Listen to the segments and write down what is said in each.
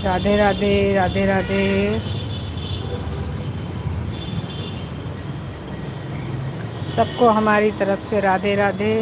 राधे राधे, राधे राधे। सबको हमारी तरफ से राधे राधे।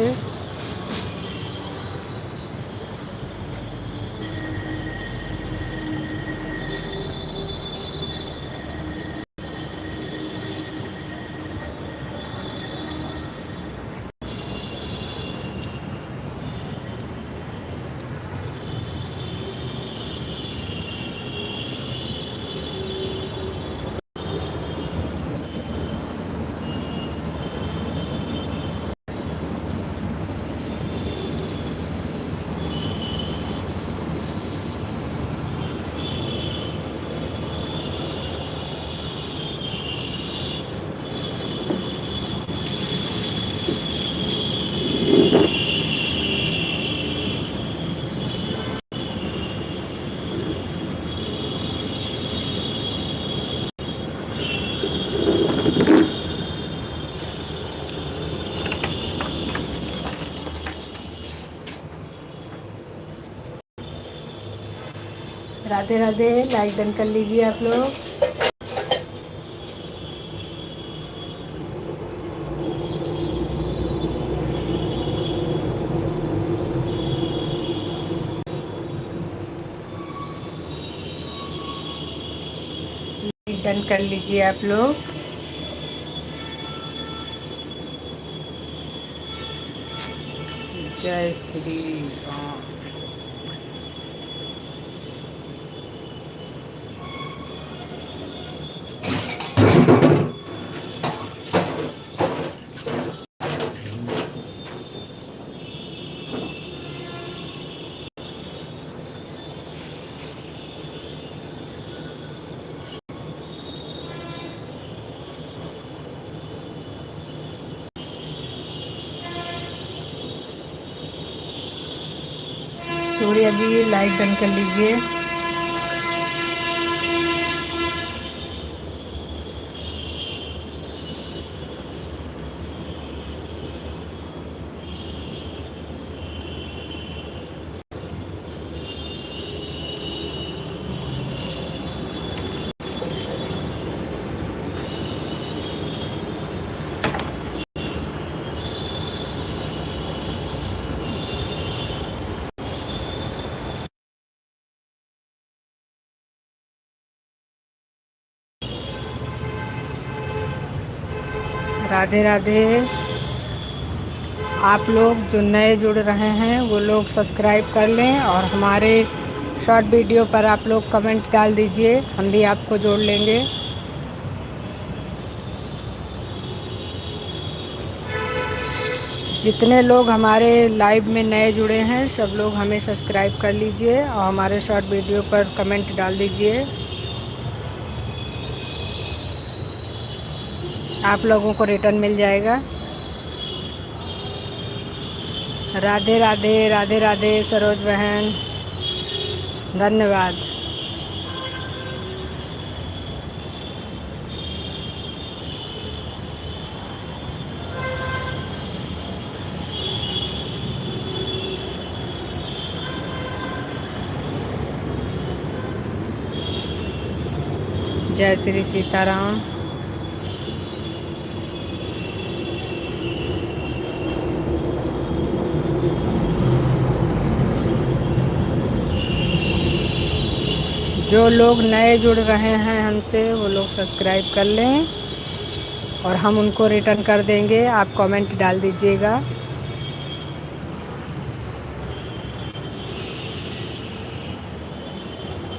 राधे राधे, लाइक डन कर लीजिए आप लोग। लाइक डन कर लीजिए आप लोग। जय श्री राम। सूर्य जी, लाइक डन कर लीजिए। राधे राधे। आप लोग जो नए जुड़ रहे हैं वो लोग सब्सक्राइब कर लें और हमारे शॉर्ट वीडियो पर आप लोग कमेंट डाल दीजिए, हम भी आपको जोड़ लेंगे। जितने लोग हमारे लाइव में नए जुड़े हैं सब लोग हमें सब्सक्राइब कर लीजिए और हमारे शॉर्ट वीडियो पर कमेंट डाल दीजिए। आप लोगों को रिटर्न मिल जाएगा। राधे राधे, राधे राधे सरोज बहन, धन्यवाद। जय श्री सीताराम। जो लोग नए जुड़ रहे हैं हमसे वो लोग सब्सक्राइब कर लें और हम उनको रिटर्न कर देंगे। आप कमेंट डाल दीजिएगा।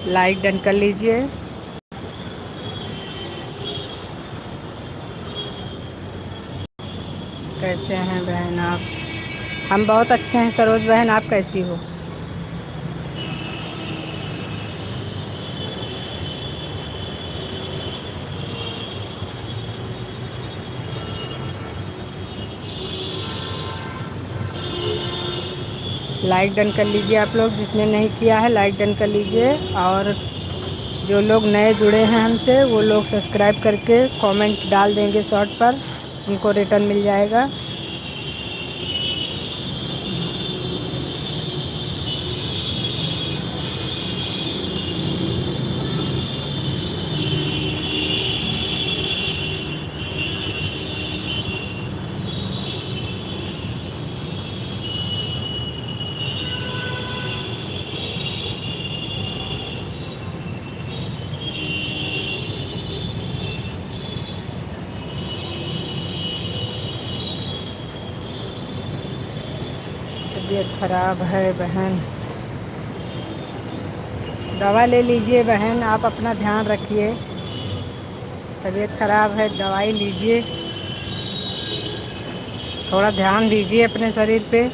लाइक डन कर लीजिए। कैसे हैं बहन आप? हम बहुत अच्छे हैं सरोज बहन, आप कैसी हो? लाइक डन कर लीजिए आप लोग, जिसने नहीं किया है लाइक डन कर लीजिए। और जो लोग नए जुड़े हैं हमसे वो लोग सब्सक्राइब करके कमेंट डाल देंगे शॉर्ट पर, उनको रिटर्न मिल जाएगा। तबीयत खराब है बहन। दवा ले लीजिए बहन, आप अपना ध्यान रखिए। तबीयत खराब है, दवाई लीजिए, थोड़ा ध्यान दीजिए अपने शरीर पे।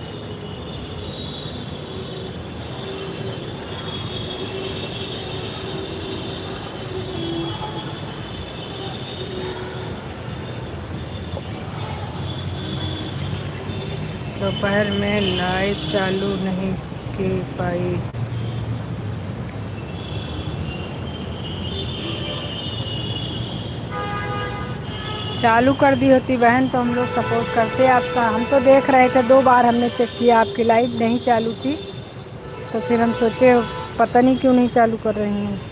दोपहर में लाइट चालू नहीं की पाई। चालू कर दी होती बहन तो हम लोग सपोर्ट करते आपका। हम तो देख रहे थे, 2 बार हमने चेक किया, आपकी लाइट नहीं चालू थी, तो फिर हम सोचे पता नहीं क्यों नहीं चालू कर रही हैं।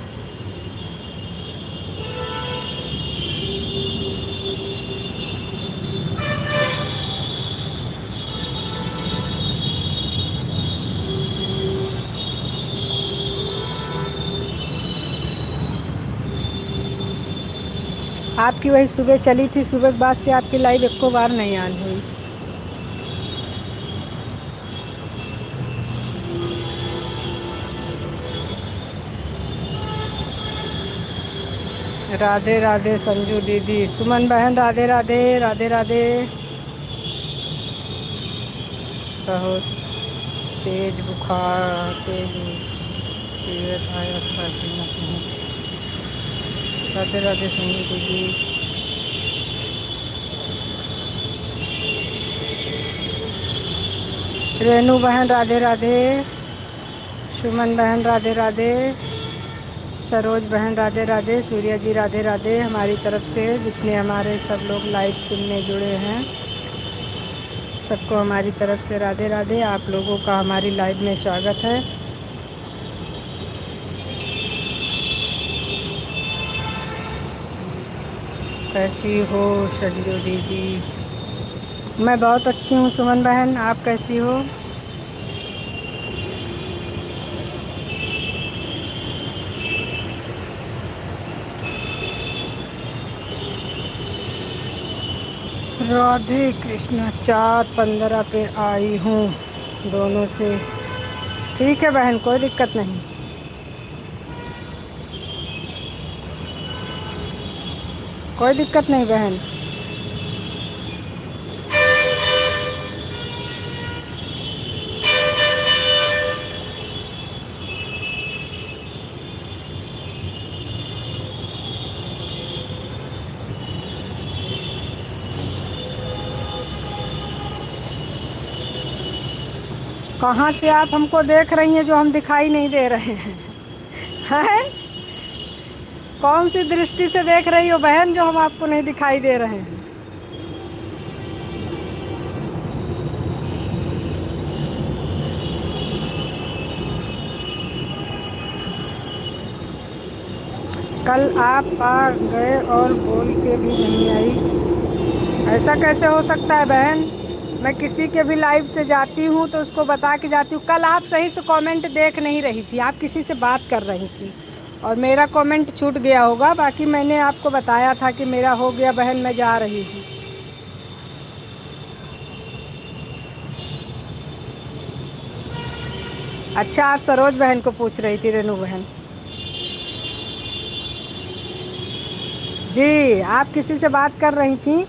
आपकी वही सुबह चली थी, सुबह के बाद से आपकी लाइव एको बार नहीं ऑन हुई। राधे राधे संजू दीदी, सुमन बहन राधे राधे, राधे राधे। बहुत तेज बुखार, तेज तबीयत आया था, राधे राधे संजू दीदी। रेनू बहन राधे राधे, सुमन बहन राधे राधे, सरोज बहन राधे राधे, सूर्या जी राधे राधे। हमारी तरफ से जितने हमारे सब लोग लाइव सुनने जुड़े हैं, सबको हमारी तरफ से राधे राधे। आप लोगों का हमारी लाइव में स्वागत है। कैसी हो संजू दीदी? मैं बहुत अच्छी हूँ सुमन बहन, आप कैसी हो? राधे कृष्ण, 4:15 पे आई हूँ दोनों से। ठीक है बहन, कोई दिक्कत नहीं। कोई दिक्कत नहीं बहन। कहाँ से आप हमको देख रही हैं जो हम दिखाई नहीं दे रहे हैं? हैं? कौन सी दृष्टि से देख रही हो बहन जो हम आपको नहीं दिखाई दे रहे हैं? कल आप आ गए और बोल के भी नहीं आई, ऐसा कैसे हो सकता है बहन? मैं किसी के भी लाइव से जाती हूँ तो उसको बता के जाती हूँ। कल आप सही से कमेंट देख नहीं रही थी, आप किसी से बात कर रही थी और मेरा कमेंट छूट गया होगा। बाकी मैंने आपको बताया था कि मेरा हो गया बहन, मैं जा रही हूँ। अच्छा, आप सरोज बहन को पूछ रही थी, रेनू बहन जी, आप किसी से बात कर रही थी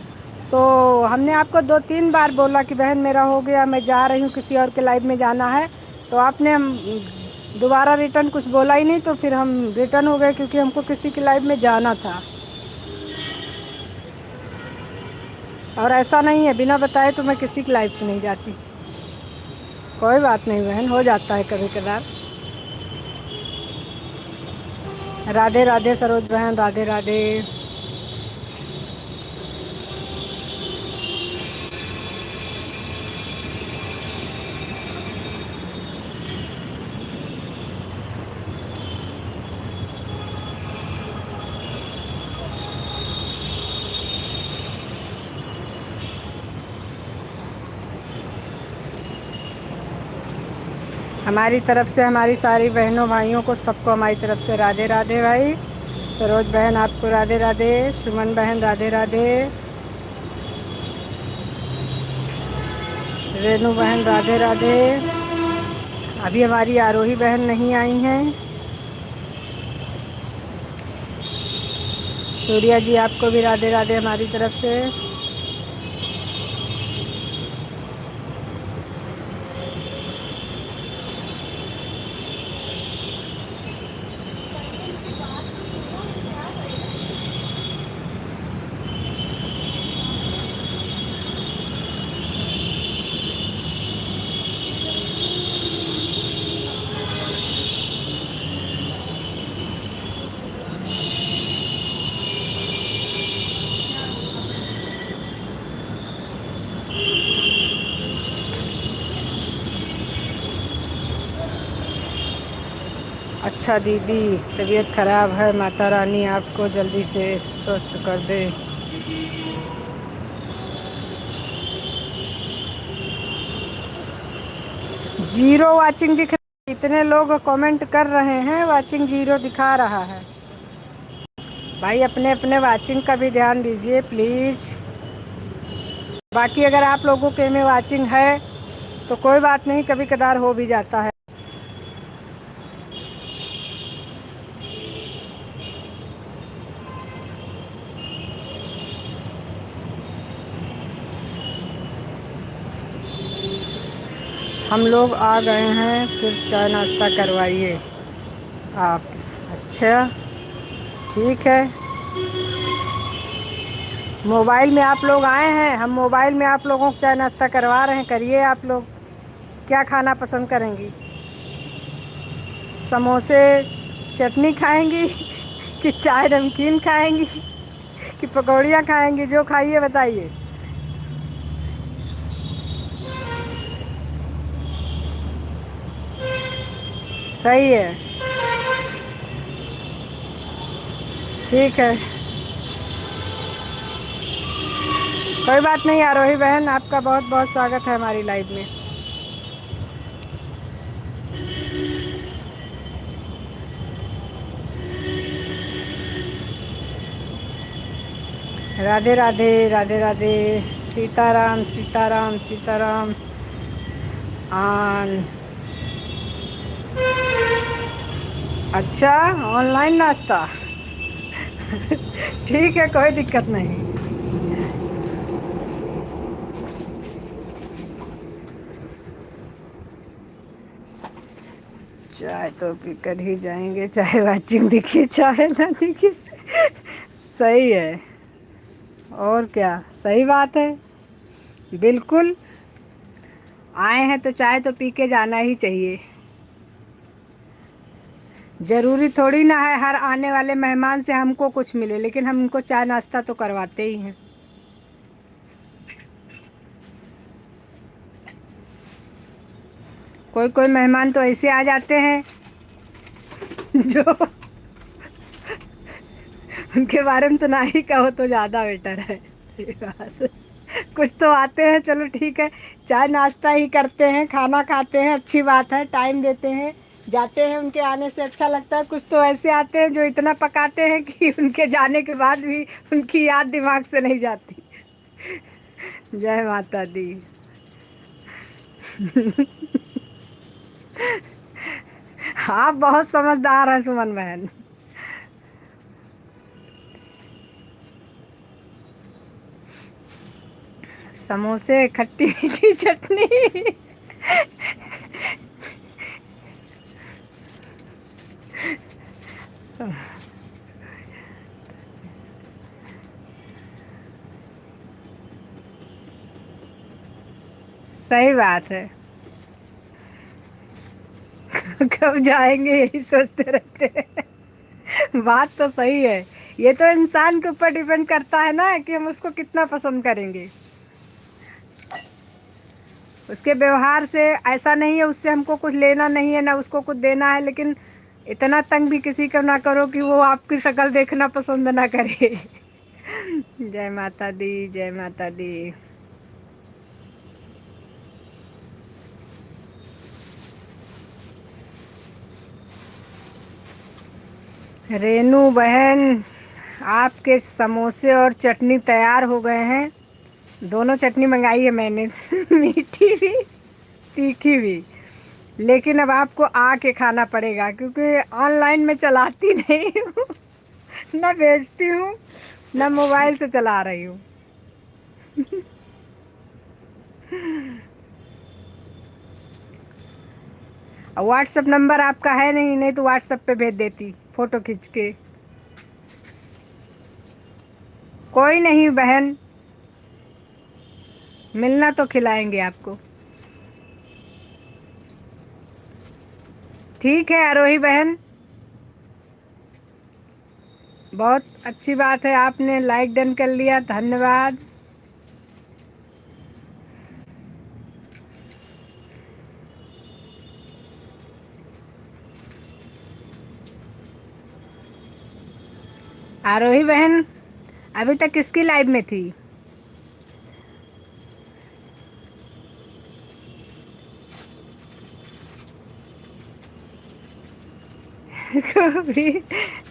तो हमने आपको 2-3 बार बोला कि बहन मेरा हो गया, मैं जा रही हूँ, किसी और के लाइव में जाना है, तो आपने हम दोबारा रिटर्न कुछ बोला ही नहीं, तो फिर हम रिटर्न हो गए क्योंकि हमको किसी के लाइव में जाना था। और ऐसा नहीं है बिना बताए तो मैं किसी की लाइव से नहीं जाती। कोई बात नहीं बहन, हो जाता है कभी कदार। राधे राधे सरोज बहन, राधे राधे। हमारी तरफ से हमारी सारी बहनों भाइयों को, सबको हमारी तरफ से राधे राधे भाई। सरोज बहन आपको राधे राधे, सुमन बहन राधे राधे, रेनू बहन राधे राधे। अभी हमारी आरोही बहन नहीं आई हैं। सूर्या जी आपको भी राधे राधे हमारी तरफ से। अच्छा दीदी, तबीयत ख़राब है, माता रानी आपको जल्दी से स्वस्थ कर दे। जीरो वाचिंग दिख रहा है, इतने लोग कमेंट कर रहे हैं, वाचिंग जीरो दिखा रहा है। भाई अपने अपने वाचिंग का भी ध्यान दीजिए प्लीज़। बाकी अगर आप लोगों के में वाचिंग है तो कोई बात नहीं, कभी कदार हो भी जाता है। हम लोग आ गए हैं, फिर चाय नाश्ता करवाइए आप। अच्छा ठीक है, मोबाइल में आप लोग आए हैं, हम मोबाइल में आप लोगों को चाय नाश्ता करवा रहे हैं। करिए आप लोग, क्या खाना पसंद करेंगी? समोसे चटनी खाएंगी कि चाय नमकीन खाएंगी कि पकौड़ियाँ खाएंगी? जो खाइए बताइए। सही है, ठीक है, कोई बात नहीं। आरोही बहन आपका बहुत बहुत स्वागत है हमारी लाइव में। राधे राधे राधे राधे। सीताराम सीताराम सीताराम। आन अच्छा, ऑनलाइन नाश्ता ठीक है, कोई दिक्कत नहीं। चाय तो पी कर ही जाएंगे, चाहे वाचिंग दिखे चाहे ना दिखे सही है, और क्या, सही बात है। बिल्कुल, आए हैं तो चाय तो पी के जाना ही चाहिए। ज़रूरी थोड़ी ना है हर आने वाले मेहमान से हमको कुछ मिले, लेकिन हम उनको चाय नाश्ता तो करवाते ही हैं। कोई कोई मेहमान तो ऐसे आ जाते हैं जो उनके बारे में तो ना ही कहो तो ज़्यादा बेटर है। कुछ तो आते हैं, चलो ठीक है, चाय नाश्ता ही करते हैं, खाना खाते हैं, अच्छी बात है, टाइम देते हैं, जाते हैं, उनके आने से अच्छा लगता है। कुछ तो ऐसे आते हैं जो इतना पकाते हैं कि उनके जाने के बाद भी उनकी याद दिमाग से नहीं जाती। जय माता दी। आप बहुत समझदार हैं सुमन बहन। समोसे खट्टी मीठी चटनी सही बात है। कब जाएंगे यही सोचते रहते हैं। बात तो सही है, ये तो इंसान के ऊपर डिपेंड करता है ना कि हम उसको कितना पसंद करेंगे। उसके व्यवहार से ऐसा नहीं है उससे हमको कुछ लेना नहीं है ना उसको कुछ देना है, लेकिन इतना तंग भी किसी को ना करो कि वो आपकी शक्ल देखना पसंद ना करे। जय माता दी, जय माता दी। रेनू बहन, आपके समोसे और चटनी तैयार हो गए हैं। दोनों चटनी मंगाई है मैंने मीठी भी तीखी भी। लेकिन अब आपको आके खाना पड़ेगा क्योंकि ऑनलाइन में चलाती नहीं हूँ ना बेचती हूँ ना मोबाइल से चला रही हूँ। व्हाट्सएप नंबर आपका है नहीं, नहीं तो व्हाट्सएप पे भेज देती फोटो खींच के। कोई नहीं बहन, मिलना तो खिलाएंगे आपको। ठीक है आरोही बहन, बहुत अच्छी बात है, आपने लाइक डन कर लिया, धन्यवाद। आरोही बहन अभी तक किसकी लाइव में थी? भी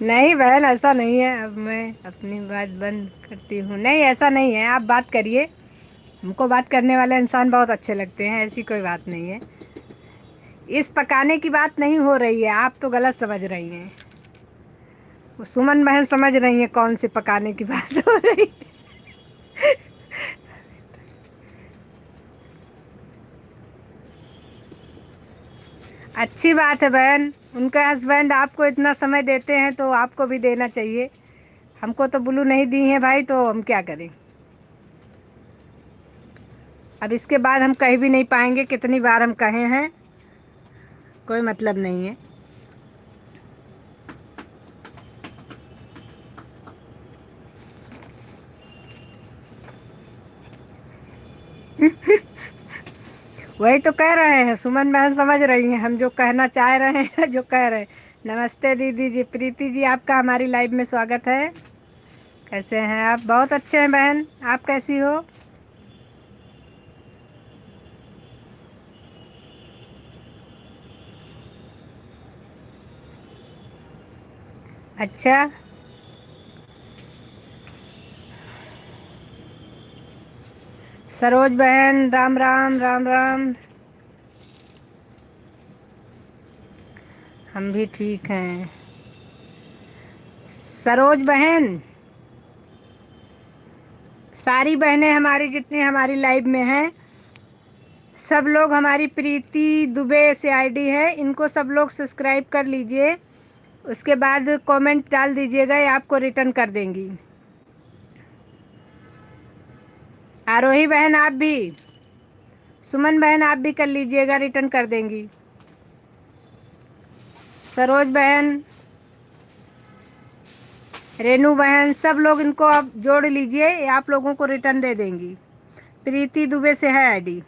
नहीं बहन, ऐसा नहीं है। अब मैं अपनी बात बंद करती हूँ। नहीं ऐसा नहीं है, आप बात करिए, हमको बात करने वाले इंसान बहुत अच्छे लगते हैं, ऐसी कोई बात नहीं है। इस पकाने की बात नहीं हो रही है, आप तो गलत समझ रही हैं। वो सुमन बहन समझ रही है कौन सी पकाने की बात हो रही है। अच्छी बात है बहन, उनके हस्बैंड आपको इतना समय देते हैं तो आपको भी देना चाहिए। हमको तो ब्लू नहीं दी है भाई, तो हम क्या करें। अब इसके बाद हम कह भी नहीं पाएंगे, कितनी बार हम कहे हैं, कोई मतलब नहीं है। वही तो कह रहे हैं, सुमन बहन समझ रही हैं हम जो कहना चाह रहे हैं, जो कह रहे हैं। नमस्ते दीदी जी, प्रीति जी, आपका हमारी लाइव में स्वागत है। कैसे हैं आप? बहुत अच्छे हैं बहन, आप कैसी हो? अच्छा, सरोज बहन राम राम राम राम। हम भी ठीक हैं। सरोज बहन, सारी बहनें हमारी जितनी हमारी लाइव में हैं, सब लोग हमारी प्रीति दुबे से आईडी है, इनको सब लोग सब्सक्राइब कर लीजिए। उसके बाद कमेंट डाल दीजिएगा, ये आपको रिटर्न कर देंगी। आरोही बहन आप भी, सुमन बहन आप भी कर लीजिएगा, रिटर्न कर देंगी। सरोज बहन, रेनू बहन, सब लोग इनको आप जोड़ लीजिए, ये आप लोगों को रिटर्न दे देंगी। प्रीति दुबे से है आईडी।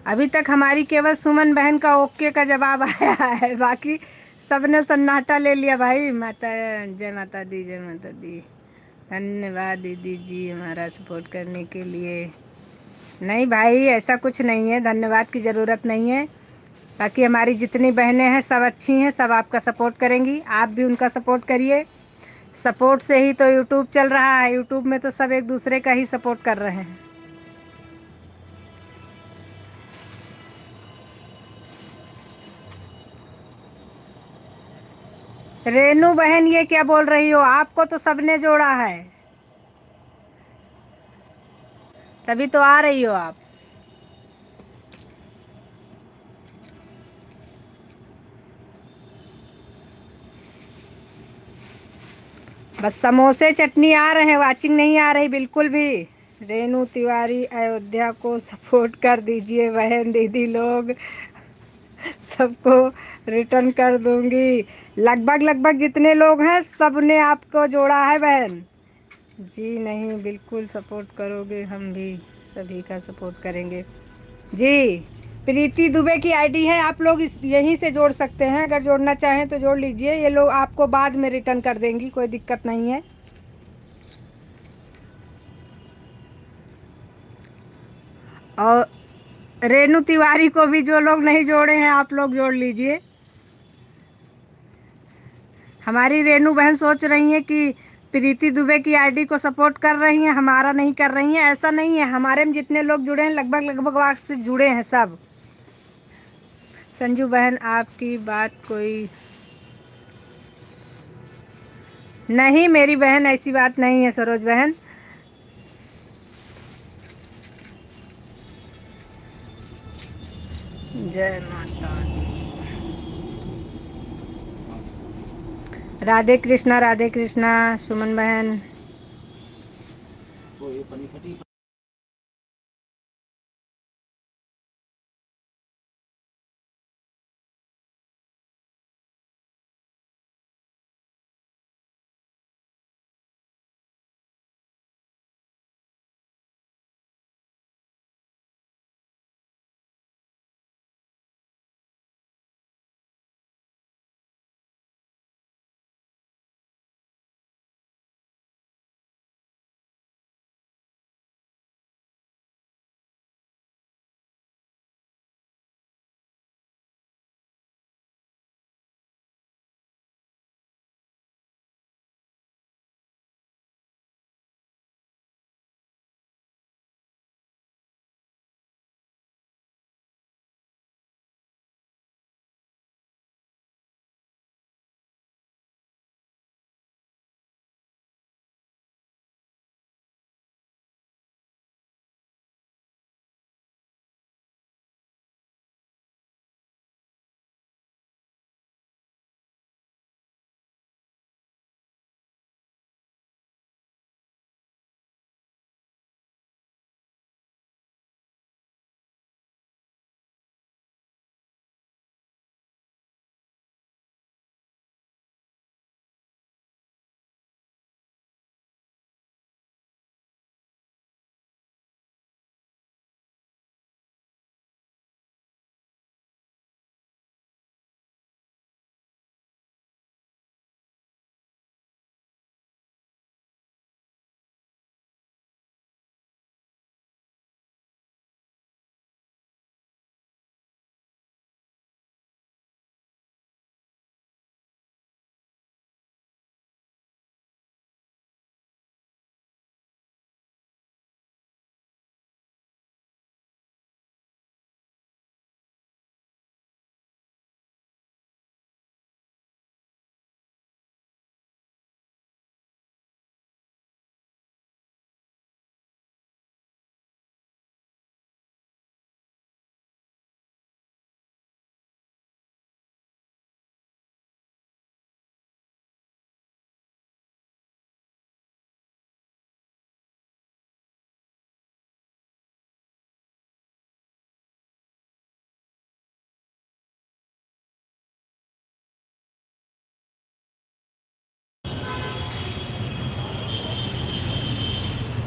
अभी तक हमारी केवल सुमन बहन का ओके का जवाब आया है, बाकी सबने सन्नाटा ले लिया भाई। माता जय माता दी, जय माता दी। धन्यवाद दीदी जी हमारा सपोर्ट करने के लिए। नहीं भाई ऐसा कुछ नहीं है, धन्यवाद की ज़रूरत नहीं है। बाकी हमारी जितनी बहनें हैं सब अच्छी हैं, सब आपका सपोर्ट करेंगी, आप भी उनका सपोर्ट करिए। सपोर्ट से ही तो यूट्यूब चल रहा है, यूट्यूब में तो सब एक दूसरे का ही सपोर्ट कर रहे हैं। रेनू बहन ये क्या बोल रही हो? आपको तो सबने जोड़ा है, तभी तो आ रही हो आप। बस समोसे चटनी आ रहे हैं, वाचिंग नहीं आ रही बिल्कुल भी। रेनू तिवारी अयोध्या को सपोर्ट कर दीजिए बहन दीदी लोग, सबको रिटर्न कर दूंगी। लगभग लगभग जितने लोग हैं सब ने आपको जोड़ा है बहन जी। नहीं बिल्कुल सपोर्ट करोगे, हम भी सभी का सपोर्ट करेंगे जी। प्रीति दुबे की आईडी है, आप लोग इस यहीं से जोड़ सकते हैं, अगर जोड़ना चाहें तो जोड़ लीजिए। ये लोग आपको बाद में रिटर्न कर देंगी, कोई दिक्कत नहीं है। और रेनू तिवारी को भी जो लोग नहीं जोड़े हैं आप लोग जोड़ लीजिए। हमारी रेनू बहन सोच रही हैं कि प्रीति दुबे की आईडी को सपोर्ट कर रही हैं, हमारा नहीं कर रही हैं। ऐसा नहीं है, हमारे में जितने लोग जुड़े हैं लगभग लगभग आपसे जुड़े हैं सब। संजू बहन आपकी बात कोई नहीं, मेरी बहन ऐसी बात नहीं है सरोज बहन। जय माता दी। राधे कृष्णा सुमन बहन।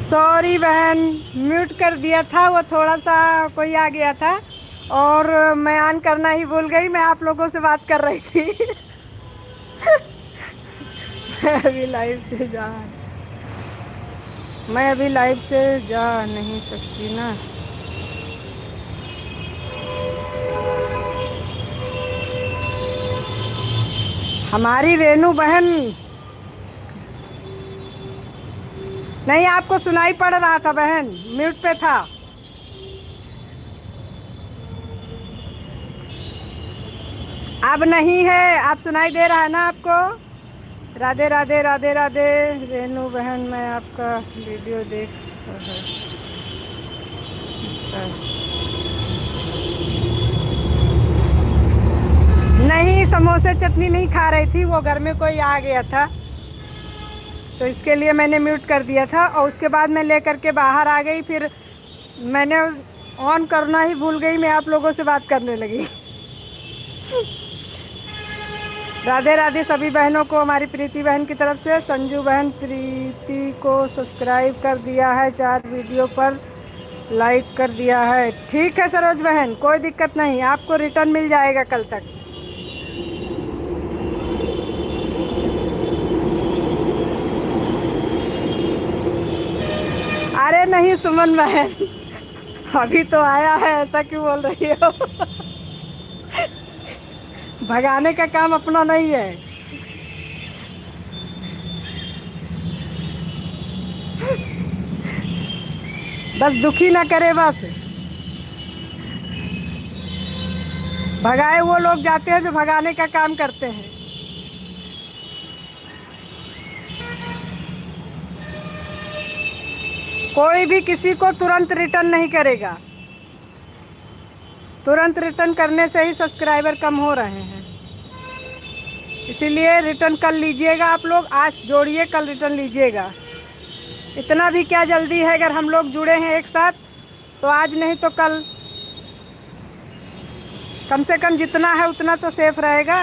सॉरी बहन, म्यूट कर दिया था, वो थोड़ा सा कोई आ गया था और मैं ऑन करना ही भूल गई। मैं आप लोगों से बात कर रही थी। मैं अभी लाइव से जा नहीं सकती ना। हमारी रेनू बहन नहीं, आपको सुनाई पड़ रहा था बहन, म्यूट पे था। अब नहीं है, आप सुनाई दे रहा है ना आपको। राधे राधे राधे राधे रेनू बहन, मैं आपका वीडियो देख रहा हूँ। अच्छा, नहीं समोसे चटनी नहीं खा रही थी, वो घर में कोई आ गया था तो इसके लिए मैंने म्यूट कर दिया था और उसके बाद मैं लेकर के बाहर आ गई। फिर मैंने ऑन करना ही भूल गई, मैं आप लोगों से बात करने लगी। राधे राधे सभी बहनों को हमारी प्रीति बहन की तरफ से। संजू बहन प्रीति को सब्सक्राइब कर दिया है, 4 वीडियो पर लाइक कर दिया है। ठीक है सरोज बहन, कोई दिक्कत नहीं, आपको रिटर्न मिल जाएगा कल तक। अरे नहीं सुमन बहन, अभी तो आया है, ऐसा क्यों बोल रही हो। भगाने का काम अपना नहीं है। बस दुखी ना करे, बस भगाए वो लोग जाते हैं जो भगाने का काम करते हैं। कोई भी किसी को तुरंत रिटर्न नहीं करेगा। तुरंत रिटर्न करने से ही सब्सक्राइबर कम हो रहे हैं। इसीलिए रिटर्न कर लीजिएगा आप लोग, आज जोड़िए कल रिटर्न लीजिएगा। इतना भी क्या जल्दी है, अगर हम लोग जुड़े हैं एक साथ तो आज नहीं तो कल, कम से कम जितना है उतना तो सेफ रहेगा।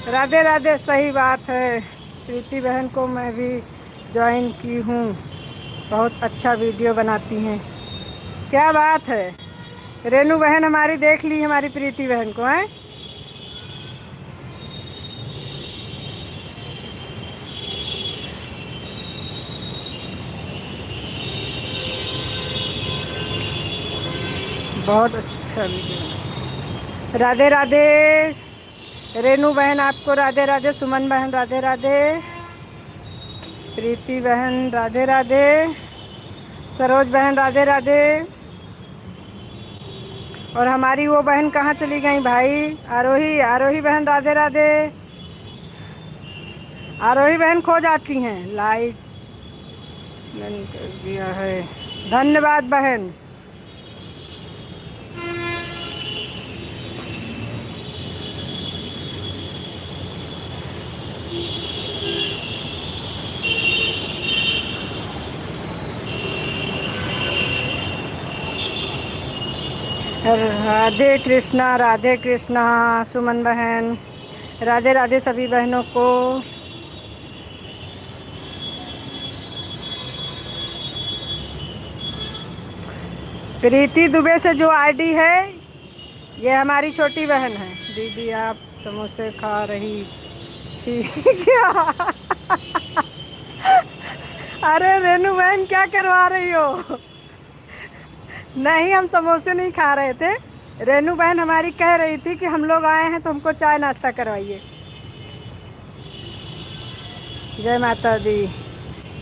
राधे राधे, सही बात है। प्रीति बहन को मैं भी ज्वाइन की हूँ, बहुत अच्छा वीडियो बनाती हैं। क्या बात है, रेनू बहन हमारी देख ली हमारी प्रीति बहन को है। बहुत अच्छा वीडियो। राधे राधे रेनू बहन, आपको राधे राधे। सुमन बहन राधे राधे। प्रीति बहन राधे राधे। सरोज बहन राधे राधे। और हमारी वो बहन कहाँ चली गई भाई, आरोही, आरोही बहन राधे राधे। आरोही बहन खो जाती हैं, लाइक मैंने कर दिया है, धन्यवाद बहन। राधे कृष्णा, राधे कृष्णा सुमन बहन, राधे राधे सभी बहनों को। प्रीति दुबे से जो आईडी है ये हमारी छोटी बहन है। दीदी आप समोसे खा रही थी क्या? अरे रेनू बहन क्या करवा रही हो? नहीं, हम समोसे नहीं खा रहे थे। रेनू बहन हमारी कह रही थी कि हम लोग आए हैं तो हमको चाय नाश्ता करवाइए। जय माता दी।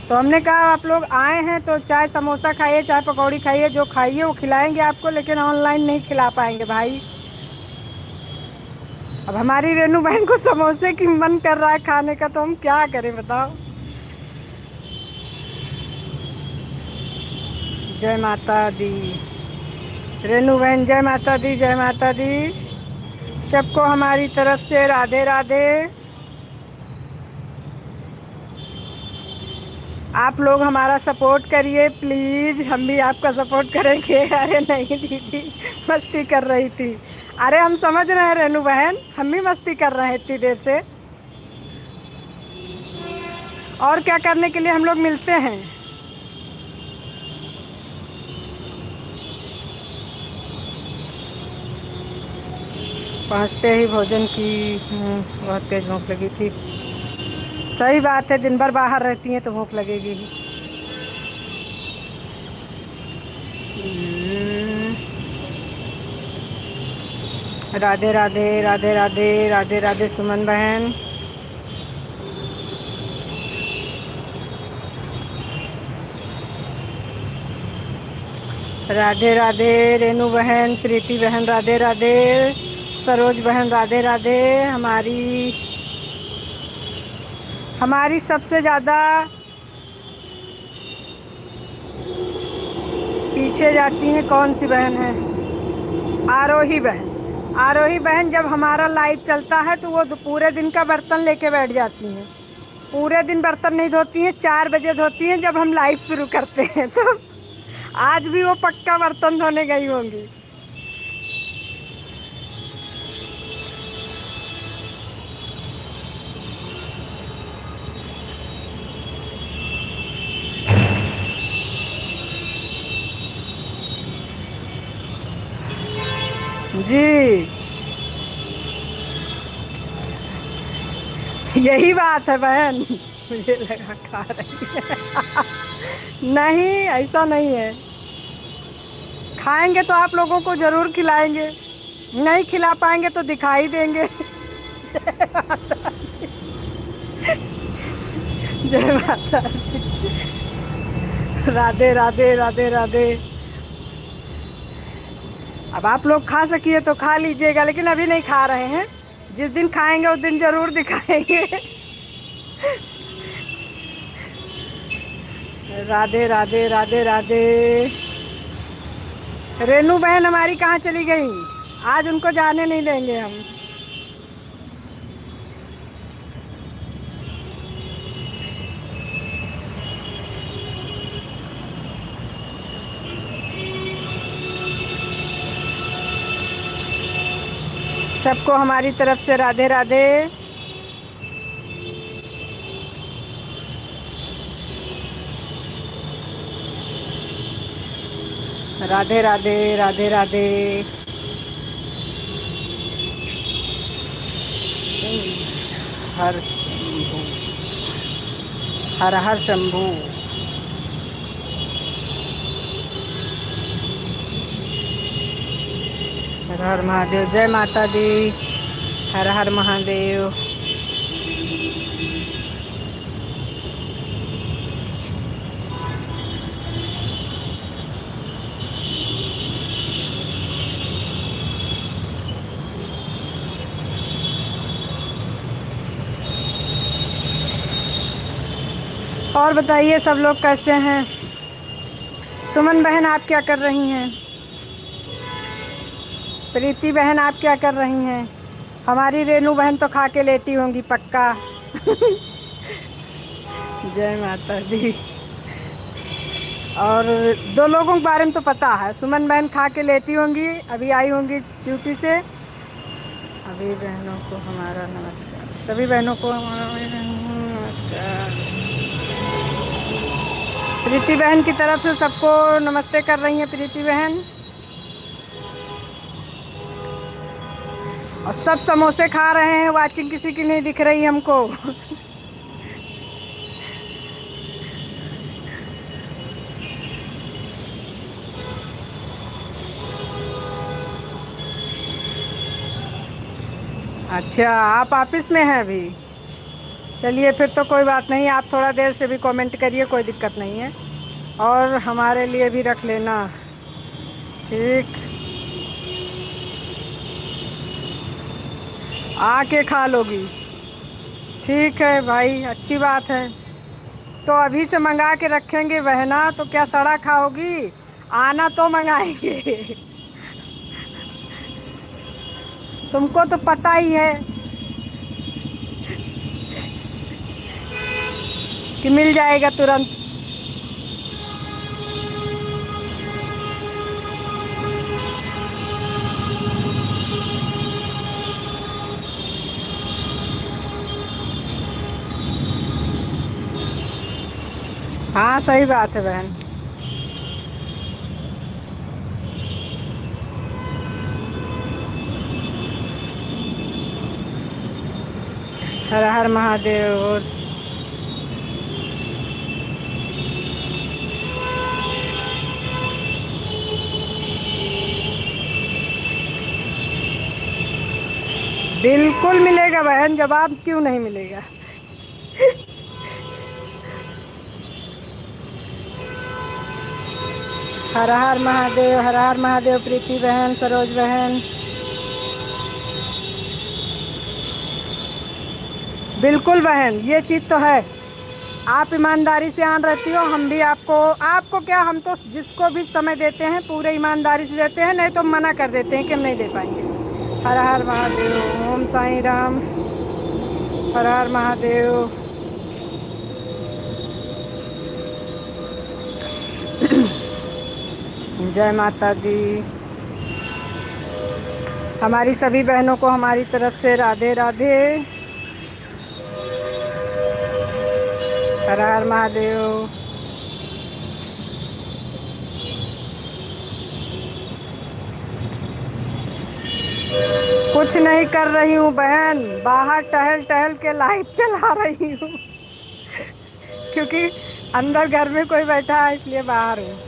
तो हमने कहा आप लोग आए हैं तो चाय समोसा खाइए, चाय पकौड़ी खाइए, जो खाइए वो खिलाएंगे आपको, लेकिन ऑनलाइन नहीं खिला पाएंगे भाई। अब हमारी रेनू बहन को समोसे की मन कर रहा है खाने का, तो हम क्या करें बताओ। जय माता दी रेनू बहन, जय माता दी, जय माता दी। सबको हमारी तरफ से राधे राधे। आप लोग हमारा सपोर्ट करिए प्लीज़, हम भी आपका सपोर्ट करेंगे। अरे नहीं दीदी, मस्ती कर रही थी। अरे हम समझ रहे हैं रेनू बहन, हम भी मस्ती कर रहे हैं इतनी देर से। और क्या करने के लिए हम लोग मिलते हैं। पहुँचते ही भोजन की बहुत तेज़ भूख लगी थी। सही बात है, दिन भर बाहर रहती हैं तो भूख लगेगी ही। राधे राधे, राधे राधे, राधे राधे सुमन बहन। राधे राधे रेनू बहन, प्रीति बहन राधे राधे, सरोज बहन राधे राधे। हमारी सबसे ज़्यादा पीछे जाती हैं कौन सी बहन है? आरोही बहन। आरोही बहन जब हमारा लाइव चलता है तो वो पूरे दिन का बर्तन लेके बैठ जाती हैं। पूरे दिन बर्तन नहीं धोती हैं, 4 बजे धोती हैं जब हम लाइव शुरू करते हैं। तो आज भी वो पक्का बर्तन धोने गई होंगी। जी यही बात है बहन, मुझे लगा खा रही है। नहीं, ऐसा नहीं है। खाएंगे तो आप लोगों को ज़रूर खिलाएंगे, नहीं खिला पाएंगे तो दिखाई देंगे। जय माता दी। राधे राधे राधे राधे। अब आप लोग खा सकिए तो खा लीजिएगा, लेकिन अभी नहीं खा रहे हैं। जिस दिन खाएंगे उस दिन जरूर दिखाएंगे। राधे राधे राधे राधे। रेनू बहन हमारी कहाँ चली गई? आज उनको जाने नहीं देंगे हम। सबको हमारी तरफ से राधे राधे। राधे राधे राधे राधे। हर शंभू, हर हर शंभू। हर हर महादेव। जय माता दी। हर हर महादेव। और बताइए सब लोग कैसे हैं? सुमन बहन आप क्या कर रही हैं? प्रीति बहन आप क्या कर रही हैं? हमारी रेनू बहन तो खा के लेटी होंगी पक्का। जय माता दी। और दो लोगों के बारे में तो पता है, सुमन बहन खा के लेटी होंगी, अभी आई होंगी ड्यूटी से। अभी बहनों को हमारा नमस्कार, सभी बहनों को हमारा नमस्कार। प्रीति बहन की तरफ से सबको नमस्ते कर रही हैं प्रीति बहन। और सब समोसे खा रहे हैं, वाचिंग किसी की नहीं दिख रही हमको। अच्छा आप ऑफिस में हैं अभी? चलिए फिर तो कोई बात नहीं, आप थोड़ा देर से भी कमेंट करिए, कोई दिक्कत नहीं है। और हमारे लिए भी रख लेना, ठीक? आके खा लोगी, ठीक है भाई, अच्छी बात है। तो अभी से मंगा के रखेंगे बहना, तो क्या सड़ा खाओगी? आना तो मंगाएंगे। तुमको तो पता ही है कि मिल जाएगा तुरंत। हाँ सही बात है बहन। हर हर महादेव। बिल्कुल मिलेगा बहन, जवाब क्यों नहीं मिलेगा। हर हर महादेव, हर हर महादेव। प्रीति बहन, सरोज बहन, बिल्कुल बहन, ये चीज़ तो है। आप ईमानदारी से आन रहती हो, हम भी आपको क्या, हम तो जिसको भी समय देते हैं पूरे ईमानदारी से देते हैं, नहीं तो मना कर देते हैं कि हम नहीं दे पाएंगे। हर हर महादेव। ओम साईं राम। हर हर महादेव। जय माता दी। हमारी सभी बहनों को हमारी तरफ से राधे राधे। हर हर महादेव। कुछ नहीं कर रही हूँ बहन, बाहर टहल टहल के लाइव चला रही हूँ। क्योंकि अंदर घर में कोई बैठा है इसलिए बाहर हूँ।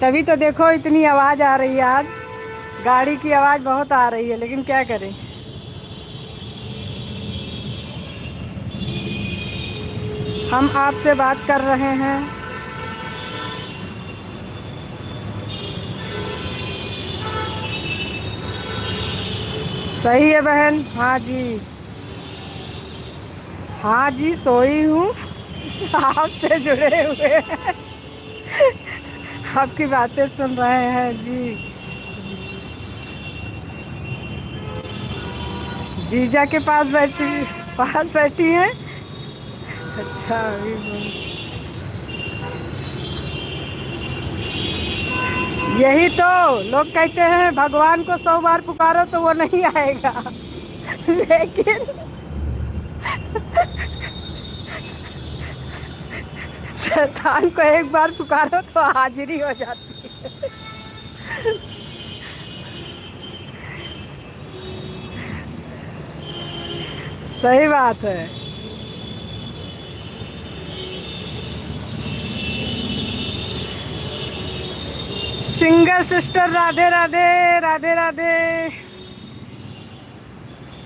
तभी तो देखो इतनी आवाज़ आ रही है आज, गाड़ी की आवाज़ बहुत आ रही है, लेकिन क्या करें। हम आपसे बात कर रहे हैं। सही है बहन। हाँ जी, हाँ जी, सोई हूँ। आपसे जुड़े हुए हैं, आपकी बातें सुन रहे हैं जी। जीजा के पास बैठी हैं। अच्छा, अभी यही तो लोग कहते हैं भगवान को 100 बार पुकारो तो वो नहीं आएगा। लेकिन शैतान को एक बार पुकारो तो हाजिरी हो जाती है। सही बात है। Singer sister, Radhe Radhe, Radhe Radhe.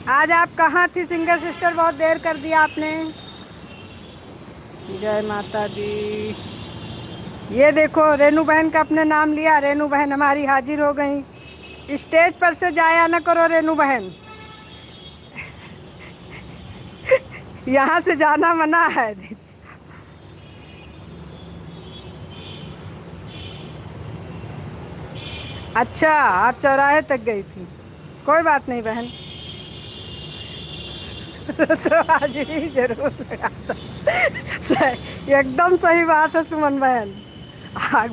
आज आप कहाँ थी सिंगर सिस्टर? बहुत देर कर दिया आपने। जय माता दी। ये देखो, रेनू बहन का अपने नाम लिया, रेनू बहन हमारी हाजिर हो गई। स्टेज पर से जाया ना करो रेनू बहन, यहाँ से जाना मना है। अच्छा, आप चौराहे तक गई थी। कोई बात नहीं बहन। तो हाजिरी जरूर लगाता। एकदम सही बात है सुमन बहन।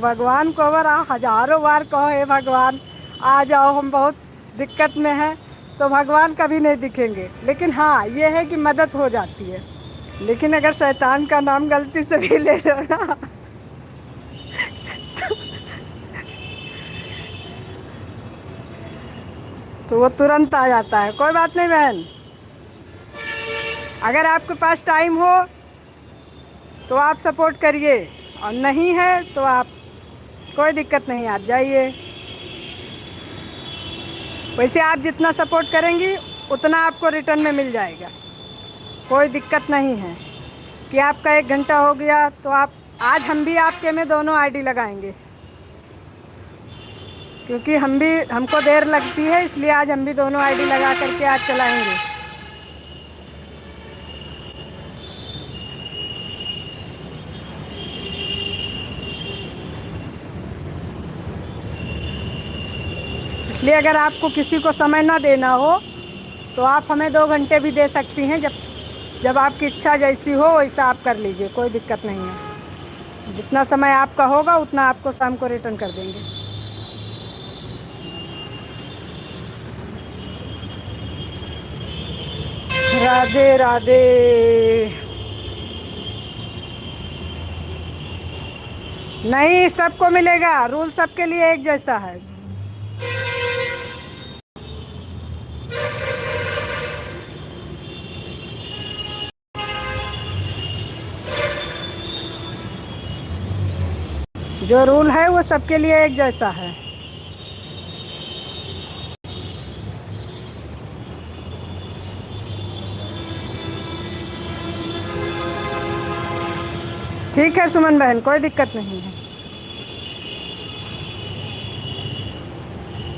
भगवान को अगर आप हजारों बार कहो हे भगवान आ जाओ, हम बहुत दिक्कत में हैं, तो भगवान कभी नहीं दिखेंगे। लेकिन हाँ, ये है कि मदद हो जाती है। लेकिन अगर शैतान का नाम गलती से भी ले लो ना, तो वो तुरंत आ जाता है। कोई बात नहीं बहन, अगर आपके पास टाइम हो तो आप सपोर्ट करिए, और नहीं है तो आप, कोई दिक्कत नहीं, आप जाइए। वैसे आप जितना सपोर्ट करेंगी उतना आपको रिटर्न में मिल जाएगा। कोई दिक्कत नहीं है कि आपका 1 घंटा हो गया तो आप, आज हम भी आपके में दोनों आईडी लगाएंगे, क्योंकि हमको देर लगती है, इसलिए आज हम भी दोनों आईडी लगा करके आज चलाएंगे। इसलिए अगर आपको किसी को समय ना देना हो तो आप हमें 2 घंटे भी दे सकती हैं। जब आपकी इच्छा जैसी हो वैसा आप कर लीजिए, कोई दिक्कत नहीं है। जितना समय आपका होगा उतना आपको शाम को रिटर्न कर देंगे। राधे राधे। नहीं, सबको मिलेगा, रूल सबके लिए एक जैसा है। जो रूल है वो सबके लिए एक जैसा है। ठीक है सुमन बहन, कोई दिक्कत नहीं है।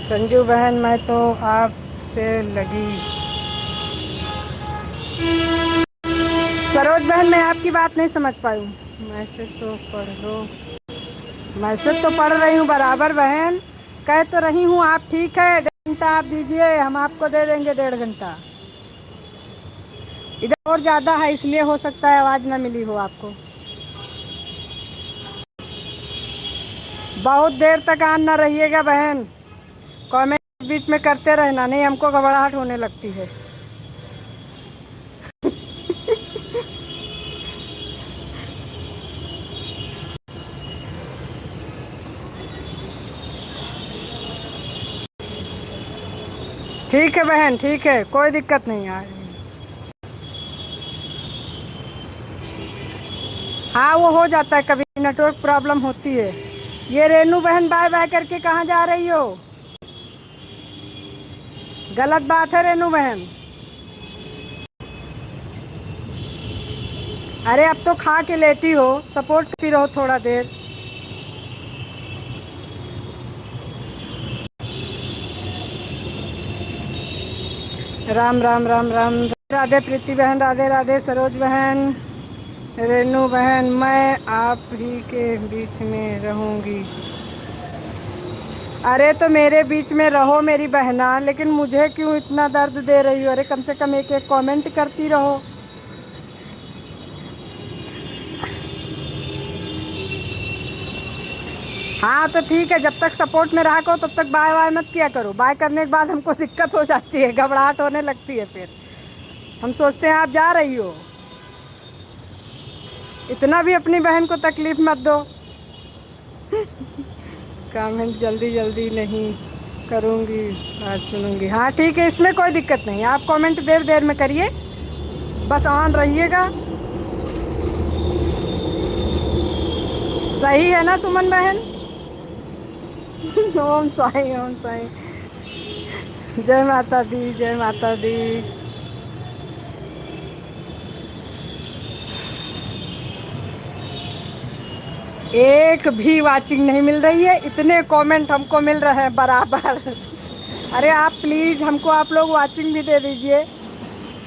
संजू बहन, मैं तो आपसे लगी। सरोज बहन, मैं आपकी बात नहीं समझ पाई। मैसेज तो पढ़ लो। मैसेज तो पढ़ रही हूँ बराबर बहन, कह तो रही हूँ आप। ठीक है, 1.5 घंटा आप दीजिए, हम आपको दे देंगे 1.5 घंटा। इधर और ज़्यादा है, इसलिए हो सकता है आवाज़ ना मिली हो आपको। बहुत देर तक आन ना रहिएगा बहन, कमेंट बीच में करते रहना, नहीं हमको घबराहट होने लगती है। ठीक है बहन, ठीक है, कोई दिक्कत नहीं है। हाँ, वो हो जाता है, कभी नेटवर्क प्रॉब्लम होती है। ये रेनू बहन बाय बाय करके कहाँ जा रही हो? गलत बात है रेनू बहन। अरे अब तो खा के लेटी हो, सपोर्ट करती रहो थोड़ा देर। राम राम राम राम। राधे प्रीति बहन, राधे राधे सरोज बहन, रेनू बहन। मैं आप ही के बीच में रहूंगी। अरे तो मेरे बीच में रहो मेरी बहना, लेकिन मुझे क्यों इतना दर्द दे रही हो? अरे कम से कम एक एक कमेंट करती रहो। हाँ तो ठीक है, जब तक सपोर्ट में रहा करो तब तक बाय बाय मत किया करो। बाय करने के बाद हमको दिक्कत हो जाती है, घबराहट होने लगती है, फिर हम सोचते हैं आप जा रही हो। इतना भी अपनी बहन को तकलीफ मत दो। कमेंट जल्दी जल्दी नहीं करूँगी, बात सुनूंगी। हाँ ठीक है, इसमें कोई दिक्कत नहीं, आप कमेंट देर देर में करिए, बस ऑन रहिएगा। सही है ना सुमन बहन? ओम साई, ओम साई। जय माता दी, जय माता दी। एक भी वाचिंग नहीं मिल रही है, इतने कमेंट हमको मिल रहे हैं बराबर। अरे आप प्लीज़ हमको आप लोग वाचिंग भी दे दीजिए।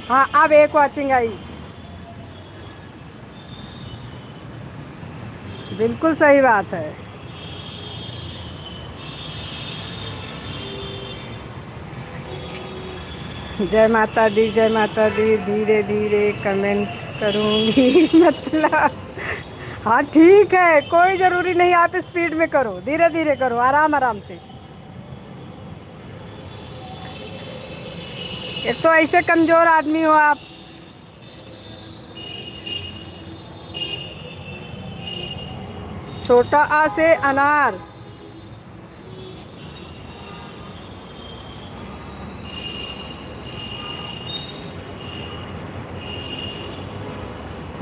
हाँ अब एक वाचिंग आई। बिल्कुल सही बात है। जय माता दी, जय माता दी। धीरे धीरे कमेंट करूँगी मतलब। हाँ ठीक है, कोई ज़रूरी नहीं आप स्पीड में करो, धीरे धीरे करो, आराम आराम से। एक तो ऐसे कमज़ोर आदमी हो आप। छोटा आ से अनार।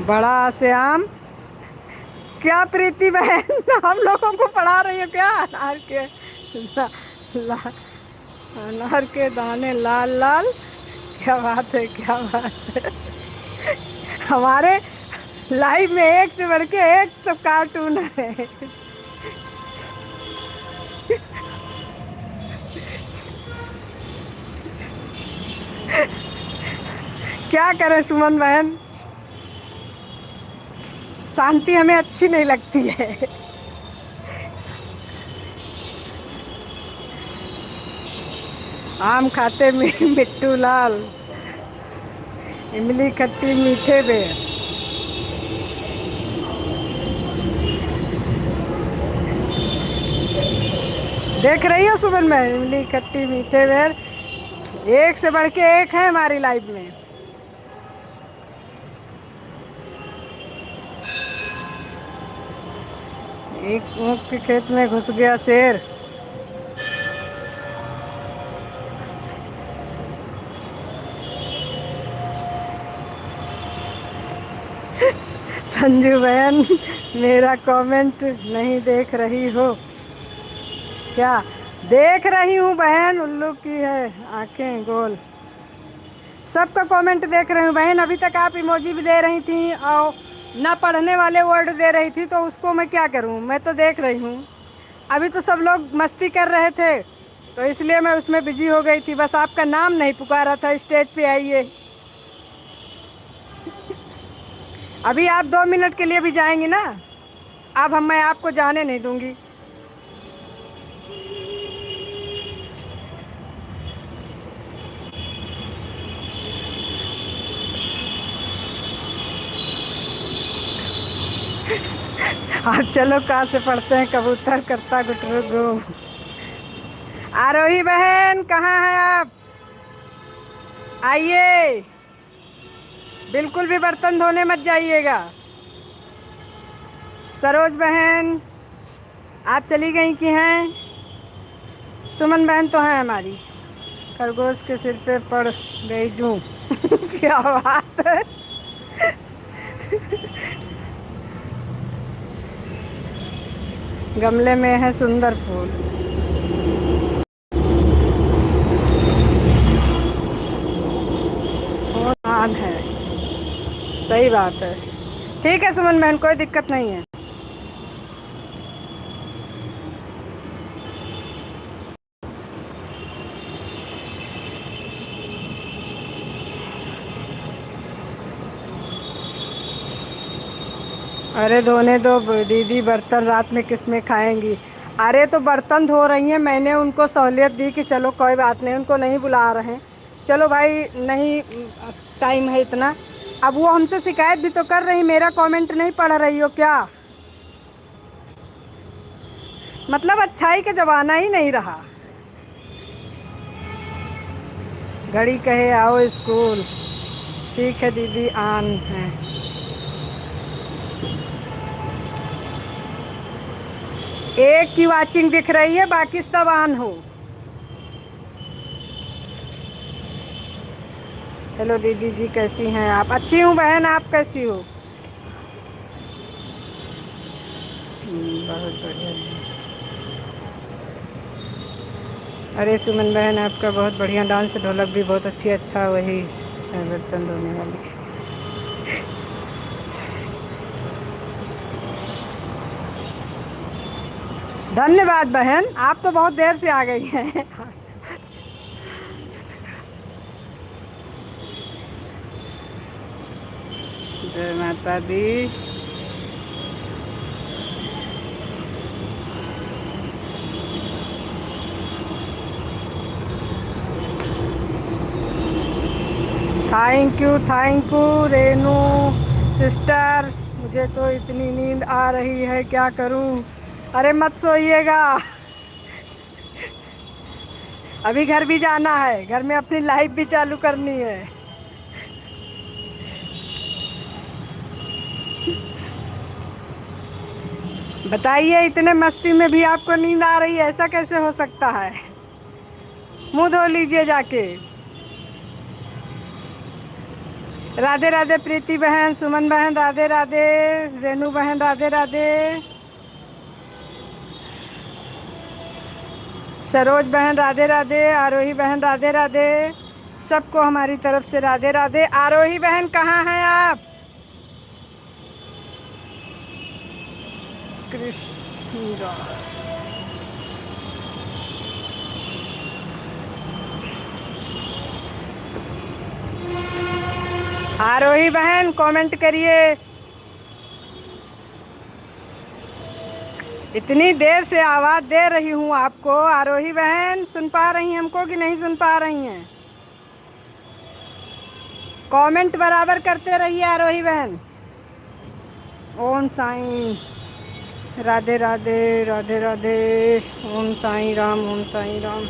बड़ा आ से आम। क्या प्रीति बहन, हम लोगों को पढ़ा रही हो क्या? ला, ला, अनार के दाने लाल लाल। क्या बात है, क्या बात है। हमारे लाइव में एक से बढ़ के एक सब कार्टून है। क्या करें सुमन बहन, शांति हमें अच्छी नहीं लगती है। आम खाते मिट्टू लाल, इमली खट्टी मीठे बेर। देख रही हो सुमन में, इमली खट्टी मीठे बेर एक से बढ़ के एक है हमारी लाइफ में। एक ऊँट के खेत में घुस गया शेर। संजू बहन मेरा कमेंट नहीं देख रही हो क्या? देख रही हूँ बहन, उल्लू की है आंखें गोल। सबका कमेंट देख रही हूँ बहन। अभी तक आप इमोजी भी दे रही थी और ना पढ़ने वाले वर्ड दे रही थी, तो उसको मैं क्या करूँ? मैं तो देख रही हूँ। अभी तो सब लोग मस्ती कर रहे थे तो इसलिए मैं उसमें बिजी हो गई थी। बस आपका नाम नहीं पुकारा था, स्टेज पे आइए। अभी आप 2 मिनट के लिए भी जाएंगी ना, अब मैं आपको जाने नहीं दूंगी। आप चलो, कहाँ से पढ़ते हैं कबूतर करता गुटरू गू। आरोही बहन कहाँ हैं आप? आइए, बिल्कुल भी बर्तन धोने मत जाइएगा। सरोज बहन आप चली गई कि हैं? सुमन बहन तो हैं हमारी। खरगोश के सिर पे पड़ गई जूं। क्या बात है। गमले में है सुंदर फूल। और आन है, सही बात है। ठीक है सुमन बहन, कोई दिक्कत नहीं है। अरे धोने दो दीदी, बर्तन रात में किस में खाएंगी। अरे तो बर्तन धो रही हैं, मैंने उनको सहूलियत दी कि चलो कोई बात नहीं, उनको नहीं बुला रहे हैं। चलो भाई, नहीं टाइम है इतना। अब वो हमसे शिकायत भी तो कर रही, मेरा कमेंट नहीं पढ़ रही हो क्या? मतलब अच्छाई का जमाना ही नहीं रहा। घड़ी कहे आओ स्कूल। ठीक है दीदी, आन है। एक की वाचिंग दिख रही है, बाकी सब ऑन हो। हेलो दीदी जी, कैसी हैं आप? अच्छी हूँ बहन, आप कैसी हो? बहुत बढ़िया। अरे सुमन बहन, आपका बहुत बढ़िया डांस, ढोलक भी बहुत अच्छी। अच्छा वही है बर्तन धोने वाली। धन्यवाद बहन, आप तो बहुत देर से आ गई हैं। जय माता दी। Thank you Renu sister. मुझे तो इतनी नींद आ रही है, क्या करूं? अरे मत सोइएगा। अभी घर भी जाना है, घर में अपनी लाइफ भी चालू करनी है। बताइए, इतने मस्ती में भी आपको नींद आ रही है, ऐसा कैसे हो सकता है? मुंह धो लीजिए जाके। राधे राधे प्रीति बहन, सुमन बहन राधे राधे, रेनू बहन राधे राधे, सरोज बहन राधे राधे, आरोही बहन राधे राधे। सबको हमारी तरफ से राधे राधे। आरोही बहन कहाँ हैं आप? कृष्ण। आरोही बहन कमेंट करिए। इतनी देर से आवाज़ दे रही हूँ आपको, आरोही बहन सुन पा रही हैं हमको कि नहीं सुन पा रही हैं? कमेंट बराबर करते रहिए आरोही बहन। ओम साईं राधे राधे, राधे राधे। ओम साईं राम, ओम साईं राम।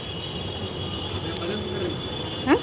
हाँ?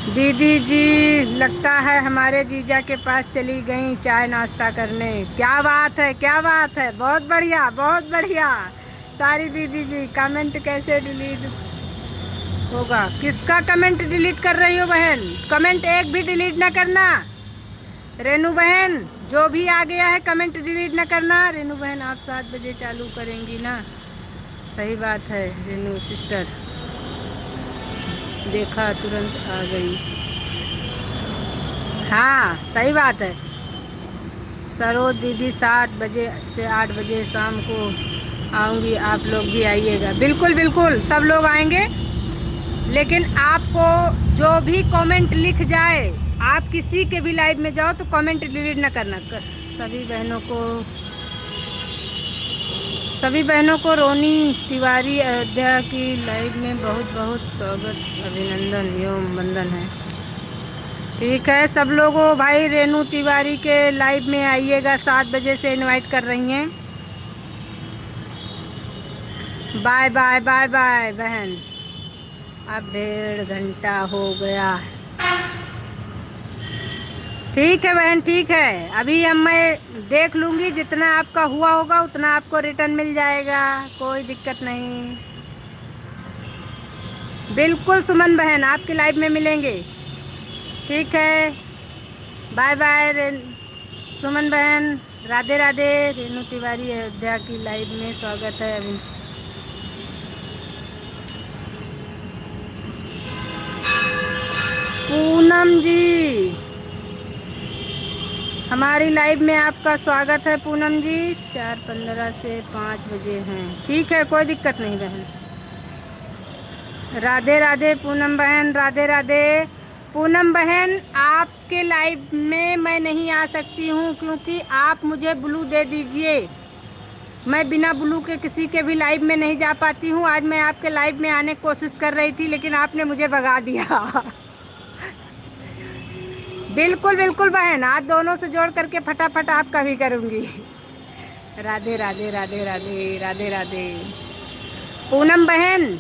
दीदी जी लगता है हमारे जीजा के पास चली गई चाय नाश्ता करने। क्या बात है, क्या बात है, बहुत बढ़िया, बहुत बढ़िया। सारी दीदी जी कमेंट कैसे डिलीट होगा? किसका कमेंट डिलीट कर रही हो बहन? कमेंट एक भी डिलीट ना करना। रेनू बहन जो भी आ गया है कमेंट डिलीट ना करना। रेनू बहन आप 7 बजे चालू करेंगी ना? सही बात है रेनू सिस्टर, देखा तुरंत आ गई। हाँ सही बात है। सरोज दीदी 7 बजे से 8 बजे शाम को आऊँगी, आप लोग भी आइएगा। बिल्कुल बिल्कुल सब लोग आएंगे, लेकिन आपको जो भी कमेंट लिख जाए, आप किसी के भी लाइव में जाओ तो कमेंट डिलीट ना करना। सभी बहनों को रोनी तिवारी अयोध्या की लाइव में बहुत बहुत स्वागत, अभिनंदन एवं वंदन है। ठीक है सब लोगों, भाई रेनू तिवारी के लाइव में आइएगा, 7 बजे से इनवाइट कर रही हैं। बाय बाय बाय बाय बहन, अब 1.5 घंटा हो गया। ठीक है बहन, ठीक है। अभी हम मैं देख लूँगी, जितना आपका हुआ होगा उतना आपको रिटर्न मिल जाएगा, कोई दिक्कत नहीं। बिल्कुल सुमन बहन आपकी लाइव में मिलेंगे। ठीक है बाय बाय सुमन बहन, राधे राधे। रेनू तिवारी अयोध्या की लाइव में स्वागत है। अभी पूनम जी हमारी लाइव में आपका स्वागत है। पूनम जी 4:15 से 5 बजे हैं। ठीक है कोई दिक्कत नहीं बहन। राधे राधे पूनम बहन, राधे राधे। पूनम बहन आपके लाइव में मैं नहीं आ सकती हूँ, क्योंकि आप मुझे ब्लू दे दीजिए। मैं बिना ब्लू के किसी के भी लाइव में नहीं जा पाती हूँ। आज मैं आपके लाइव में आने की कोशिश कर रही थी, लेकिन आपने मुझे भगा दिया। बिल्कुल बिल्कुल बहन, आज दोनों से जोड़ करके फटाफट आपका भी करूँगी। राधे राधे राधे राधे राधे राधे। पूनम बहन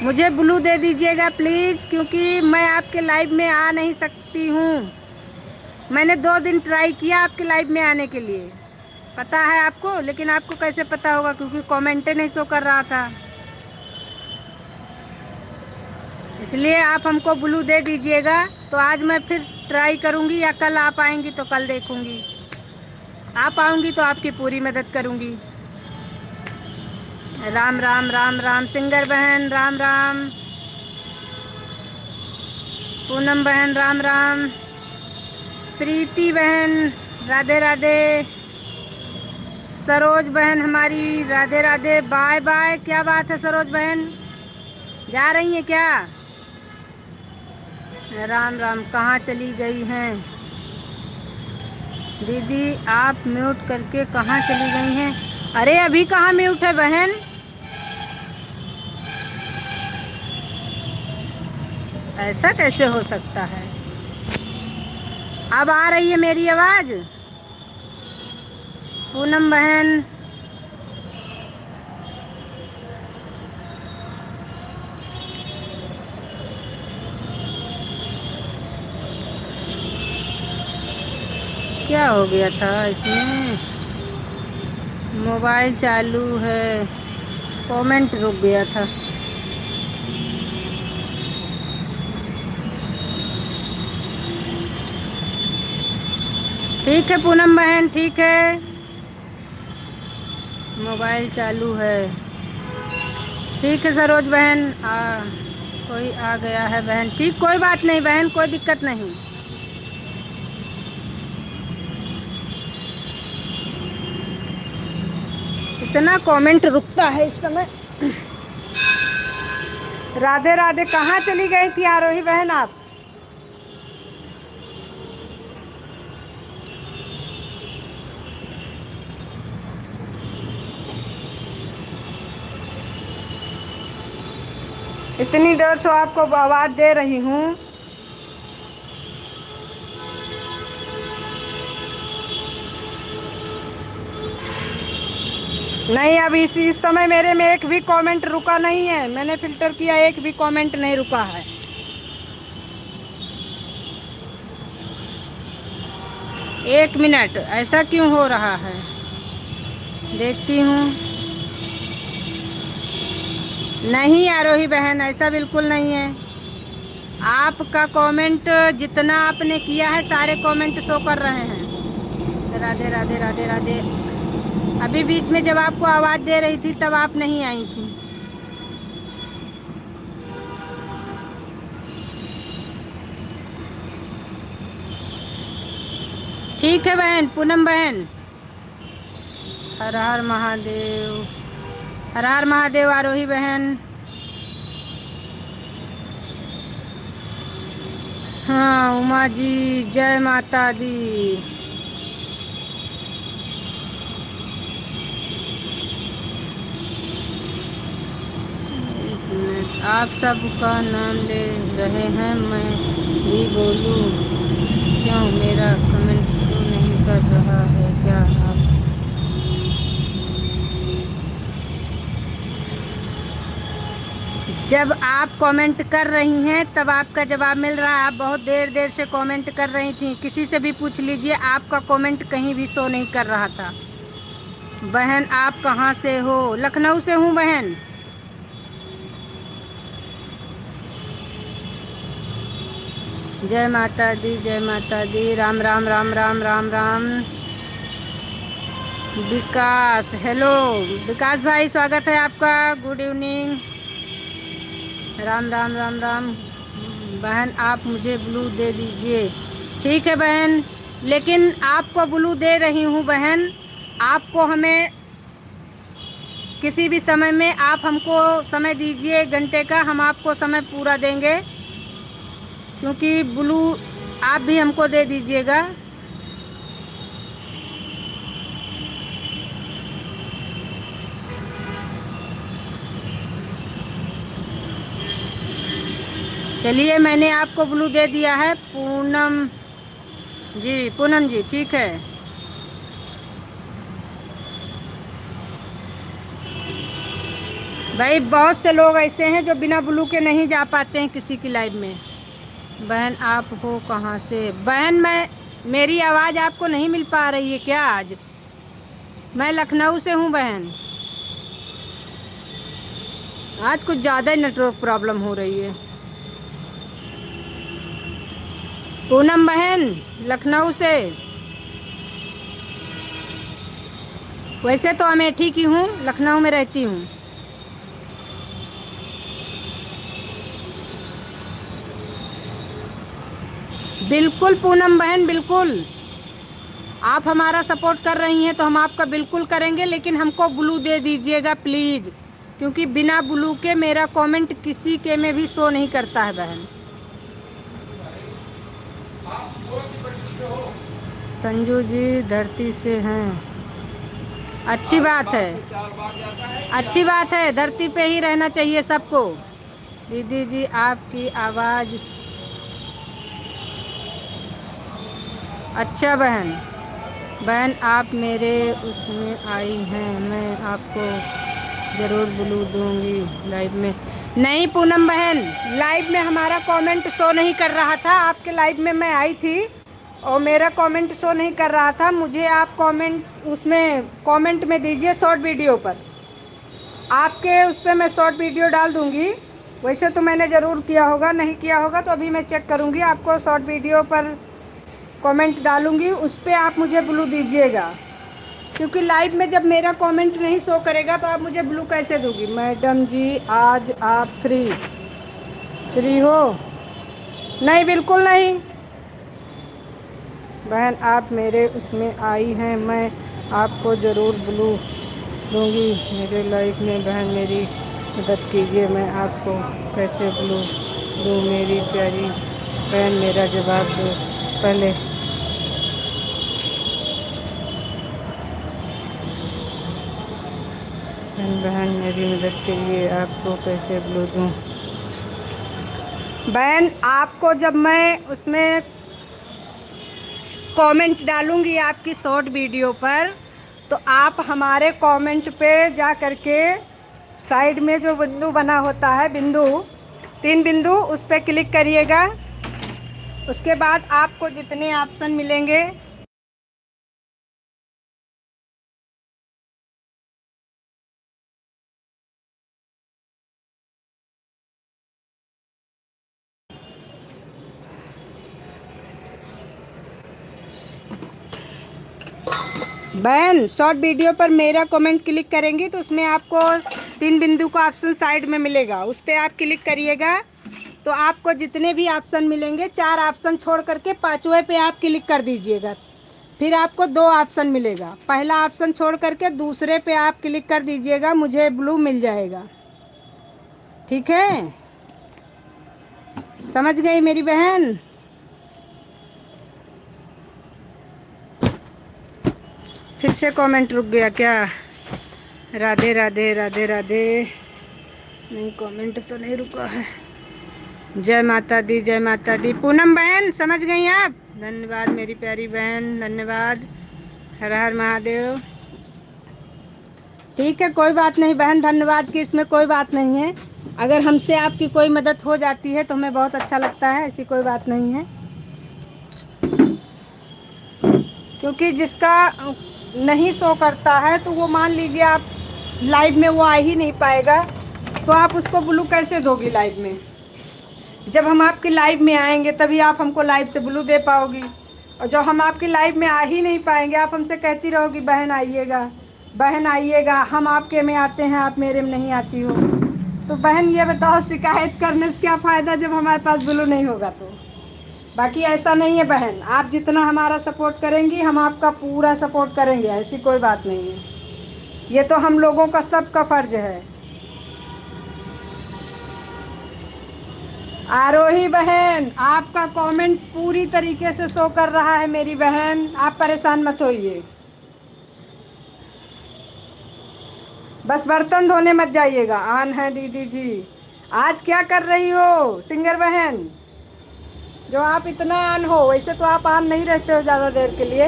मुझे ब्लू दे दीजिएगा प्लीज़, क्योंकि मैं आपके लाइव में आ नहीं सकती हूँ। मैंने 2 दिन ट्राई किया आपके लाइव में आने के लिए, पता है आपको, लेकिन आपको कैसे पता होगा, क्योंकि कमेंट नहीं शो कर रहा था। इसलिए आप हमको ब्लू दे दीजिएगा, तो आज मैं फिर ट्राई करूँगी, या कल आप आएंगी तो कल देखूँगी। आप आऊँगी तो आपकी पूरी मदद करूँगी। राम राम राम राम सिंगर बहन, राम राम। पूनम बहन राम राम। प्रीति बहन राधे राधे। सरोज बहन हमारी राधे राधे। Bye bye. क्या बात है सरोज बहन, जा रही हैं क्या? राम राम। कहाँ चली गई हैं दीदी? आप म्यूट करके कहाँ चली गई हैं? अरे अभी कहाँ म्यूट है बहन? ऐसा कैसे हो सकता है? अब आ रही है मेरी आवाज़? पूनम बहन क्या हो गया था इसमें? मोबाइल चालू है, कमेंट रुक गया था। ठीक है पूनम बहन, ठीक है, मोबाइल चालू है। ठीक है सरोज बहन, कोई आ गया है बहन। ठीक, कोई बात नहीं बहन, कोई दिक्कत नहीं। इतना कमेंट रुकता है इस समय। राधे राधे। कहाँ चली गई थी आरोही बहन आप? इतनी देर से आपको आवाज़ दे रही हूँ। नहीं, अब इस समय मेरे में एक भी कमेंट रुका नहीं है। मैंने फ़िल्टर किया, एक भी कमेंट नहीं रुका है। एक मिनट, ऐसा क्यों हो रहा है, देखती हूँ। नहीं आरोही बहन, ऐसा बिल्कुल नहीं है। आपका कमेंट जितना आपने किया है, सारे कमेंट शो कर रहे हैं। राधे राधे राधे राधे। अभी बीच में जब आपको आवाज़ दे रही थी तब आप नहीं आई थी। ठीक है बहन, पूनम बहन। हर हर महादेव, हर हर महादेव आरोही बहन। हाँ उमा जी, जय माता दी। एक मिनट, आप सबका नाम ले रहे हैं, मैं भी बोलूं क्यों? मेरा कमेंट शो नहीं कर रहा है क्या? आप जब आप कमेंट कर रही हैं तब आपका जवाब मिल रहा है। आप बहुत देर से कमेंट कर रही थी, किसी से भी पूछ लीजिए, आपका कमेंट कहीं भी शो नहीं कर रहा था। बहन आप कहाँ से हो? लखनऊ से हूँ बहन। जय माता दी, जय माता दी। राम राम राम राम राम राम। विकास, हेलो विकास भाई, स्वागत है आपका। Good evening. राम राम राम राम। बहन आप मुझे ब्लू दे दीजिए। ठीक है बहन, लेकिन आपको ब्लू दे रही हूँ बहन। आपको हमें किसी भी समय में आप हमको समय दीजिए, 1 घंटे का, हम आपको समय पूरा देंगे, क्योंकि ब्लू आप भी हमको दे दीजिएगा। चलिए, मैंने आपको ब्लू दे दिया है। पूनम जी, पूनम जी, ठीक है। भाई बहुत से लोग ऐसे हैं जो बिना ब्लू के नहीं जा पाते हैं किसी की लाइव में। बहन आप हो कहाँ से? बहन मेरी आवाज़ आपको नहीं मिल पा रही है क्या आज? मैं लखनऊ से हूँ बहन। आज कुछ ज़्यादा ही नेटवर्क प्रॉब्लम हो रही है। पूनम बहन लखनऊ से। वैसे तो अमेठी की हूँ, लखनऊ में रहती हूँ। बिल्कुल पूनम बहन, बिल्कुल। आप हमारा सपोर्ट कर रही हैं तो हम आपका बिल्कुल करेंगे, लेकिन हमको ब्लू दे दीजिएगा प्लीज़, क्योंकि बिना ब्लू के मेरा कमेंट किसी के में भी शो नहीं करता है बहन। संजू जी धरती से हैं, अच्छी बात है, अच्छी बात है, धरती पे ही रहना चाहिए सबको। दीदी जी आपकी आवाज़ अच्छा। बहन आप मेरे उसमें आई हैं, मैं आपको ज़रूर ब्लू दूंगी लाइव में। नहीं पूनम बहन, लाइव में हमारा कमेंट शो नहीं कर रहा था। आपके लाइव में मैं आई थी और मेरा कमेंट शो नहीं कर रहा था। मुझे आप कमेंट में दीजिए शॉर्ट वीडियो पर। आपके उस पर मैं शॉर्ट वीडियो डाल दूंगी। वैसे तो मैंने ज़रूर किया होगा, नहीं किया होगा तो अभी मैं चेक करूंगी। आपको शॉर्ट वीडियो पर कमेंट डालूंगी, उस पर आप मुझे ब्लू दीजिएगा, क्योंकि लाइव में जब मेरा कमेंट नहीं शो करेगा तो आप मुझे ब्लू कैसे दोगी? मैडम जी आज आप फ्री हो? नहीं, बिल्कुल नहीं बहन, आप मेरे उसमें आई हैं, मैं आपको ज़रूर ब्लू दूंगी मेरे लाइफ में। बहन मेरी मदद कीजिए, मैं आपको कैसे ब्लू दूँ? मेरी प्यारी बहन मेरा जवाब दो पहले। बहन मेरी मदद के लिए आपको कैसे ब्लू दूँ? बहन आपको जब मैं उसमें कमेंट डालूंगी आपकी शॉर्ट वीडियो पर, तो आप हमारे कमेंट पे जा करके साइड में जो बिंदु बना होता है, बिंदु 3 बिंदु, उस पर क्लिक करिएगा। उसके बाद आपको जितने ऑप्शन मिलेंगे बहन, शॉर्ट वीडियो पर मेरा कमेंट क्लिक करेंगी तो उसमें आपको 3 बिंदु का ऑप्शन साइड में मिलेगा, उस पर आप क्लिक करिएगा। तो आपको जितने भी ऑप्शन मिलेंगे, 4 ऑप्शन छोड़ करके 5वें पे आप क्लिक कर दीजिएगा। फिर आपको 2 ऑप्शन मिलेगा, पहला ऑप्शन छोड़ करके दूसरे पे आप क्लिक कर दीजिएगा, मुझे ब्लू मिल जाएगा। ठीक है, समझ गई मेरी बहन? फिर से कमेंट रुक गया क्या? राधे राधे राधे राधे। नहीं, कमेंट तो नहीं रुका है। जय माता दी, जय माता दी। पूनम बहन, समझ गई आप? धन्यवाद मेरी प्यारी बहन, धन्यवाद। हर हर महादेव। ठीक है, कोई बात नहीं बहन, धन्यवाद की इसमें कोई बात नहीं है। अगर हमसे आपकी कोई मदद हो जाती है तो हमें बहुत अच्छा लगता है, ऐसी कोई बात नहीं है। क्योंकि जिसका नहीं शो करता है तो वो, मान लीजिए आप लाइव में वो आ ही नहीं पाएगा, तो आप उसको ब्लू कैसे दोगी लाइव में? जब हम आपकी लाइव में आएंगे तभी आप हमको लाइव से ब्लू दे पाओगी। और जो हम आपकी लाइव में आ ही नहीं पाएंगे, आप हमसे कहती रहोगी बहन आइएगा, बहन आइएगा, हम आपके में आते हैं, आप मेरे में नहीं आती हो। तो बहन ये बताओ, शिकायत करने से क्या फ़ायदा जब हमारे पास ब्लू नहीं होगा तो? बाकी ऐसा नहीं है बहन, आप जितना हमारा सपोर्ट करेंगी हम आपका पूरा सपोर्ट करेंगे, ऐसी कोई बात नहीं है। ये तो हम लोगों का सबका फ़र्ज है। आरोही बहन, आपका कमेंट पूरी तरीके से शो कर रहा है मेरी बहन, आप परेशान मत होइए। बस बर्तन धोने मत जाइएगा। आन है दीदी जी। आज क्या कर रही हो सिंगर बहन, जो आप इतना आन हो? वैसे तो आप आन नहीं रहते हो ज़्यादा देर के लिए,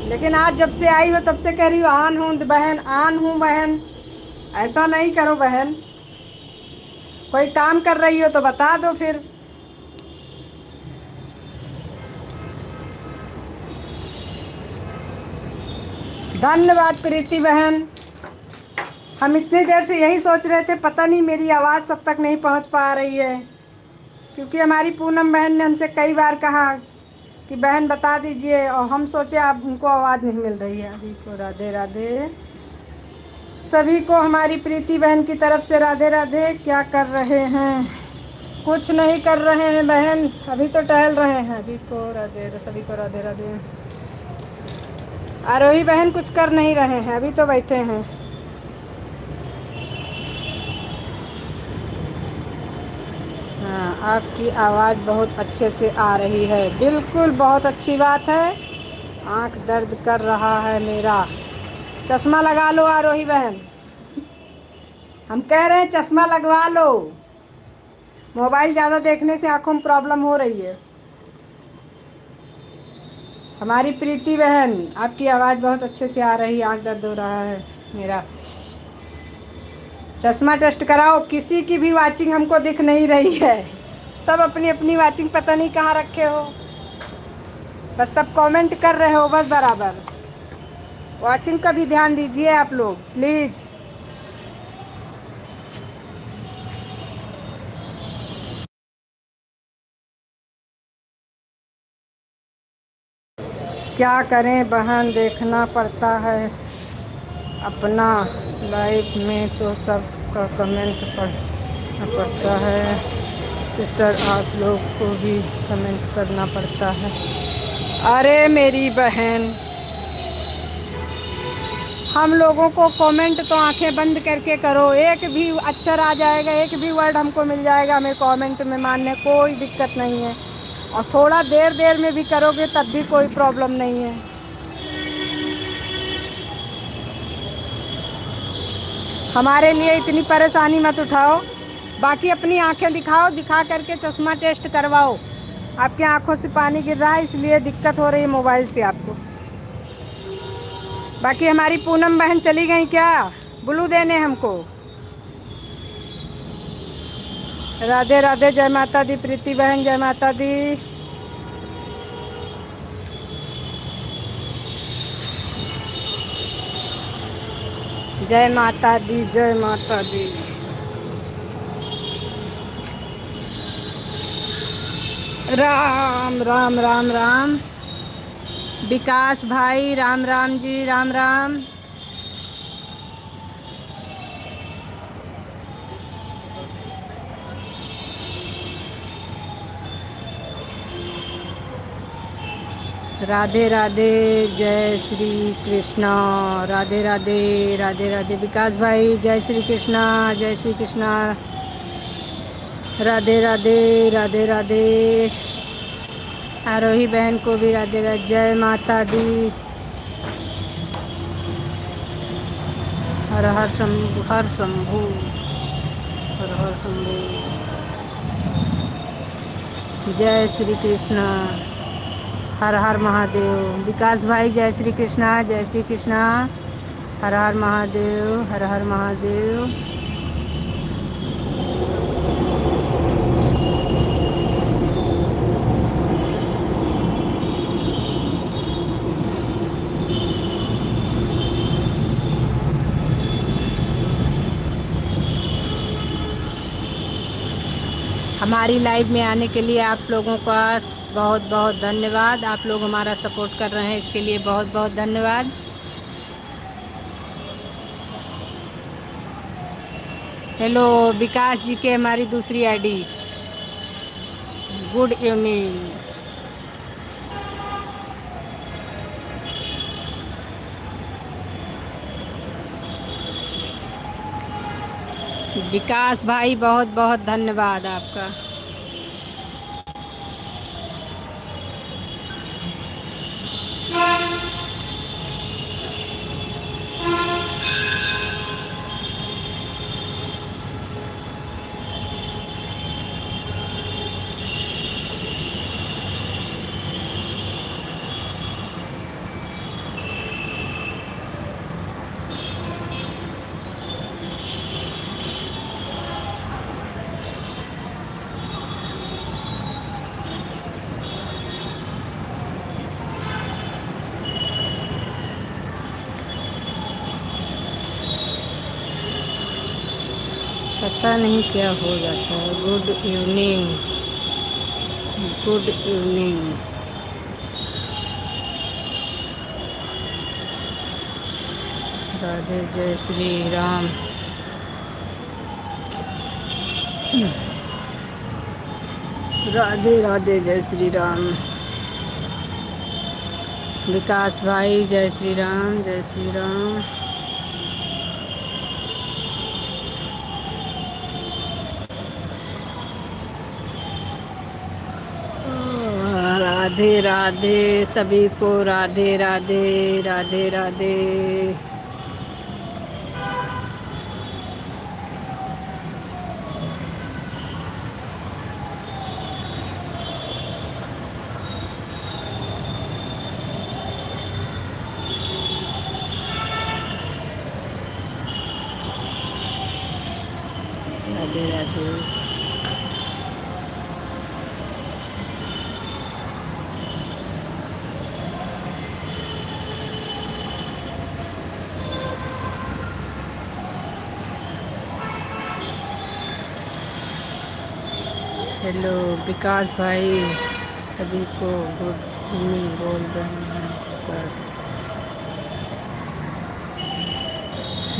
लेकिन आज जब से आई हो तब से कह रही हो आन हूँ बहन, आन हूँ बहन। ऐसा नहीं करो बहन, कोई काम कर रही हो तो बता दो फिर। धन्यवाद प्रीति बहन। हम इतनी देर से यही सोच रहे थे, पता नहीं मेरी आवाज़ सब तक नहीं पहुंच पा रही है, क्योंकि हमारी पूनम बहन ने हमसे कई बार कहा कि बहन बता दीजिए, और हम सोचे आप उनको आवाज़ नहीं मिल रही है। अभी को राधे राधे। सभी को हमारी प्रीति बहन की तरफ से राधे राधे। क्या कर रहे हैं? कुछ नहीं कर रहे हैं बहन, अभी तो टहल रहे हैं। अभी को राधे, सभी को राधे राधे। आरोही बहन कुछ कर नहीं रहे हैं, अभी तो बैठे हैं। हाँ, आपकी आवाज़ बहुत अच्छे से आ रही है, बिल्कुल, बहुत अच्छी बात है। आँख दर्द कर रहा है मेरा। चश्मा लगा लो आरोही बहन, हम कह रहे हैं चश्मा लगवा लो। मोबाइल ज़्यादा देखने से आँखों में प्रॉब्लम हो रही है। हमारी प्रीति बहन, आपकी आवाज़ बहुत अच्छे से आ रही है, आँख दर्द हो रहा है मेरा। चश्मा टेस्ट कराओ। किसी की भी वाचिंग हमको दिख नहीं रही है, सब अपनी अपनी वाचिंग पता नहीं कहाँ रखे हो, बस सब कमेंट कर रहे हो बस बराबर। वाचिंग का भी ध्यान दीजिए आप लोग प्लीज़। क्या करें बहन, देखना पड़ता है अपना लाइफ में, तो सबका कमेंट पढ़ना पड़ता है। सिस्टर आप लोग को भी कमेंट करना पड़ता है। अरे मेरी बहन, हम लोगों को कमेंट तो आंखें बंद करके करो, एक भी अक्षर आ जाएगा, एक भी वर्ड हमको मिल जाएगा हमें कमेंट में मानने, कोई दिक्कत नहीं है। और थोड़ा देर देर में भी करोगे तब भी कोई प्रॉब्लम नहीं है। हमारे लिए इतनी परेशानी मत उठाओ। बाकी अपनी आंखें दिखाओ, दिखा करके चश्मा टेस्ट करवाओ। आपकी आंखों से पानी गिर रहा है, इसलिए दिक्कत हो रही है मोबाइल से आपको। बाकी हमारी पूनम बहन चली गई क्या ब्लू देने हमको? राधे राधे, जय माता दी प्रीति बहन, जय माता दी। जय माता दी, जय माता दी। राम राम राम राम। विकास भाई राम राम जी, राम राम। राधे राधे, जय श्री कृष्णा। राधे राधे, राधे राधे। विकास भाई जय श्री कृष्णा, जय श्री कृष्णा। राधे राधे, राधे राधे। आरोही बहन को भी राधे राधे, जय माता दी। हर हर शंभु, हर शंभु, हर हर शंभु। जय श्री कृष्णा, हर हर महादेव। विकास भाई जय श्री कृष्णा, जय श्री कृष्णा। हर हर महादेव, हर हर महादेव। हमारी लाइव में आने के लिए आप लोगों का बहुत बहुत धन्यवाद। आप लोग हमारा सपोर्ट कर रहे हैं, इसके लिए बहुत बहुत धन्यवाद। हेलो विकास जी के हमारी दूसरी आईडी। Good evening. विकास भाई बहुत बहुत धन्यवाद आपका। पता नहीं क्या हो जाता है। Good evening, good evening. Radhe, जय श्री राम। राधे राधे, जय श्री राम। विकास भाई जय श्री राम, जय श्री राम। राधे राधे सभी को, राधे राधे, राधे राधे। राधे राधे। हेलो विकास भाई, सभी को गुड इवनिंग बोल रहे हैं। बस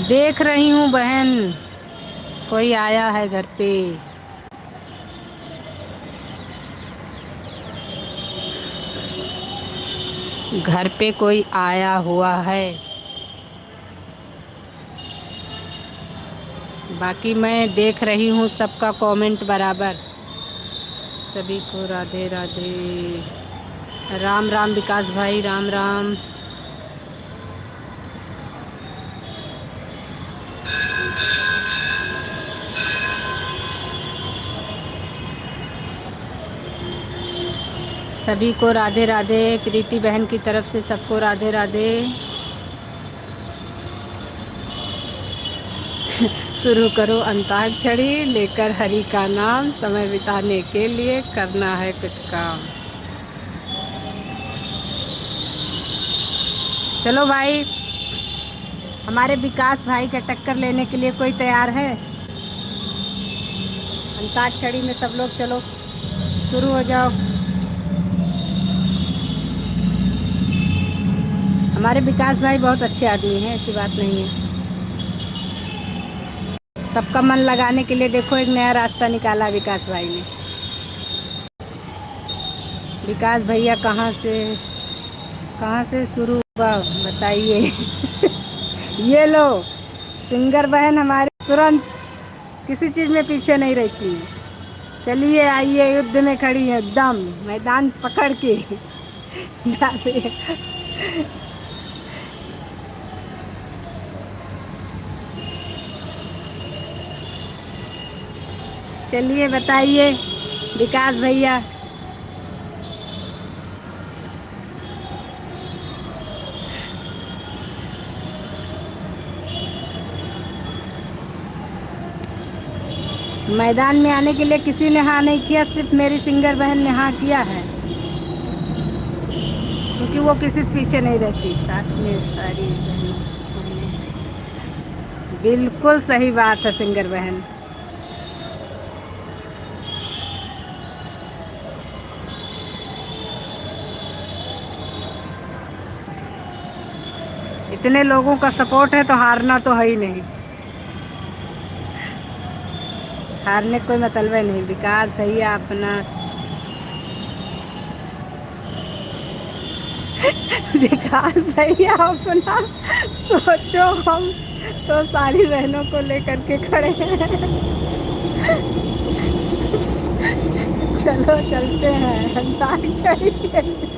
देख रही हूँ बहन, कोई आया है घर पे। घर पे कोई आया हुआ है। बाकी मैं देख रही हूँ सबका कमेंट बराबर। सभी को राधे राधे, राम राम। विकास भाई राम राम। सभी को राधे राधे। प्रीति बहन की तरफ से सबको राधे राधे। शुरू करो अंताक्षरी, लेकर हरि का नाम, समय बिताने के लिए करना है कुछ काम। चलो भाई, हमारे विकास भाई का टक्कर लेने के लिए कोई तैयार है? अंताक्षरी में सब लोग चलो, शुरू हो जाओ। हमारे विकास भाई बहुत अच्छे आदमी हैं, ऐसी बात नहीं है। सबका मन लगाने के लिए देखो एक नया रास्ता निकाला विकास भाई ने। विकास भैया कहाँ से शुरू हुआ बताइए। ये लो, सिंगर बहन हमारी तुरंत किसी चीज़ में पीछे नहीं रहती। चलिए आइए, युद्ध में खड़ी है एकदम मैदान पकड़ के। चलिए बताइए विकास भैया। मैदान में आने के लिए किसी ने हाँ नहीं किया, सिर्फ मेरी सिंगर बहन ने हाँ किया है, क्योंकि वो किसी से पीछे नहीं रहती। साथ में सारी बिल्कुल सही बात है सिंगर बहन। इतने लोगों का सपोर्ट है तो हारना तो है ही नहीं। हारने कोई मतलब नहीं। विकास भैया अपना विकास भैया अपना सोचो, हम तो सारी बहनों को लेकर के खड़े हैं। चलो चलते हैं अंताक्षरी के लिए।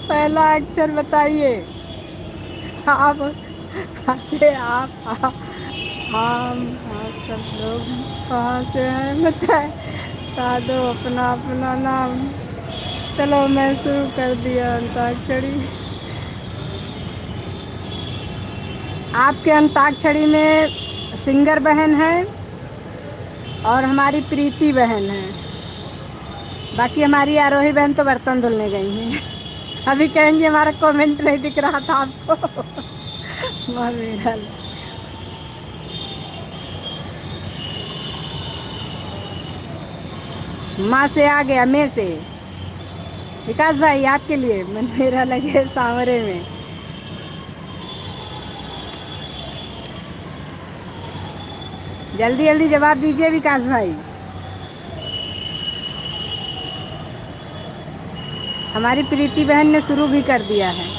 पहला अक्षर बताइए। आप से आप सब लोग कहाँ से हैं बताए, बता दो अपना अपना नाम। चलो मैं शुरू कर दिया अंताक्षरी। आपके अंताक्षरी में सिंगर बहन है और हमारी प्रीति बहन है। बाकी हमारी आरोही बहन तो बर्तन धुलने गई हैं। अभी कहेंगे हमारा कमेंट नहीं दिख रहा था आपको। माँ मेरा माँ से आ गया, मैं से। विकास भाई आपके लिए मन मेरा लगे सांवरे में। जल्दी जल्दी जवाब दीजिए विकास भाई। हमारी प्रीति बहन ने शुरू भी कर दिया है।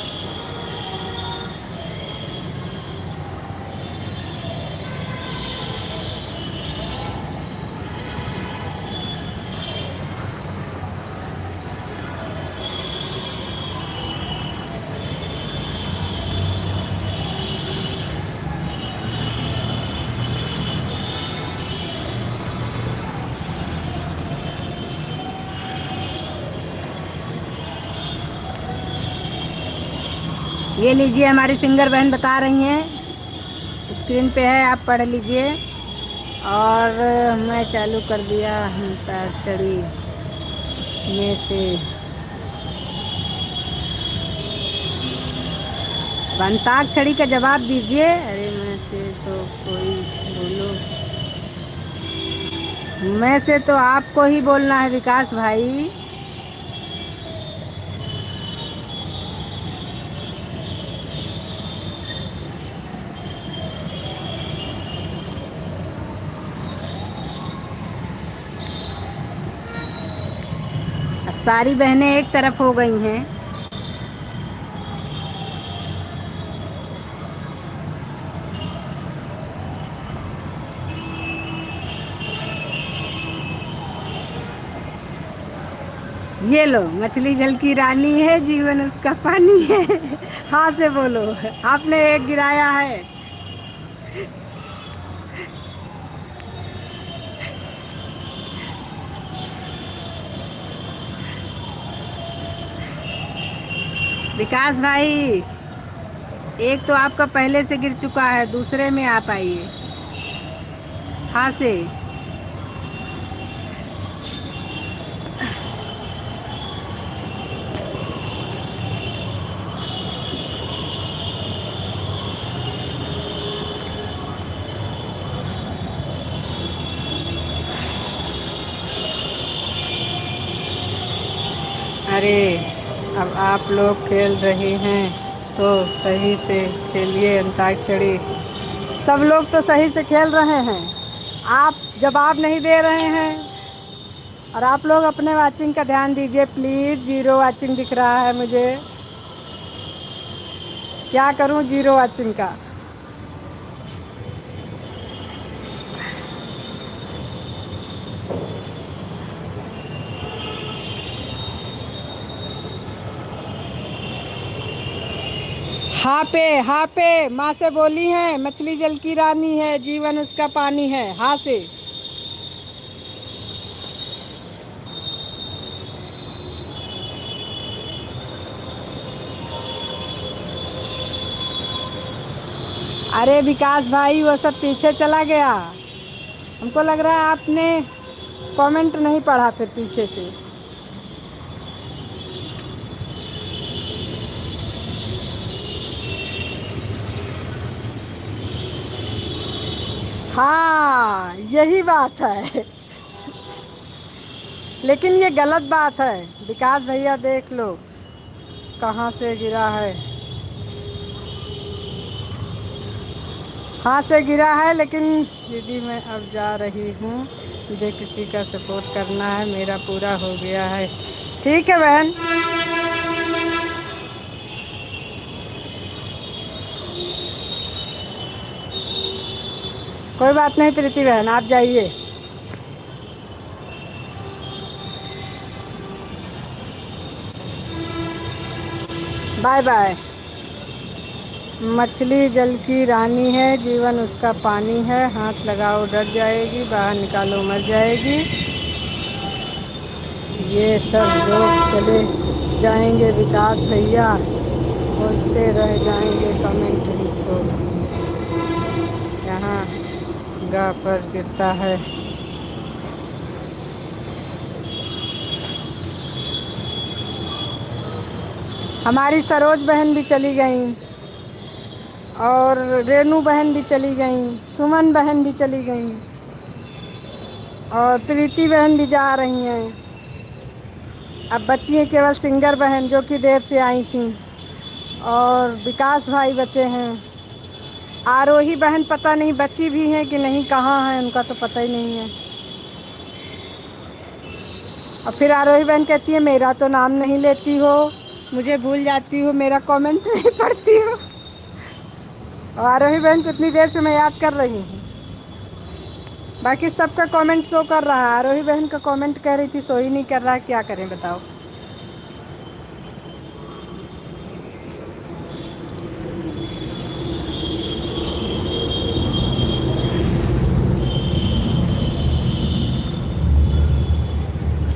ये लीजिए, हमारी सिंगर बहन बता रही हैं, स्क्रीन पे है, आप पढ़ लीजिए। और मैं चालू कर दिया अंताक्षरी में से। अंताक्षरी का जवाब दीजिए। अरे मैं से तो कोई बोलो, मैं से तो आपको ही बोलना है विकास भाई। अब सारी बहनें एक तरफ हो गई हैं। ये लो, मछली जल की रानी है, जीवन उसका पानी है। हाँ से बोलो, आपने एक गिराया है। विकास भाई, एक तो आपका पहले से गिर चुका है, दूसरे में आप आइए। हाँ से। अरे अब आप लोग खेल रहे हैं तो सही से खेलिए अंताक्षरी। सब लोग तो सही से खेल रहे हैं, आप जवाब नहीं दे रहे हैं। और आप लोग अपने वाचिंग का ध्यान दीजिए प्लीज़। जीरो वाचिंग दिख रहा है मुझे, क्या करूं जीरो वाचिंग का। हाँ पे माँ से बोली है, मछली जल की रानी है, जीवन उसका पानी है। हाँ से। अरे विकास भाई वो सब पीछे चला गया, हमको लग रहा है आपने कमेंट नहीं पढ़ा फिर पीछे से। हाँ यही बात है लेकिन ये गलत बात है। विकास भैया देख लो कहाँ से गिरा है। हाँ से गिरा है, लेकिन दीदी मैं अब जा रही हूँ, मुझे किसी का सपोर्ट करना है, मेरा पूरा हो गया है। ठीक है बहन। कोई बात नहीं प्रीति बहन, आप जाइए। Bye bye. मछली जल की रानी है, जीवन उसका पानी है, हाथ लगाओ डर जाएगी, बाहर निकालो मर जाएगी। ये सब लोग चले जाएंगे विकास भैया, खोजते रह जाएंगे कमेंट्री को। यहाँ गा पर गिरता है। हमारी सरोज बहन भी चली गई, और रेनू बहन भी चली गई, सुमन बहन भी चली गई, और प्रीति बहन भी जा रही हैं। अब बची हैं केवल सिंगर बहन जो कि देर से आई थी, और विकास भाई बचे हैं। आरोही बहन पता नहीं बची भी हैं कि नहीं, कहाँ हैं उनका तो पता ही नहीं है। और फिर आरोही बहन कहती है मेरा तो नाम नहीं लेती हो, मुझे भूल जाती हो, मेरा कमेंट नहीं पढ़ती हो। और आरोही बहन को इतनी देर से मैं याद कर रही हूँ, बाकी सबका कमेंट शो कर रहा है, आरोही बहन का कमेंट कह रही थी शो ही नहीं कर रहा है, क्या करें बताओ।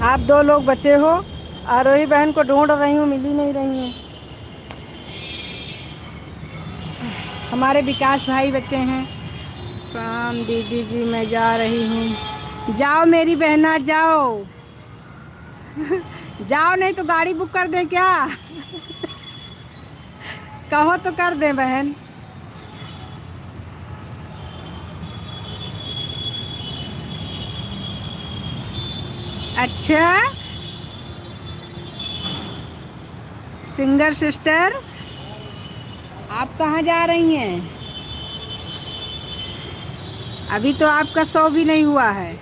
आप दो लोग बचे हो, आरोही बहन को ढूंढ रही हूँ, मिल ही नहीं रही हैं। हमारे विकास भाई बच्चे हैं। प्रणाम दीदी जी, मैं जा रही हूँ। जाओ मेरी बहना जाओ जाओ, नहीं तो गाड़ी बुक कर दें क्या कहो तो कर दें बहन। अच्छा सिंगर सिस्टर, आप कहाँ जा रही हैं? अभी तो आपका शो भी नहीं हुआ है।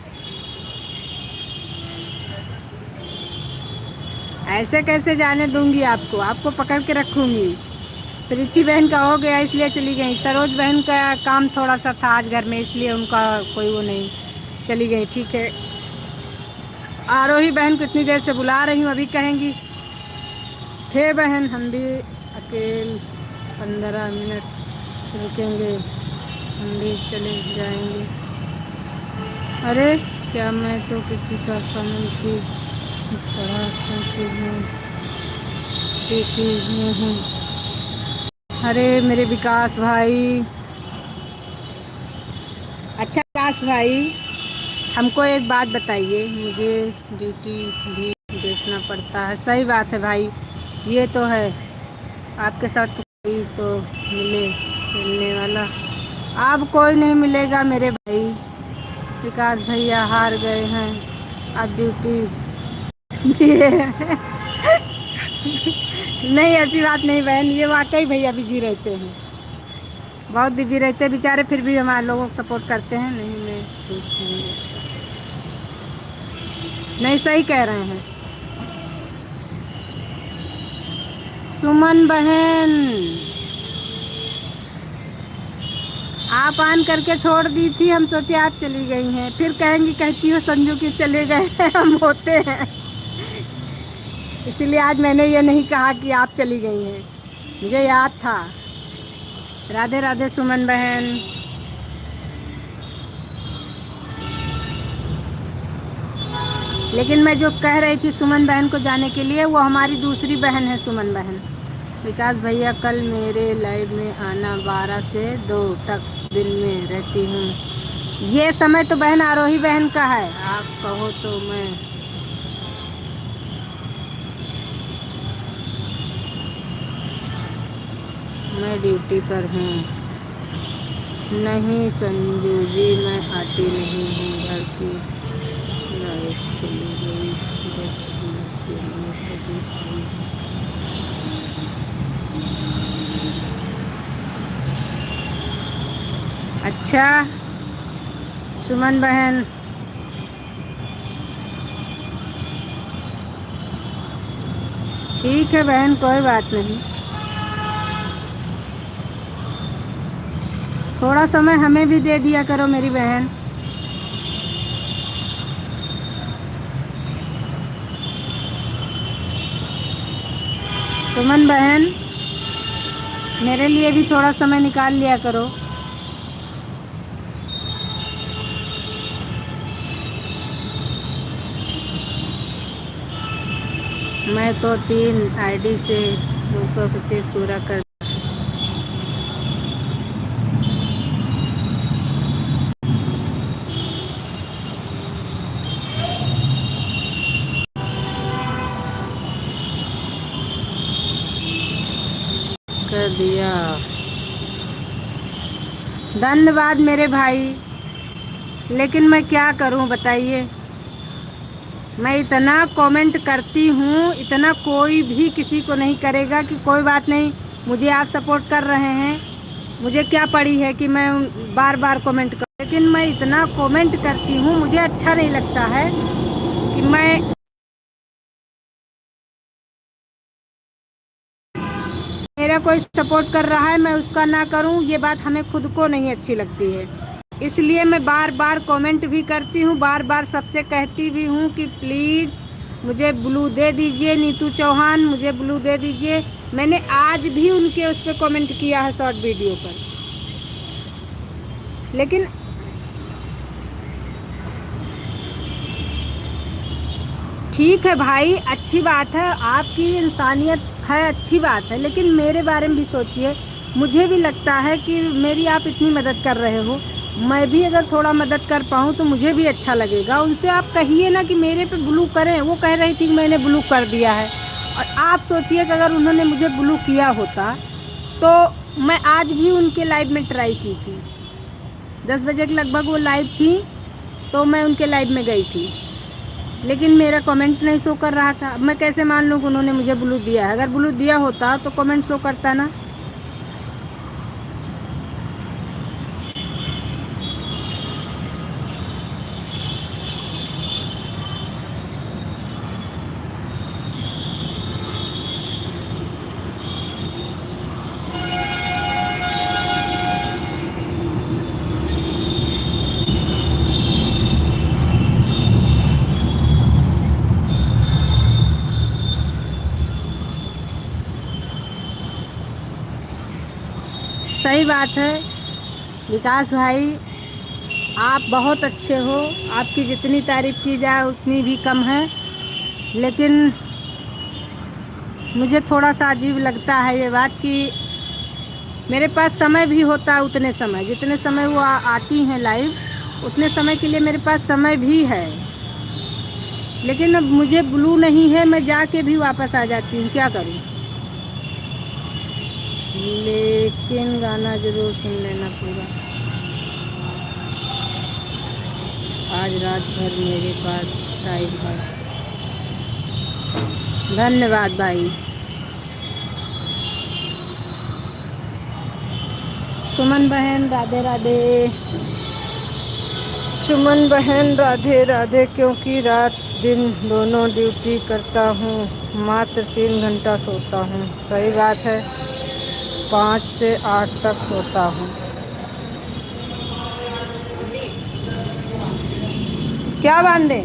ऐसे कैसे जाने दूंगी आपको, आपको पकड़ के रखूंगी। प्रीति बहन का हो गया इसलिए चली गई, सरोज बहन का काम थोड़ा सा था आज घर में इसलिए उनका कोई वो नहीं, चली गई। ठीक है, आरोही बहन को इतनी देर से बुला रही हूँ, अभी कहेंगी थे बहन हम भी अकेले 15 मिनट रुकेंगे, हम भी चले जाएंगे। अरे क्या मैं तो किसी का कमेंट भी पढ़ा सकती हूँ, पीटी में हूँ। अरे मेरे विकास भाई, अच्छा विकास भाई, हमको एक बात बताइए, मुझे ड्यूटी भी देखना पड़ता है। सही बात है भाई, ये तो है। आपके साथ तो कोई तो मिलने वाला, अब कोई नहीं मिलेगा मेरे भाई। विकास भैया हार गए हैं, अब ड्यूटी दिए नहीं, ऐसी बात नहीं बहन, ये वाकई भैया बिजी रहते हैं, बहुत बिजी रहते हैं बेचारे, फिर भी हमारे लोगों को सपोर्ट करते हैं। नहीं, मैं झूठ नहीं बोलता। नहीं, सही कह रहे हैं सुमन बहन। आप ऑन करके छोड़ दी थी, हम सोचे आप चली गई हैं, फिर कहेंगी कहती हो संजू की चले गए हैं हम होते हैं। इसीलिए आज मैंने ये नहीं कहा कि आप चली गई हैं, मुझे याद था। राधे राधे सुमन बहन। लेकिन मैं जो कह रही थी सुमन बहन को जाने के लिए, वो हमारी दूसरी बहन है सुमन बहन। विकास भैया कल मेरे लाइव में आना, 12 से 2 तक दिन में रहती हूँ। ये समय तो बहन आरोही बहन का है, आप कहो तो मैं ड्यूटी पर हूँ। नहीं संजू जी, मैं आती नहीं हूँ, घर की लाइट चली गई, 10 मिनट के लिए तभी आई हूँ। अच्छा सुमन बहन, ठीक है बहन, कोई बात नहीं। थोड़ा समय हमें भी दे दिया करो मेरी बहन। सुमन बहन, मेरे लिए भी थोड़ा समय निकाल लिया करो। मैं तो 3 आईडी से 225 पूरा कर दिया। धन्यवाद मेरे भाई, लेकिन मैं क्या करूं बताइए। मैं इतना कमेंट करती हूँ, इतना कोई भी किसी को नहीं करेगा कि कोई बात नहीं, मुझे आप सपोर्ट कर रहे हैं, मुझे क्या पड़ी है कि मैं बार बार कमेंट करूँ। लेकिन मैं इतना कमेंट करती हूँ, मुझे अच्छा नहीं लगता है कि मेरा कोई सपोर्ट कर रहा है मैं उसका ना करूं, ये बात हमें खुद को नहीं अच्छी लगती है। इसलिए मैं बार बार कमेंट भी करती हूँ, बार बार सबसे कहती भी हूँ कि प्लीज़ मुझे ब्लू दे दीजिए, नीतू चौहान मुझे ब्लू दे दीजिए। मैंने आज भी उनके उस पर कमेंट किया है शॉर्ट वीडियो पर। लेकिन ठीक है भाई, अच्छी बात है, आपकी इंसानियत है, अच्छी बात है, लेकिन मेरे बारे में भी सोचिए। मुझे भी लगता है कि मेरी आप इतनी मदद कर रहे हो, मैं भी अगर थोड़ा मदद कर पाऊँ तो मुझे भी अच्छा लगेगा। उनसे आप कहिए ना कि मेरे पे ब्लू करें। वो कह रही थी कि मैंने ब्लू कर दिया है, और आप सोचिए कि अगर उन्होंने मुझे ब्लू किया होता तो मैं आज भी उनके लाइव में ट्राई की थी। 10 बजे के लगभग वो लाइव थी, तो मैं उनके लाइव में गई थी, लेकिन मेरा कमेंट नहीं शो कर रहा था। अब मैं कैसे मान लूँ कि उन्होंने मुझे ब्लू दिया है? अगर ब्लू दिया होता तो कमेंट शो करता ना। सही बात है विकास भाई, आप बहुत अच्छे हो, आपकी जितनी तारीफ़ की जाए उतनी भी कम है। लेकिन मुझे थोड़ा सा अजीब लगता है ये बात कि मेरे पास समय भी होता है उतने समय, जितने समय वो आती हैं लाइव, उतने समय के लिए मेरे पास समय भी है, लेकिन अब मुझे ब्लू नहीं है, मैं जाके भी वापस आ जाती हूँ, क्या करूँ। लेकिन गाना ज़रूर सुन लेना पूरा। आज रात भर मेरे पास टाइम है। धन्यवाद भाई। सुमन बहन राधे राधे। सुमन बहन राधे राधे। क्योंकि रात दिन दोनों ड्यूटी करता हूँ, मात्र 3 घंटा सोता हूँ। सही बात है, 5 से 8 तक सोता हूँ। क्या बांधे?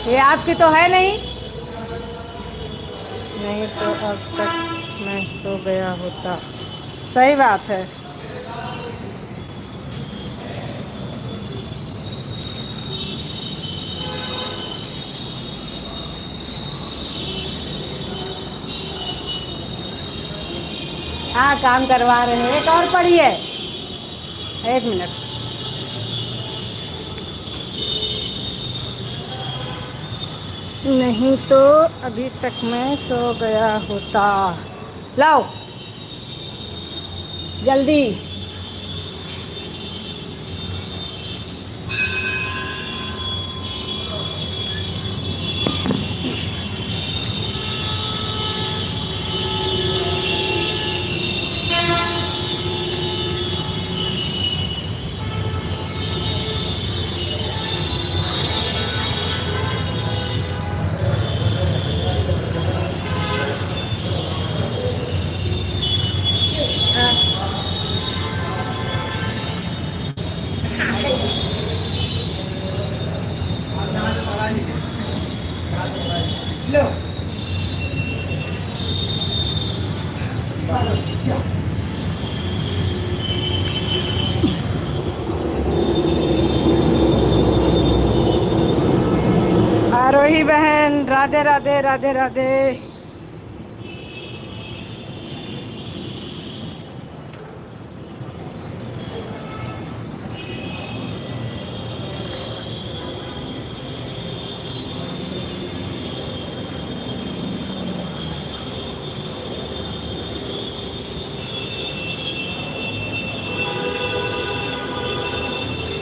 ये आपकी तो है नहीं। नहीं तो अब तक मैं सो गया होता। सही बात है। हाँ, काम करवा रहे हैं। एक और पड़ी है, 1 मिनट। नहीं तो अभी तक मैं सो गया होता। लाओ जल्दी। लो आरोही बहन राधे राधे राधे राधे।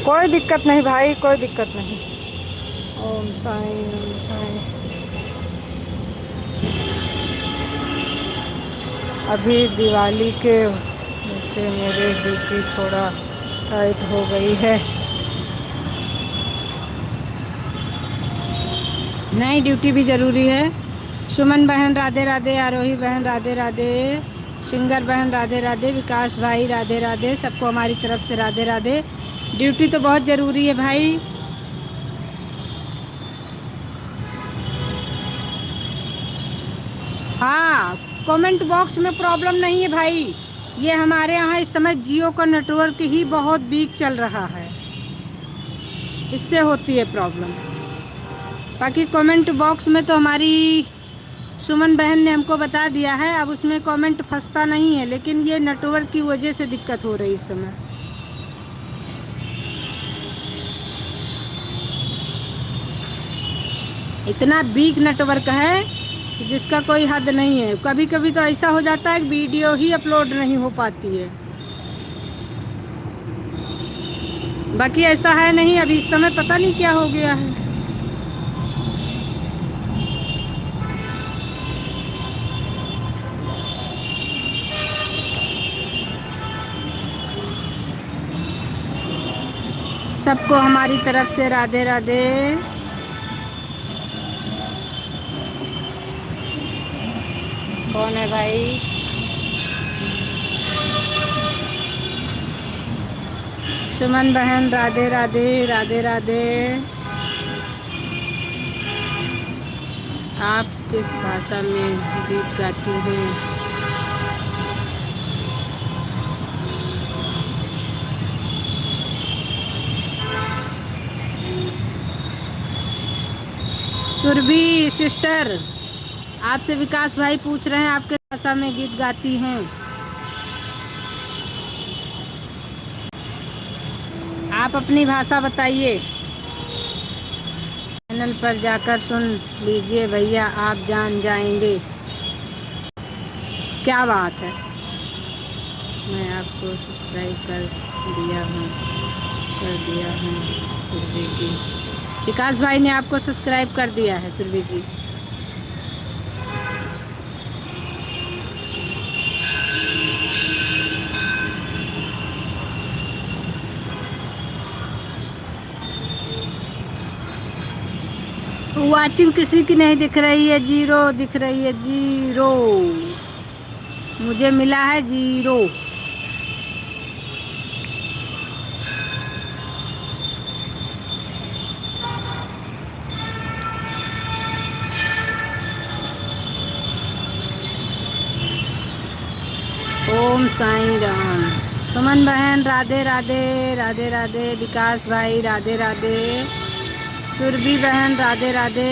कोई दिक्कत नहीं भाई, कोई दिक्कत नहीं। ओम साईं ओम साईं। अभी दिवाली के वजह मेरी ड्यूटी थोड़ा टाइट हो गई है। नहीं, ड्यूटी भी ज़रूरी है। सुमन बहन राधे राधे। आरोही बहन राधे राधे। सिंगर बहन राधे राधे। विकास भाई राधे राधे। सबको हमारी तरफ से राधे राधे। ड्यूटी तो बहुत ज़रूरी है भाई। हाँ, कमेंट बॉक्स में प्रॉब्लम नहीं है भाई। ये हमारे यहाँ इस समय जियो का नेटवर्क ही बहुत वीक चल रहा है, इससे होती है प्रॉब्लम। बाकी कमेंट बॉक्स में तो हमारी सुमन बहन ने हमको बता दिया है, अब उसमें कमेंट फंसता नहीं है, लेकिन ये नेटवर्क की वजह से दिक्कत हो रही है इस समय। इतना वीक नेटवर्क है कि जिसका कोई हद नहीं है। कभी कभी तो ऐसा हो जाता है कि वीडियो ही अपलोड नहीं हो पाती है। बाकी ऐसा है नहीं, अभी इस समय पता नहीं क्या हो गया है। सबको हमारी तरफ से राधे राधे। कौन है भाई? सुमन बहन राधे राधे राधे राधे। आप किस भाषा में गीत गाती हैं? सुरभि सिस्टर, आपसे विकास भाई पूछ रहे हैं आप किस भाषा में गीत गाती हैं? आप अपनी भाषा बताइए। चैनल पर जाकर सुन लीजिए भैया, आप जान जाएंगे। क्या बात है। मैं आपको सब्सक्राइब कर दिया हूँ सुरभि जी। विकास भाई ने आपको सब्सक्राइब कर दिया है सुरभि जी। वाचिंग किसी की नहीं दिख रही है, 0 दिख रही है, 0 मुझे मिला है 0। ओम साईं राम। सुमन बहन राधे राधे, राधे राधे। विकास भाई राधे राधे। सुरभि बहन राधे राधे।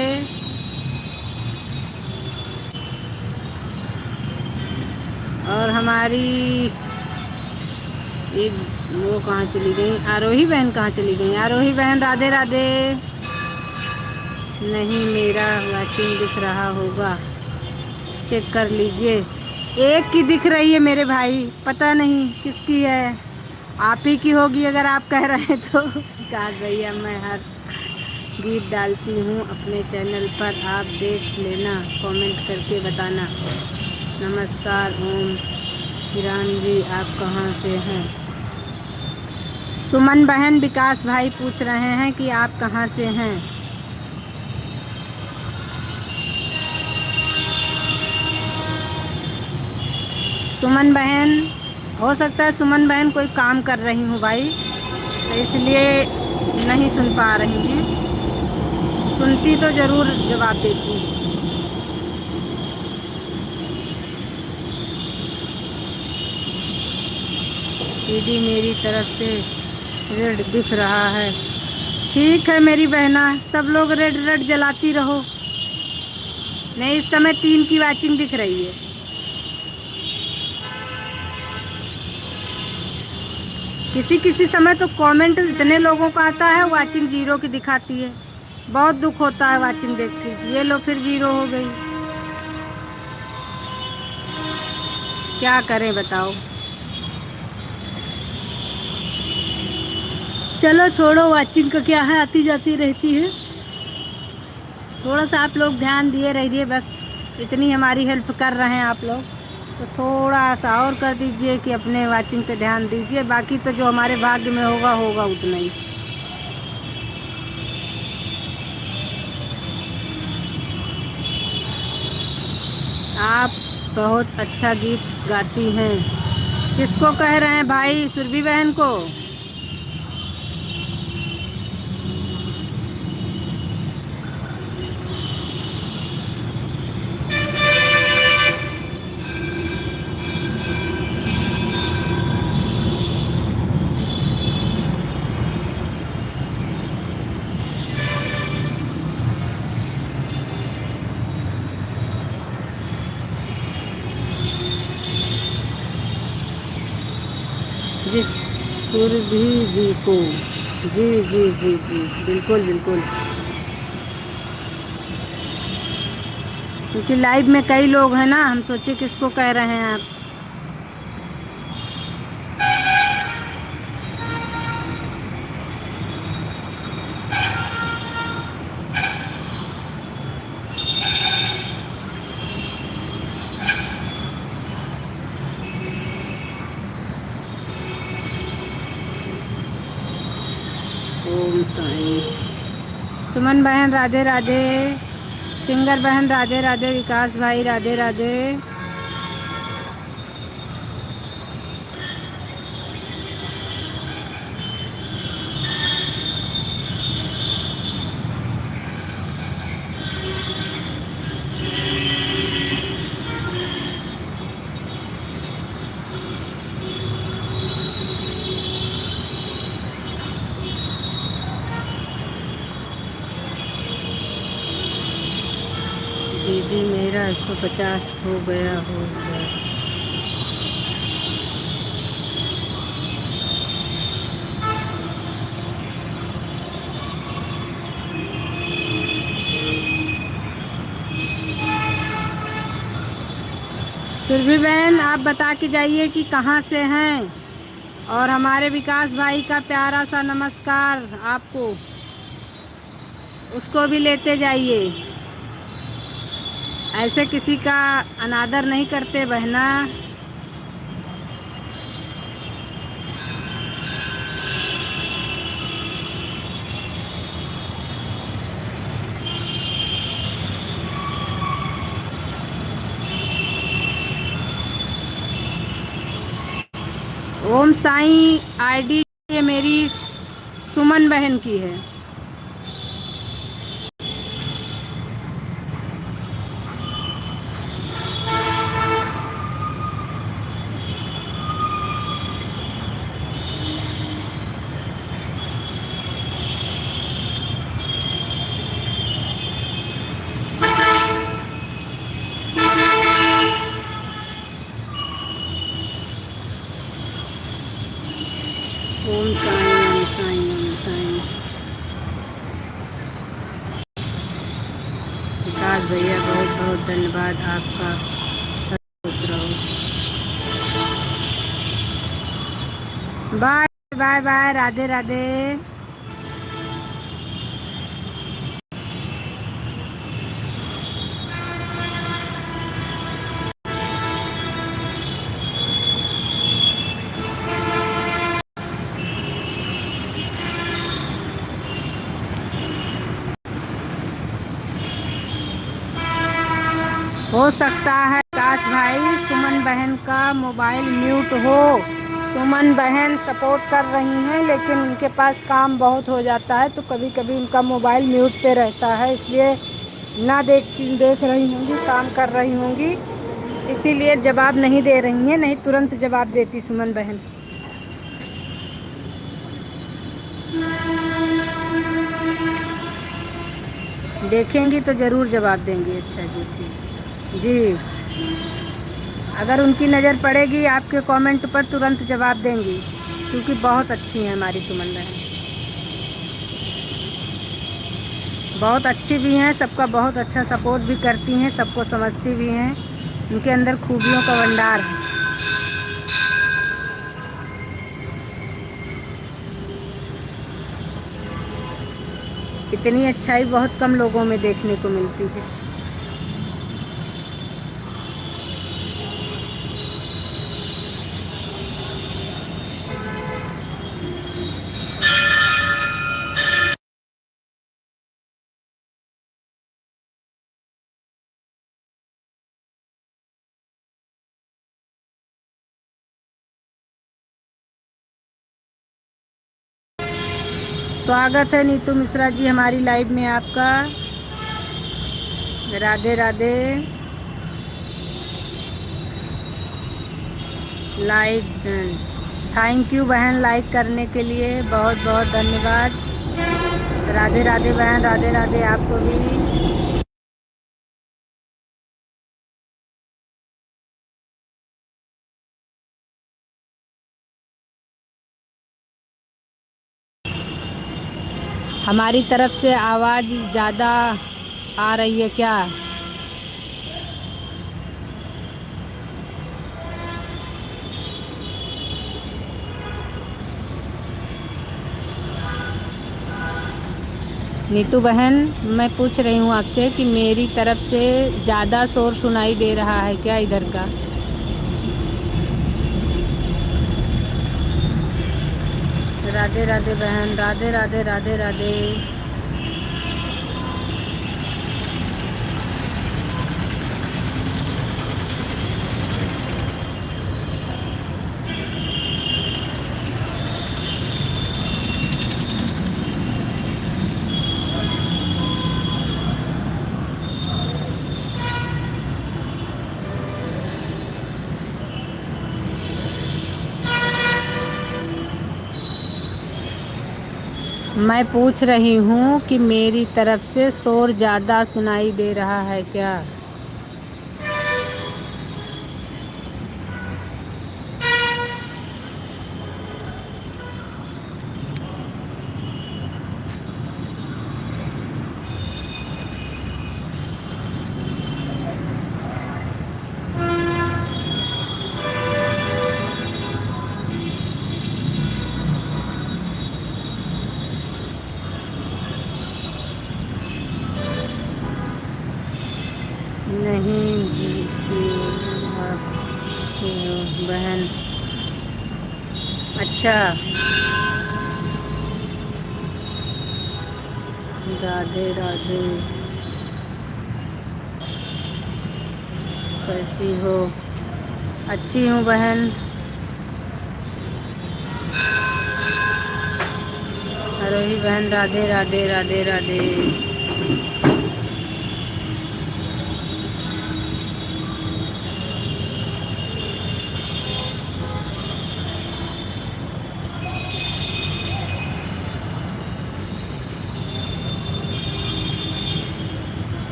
और हमारी एक वो कहाँ चली गई, आरोही बहन कहाँ चली गई? आरोही बहन राधे राधे। नहीं, मेरा वाचिंग दिख रहा होगा, चेक कर लीजिए। एक की दिख रही है मेरे भाई, पता नहीं किसकी है। आप ही की होगी अगर आप कह रहे हैं तो। विकास भैया, मैं हर गीत डालती हूँ अपने चैनल पर, आप देख लेना, कमेंट करके बताना। नमस्कार ओम हिरान जी, आप कहाँ से हैं? सुमन बहन विकास भाई पूछ रहे हैं कि आप कहाँ से हैं। सुमन बहन, हो सकता है सुमन बहन कोई काम कर रही हूँ भाई, तो इसलिए नहीं सुन पा रही हैं। सुनती तो ज़रूर जवाब देती। दीदी मेरी तरफ से रेड दिख रहा है। ठीक है मेरी बहना, सब लोग रेड रेड जलाती रहो। नहीं, इस समय 3 की वाचिंग दिख रही है। किसी किसी समय तो कमेंट इतने लोगों का आता है, वाचिंग 0 की दिखाती है। बहुत दुख होता है वाचिंग देख के। ये लो फिर 0 हो गई, क्या करें बताओ। चलो छोड़ो, वाचिंग का क्या है, आती जाती रहती है। थोड़ा सा आप लोग ध्यान दिए रहिए, बस इतनी हमारी हेल्प कर रहे हैं आप लोग, तो थोड़ा सा और कर दीजिए कि अपने वाचिंग पे ध्यान दीजिए। बाकी तो जो हमारे भाग्य में होगा होगा उतना ही। आप बहुत अच्छा गीत गाती हैं। किसको कह रहे हैं भाई? सुरभि बहन को। जिस सुरभि जी को, जी जी जी जी, बिल्कुल बिल्कुल। क्योंकि लाइव में कई लोग हैं ना, हम सोचे किसको कह रहे हैं आप। ओम साईं। सुमन बहन राधे राधे। सिंगर बहन राधे राधे। विकास भाई राधे राधे। दीदी मेरा 150 हो गया होगा। सुरभि बहन आप बता के जाइए कि कहाँ से हैं, और हमारे विकास भाई का प्यारा सा नमस्कार आपको, उसको भी लेते जाइए। ऐसे किसी का अनादर नहीं करते बहना। ओम साईं आईडी ये मेरी सुमन बहन की है। ओम साईं ओम साईं ओम साईं। विकास भैया बहुत बहुत धन्यवाद आपका, खुश रहो। Bye bye bye, Radhe Radhe. हो सकता है विकास भाई सुमन बहन का मोबाइल म्यूट हो। सुमन बहन सपोर्ट कर रही हैं, लेकिन उनके पास काम बहुत हो जाता है, तो कभी कभी उनका मोबाइल म्यूट पे रहता है, इसलिए ना देख रही होंगी, काम कर रही होंगी, इसीलिए जवाब नहीं दे रही हैं। नहीं तुरंत जवाब देती सुमन बहन। देखेंगी तो ज़रूर जवाब देंगी। अच्छा जी, ठीक जी। अगर उनकी नज़र पड़ेगी आपके कमेंट पर तुरंत जवाब देंगी, क्योंकि बहुत अच्छी हैं हमारी सुमन बहन, बहुत अच्छी भी हैं, सबका बहुत अच्छा सपोर्ट भी करती हैं, सबको समझती भी हैं, उनके अंदर खूबियों का भंडार है। इतनी अच्छाई बहुत कम लोगों में देखने को मिलती है। स्वागत है नीतू मिश्रा जी हमारी लाइव में आपका। राधे राधे। लाइक, थैंक यू बहन लाइक करने के लिए, बहुत बहुत धन्यवाद। राधे राधे बहन, राधे राधे आपको भी। हमारी तरफ से आवाज़ ज़्यादा आ रही है क्या? नीतू बहन मैं पूछ रही हूँ आपसे कि मेरी तरफ से ज़्यादा शोर सुनाई दे रहा है क्या इधर का? राधे राधे बहन, राधे राधे राधे राधे। मैं पूछ रही हूँ कि मेरी तरफ से शोर ज़्यादा सुनाई दे रहा है क्या? अच्छा, राधे राधे। कैसी हो? अच्छी हूँ बहन। आरोही बहन राधे राधे राधे राधे।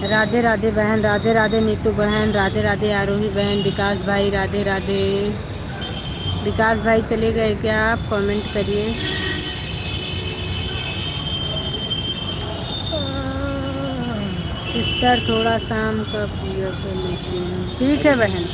राधे राधे बहन, राधे राधे नीतू बहन, राधे राधे आरोही बहन, विकास भाई राधे राधे। विकास भाई चले गए क्या? आप कमेंट करिए। सिस्टर थोड़ा शाम का पूजा कर लेती हूँ। ठीक है बहन।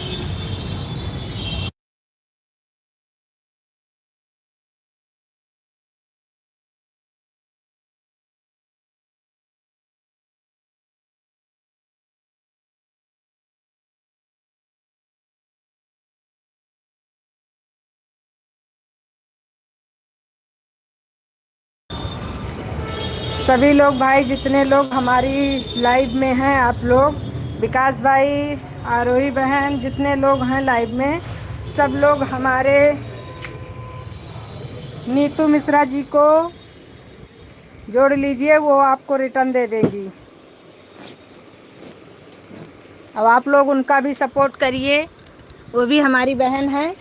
सभी लोग भाई, जितने लोग हमारी लाइव में हैं, आप लोग, विकास भाई, आरोही बहन, जितने लोग हैं लाइव में, सब लोग हमारे नीतू मिश्रा जी को जोड़ लीजिए, वो आपको रिटर्न दे देंगी। अब आप लोग उनका भी सपोर्ट करिए, वो भी हमारी बहन है।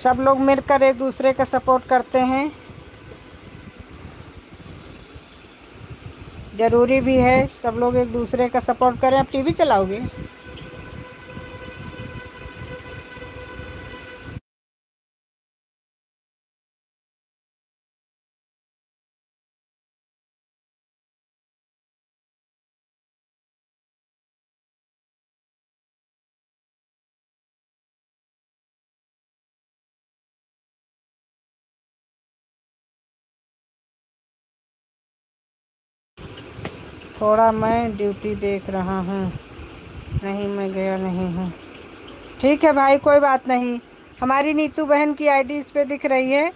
सब लोग मिलकर एक दूसरे का सपोर्ट करते हैं, ज़रूरी भी है सब लोग एक दूसरे का सपोर्ट करें। आप टीवी चलाओगे? थोड़ा मैं ड्यूटी देख रहा हूँ। नहीं, मैं गया नहीं हूँ। ठीक है भाई, कोई बात नहीं। हमारी नीतू बहन की आईडी इस पे दिख रही है,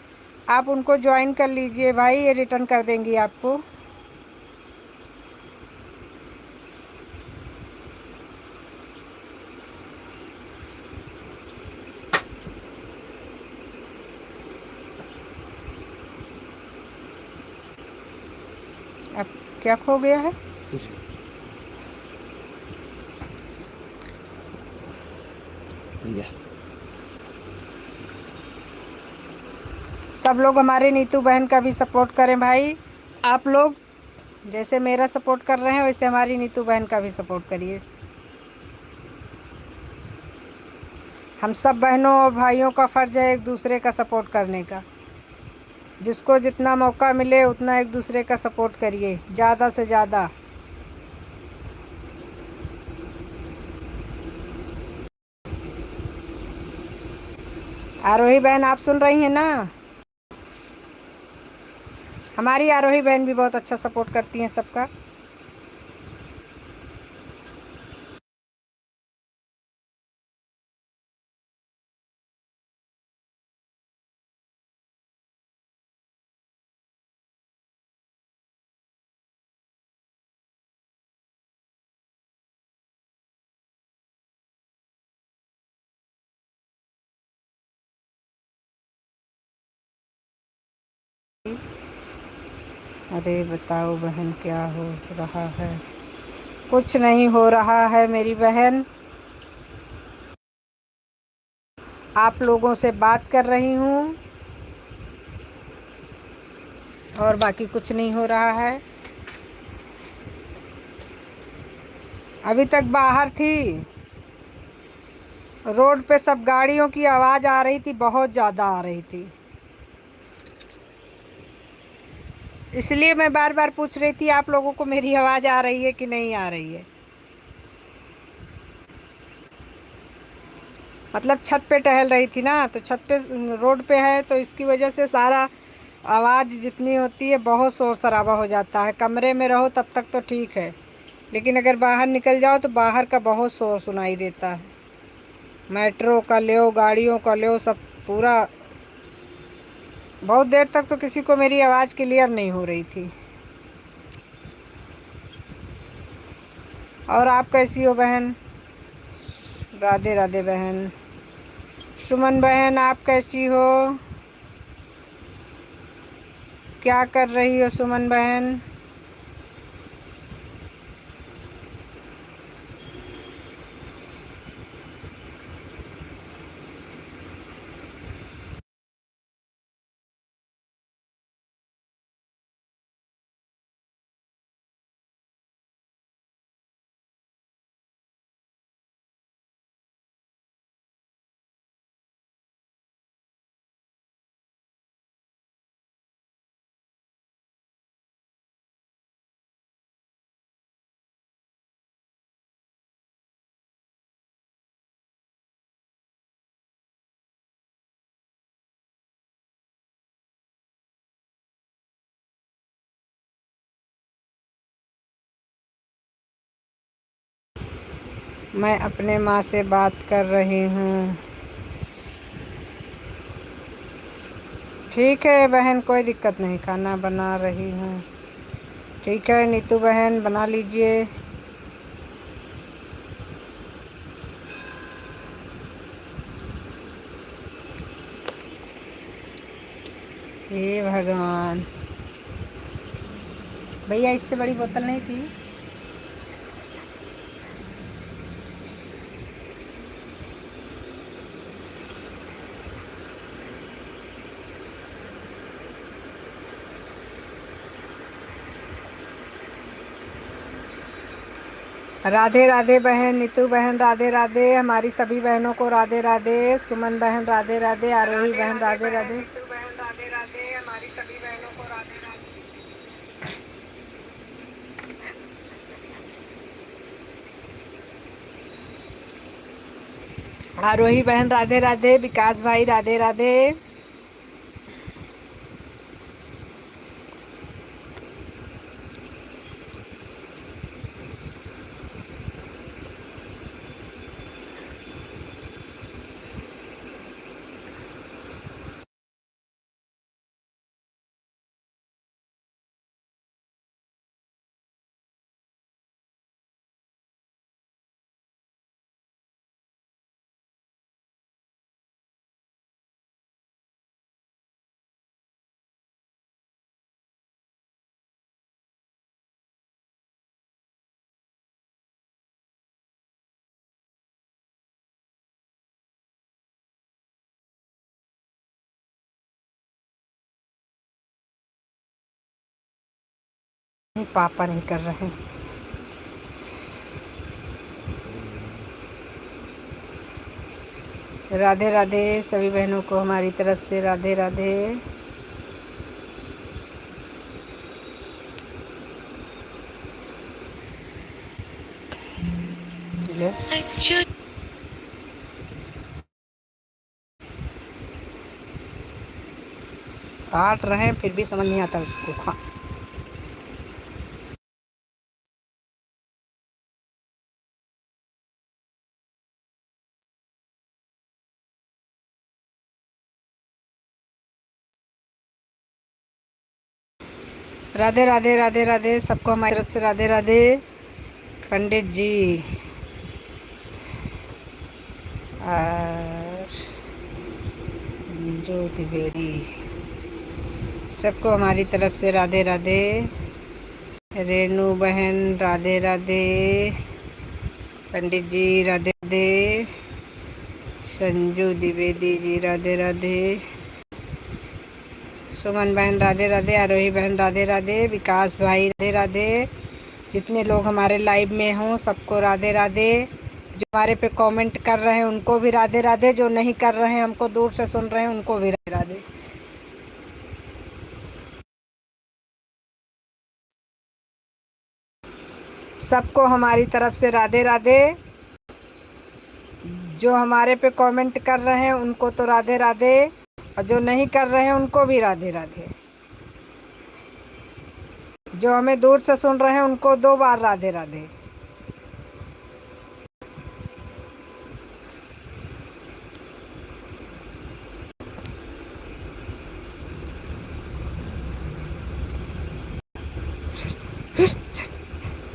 आप उनको ज्वाइन कर लीजिए भाई, ये रिटर्न कर देंगी आपको। अब क्या खो गया है? सब लोग हमारे नीतू बहन का भी सपोर्ट करें भाई। आप लोग जैसे मेरा सपोर्ट कर रहे हैं, वैसे हमारी नीतू बहन का भी सपोर्ट करिए। हम सब बहनों और भाइयों का फ़र्ज़ है एक दूसरे का सपोर्ट करने का। जिसको जितना मौका मिले उतना एक दूसरे का सपोर्ट करिए, ज़्यादा से ज़्यादा। आरोही बहन, आप सुन रही हैं ना? हमारी आरोही बहन भी बहुत अच्छा सपोर्ट करती हैं सबका। अरे बताओ बहन, क्या हो रहा है? कुछ नहीं हो रहा है मेरी बहन, आप लोगों से बात कर रही हूँ और बाकी कुछ नहीं हो रहा है। अभी तक बाहर थी, रोड पे सब गाड़ियों की आवाज़ आ रही थी, बहुत ज़्यादा आ रही थी। इसलिए मैं बार बार पूछ रही थी आप लोगों को मेरी आवाज़ आ रही है कि नहीं आ रही है। मतलब छत पे टहल रही थी ना, तो छत पे रोड पे है, तो इसकी वजह से सारा आवाज़ जितनी होती है बहुत शोर शराबा हो जाता है। कमरे में रहो तब तक तो ठीक है, लेकिन अगर बाहर निकल जाओ तो बाहर का बहुत शोर सुनाई देता है। मेट्रो का लो, गाड़ियों का लो, सब पूरा। बहुत देर तक तो किसी को मेरी आवाज़ क्लियर नहीं हो रही थी। और आप कैसी हो बहन? राधे राधे बहन। सुमन बहन आप कैसी हो? क्या कर रही हो सुमन बहन? मैं अपने माँ से बात कर रही हूँ। ठीक है बहन, कोई दिक्कत नहीं, खाना बना रही हूँ। ठीक है नीतू बहन, बना लीजिए। हे भगवान, भैया इससे बड़ी बोतल नहीं थी? राधे राधे बहन, नीतू बहन राधे राधे, हमारी सभी बहनों को राधे राधे। सुमन बहन राधे राधे, आरोही बहन राधे राधे, नीतू बहन राधे राधे, हमारी सभी बहनों को राधे राधे। आरोही बहन राधे राधे, विकास भाई राधे राधे। पापा नहीं कर रहे हैं। राधे राधे सभी बहनों को हमारी तरफ से राधे राधे। काट रहे हैं फिर भी समझ नहीं आता उसको खा। राधे राधे राधे राधे सबको हमारी तरफ से राधे राधे। पंडित जी और जो द्विवेदी, सबको हमारी तरफ से राधे राधे। रेणु बहन राधे राधे, पंडित जी राधे राधे, संजू द्विवेदी जी राधे राधे, सुमन बहन राधे राधे, आरोही बहन राधे राधे, विकास भाई राधे राधे। जितने लोग हमारे लाइव में हों सबको राधे राधे। जो हमारे पे कमेंट कर रहे हैं उनको भी राधे राधे, जो नहीं कर रहे हैं हमको दूर से सुन रहे हैं उनको भी राधे राधे। सबको हमारी तरफ से राधे राधे। जो हमारे पे कमेंट कर रहे हैं उनको तो राधे राधे, और जो नहीं कर रहे हैं उनको भी राधे राधे। जो हमें दूर से सुन रहे हैं उनको 2 बार राधे राधे।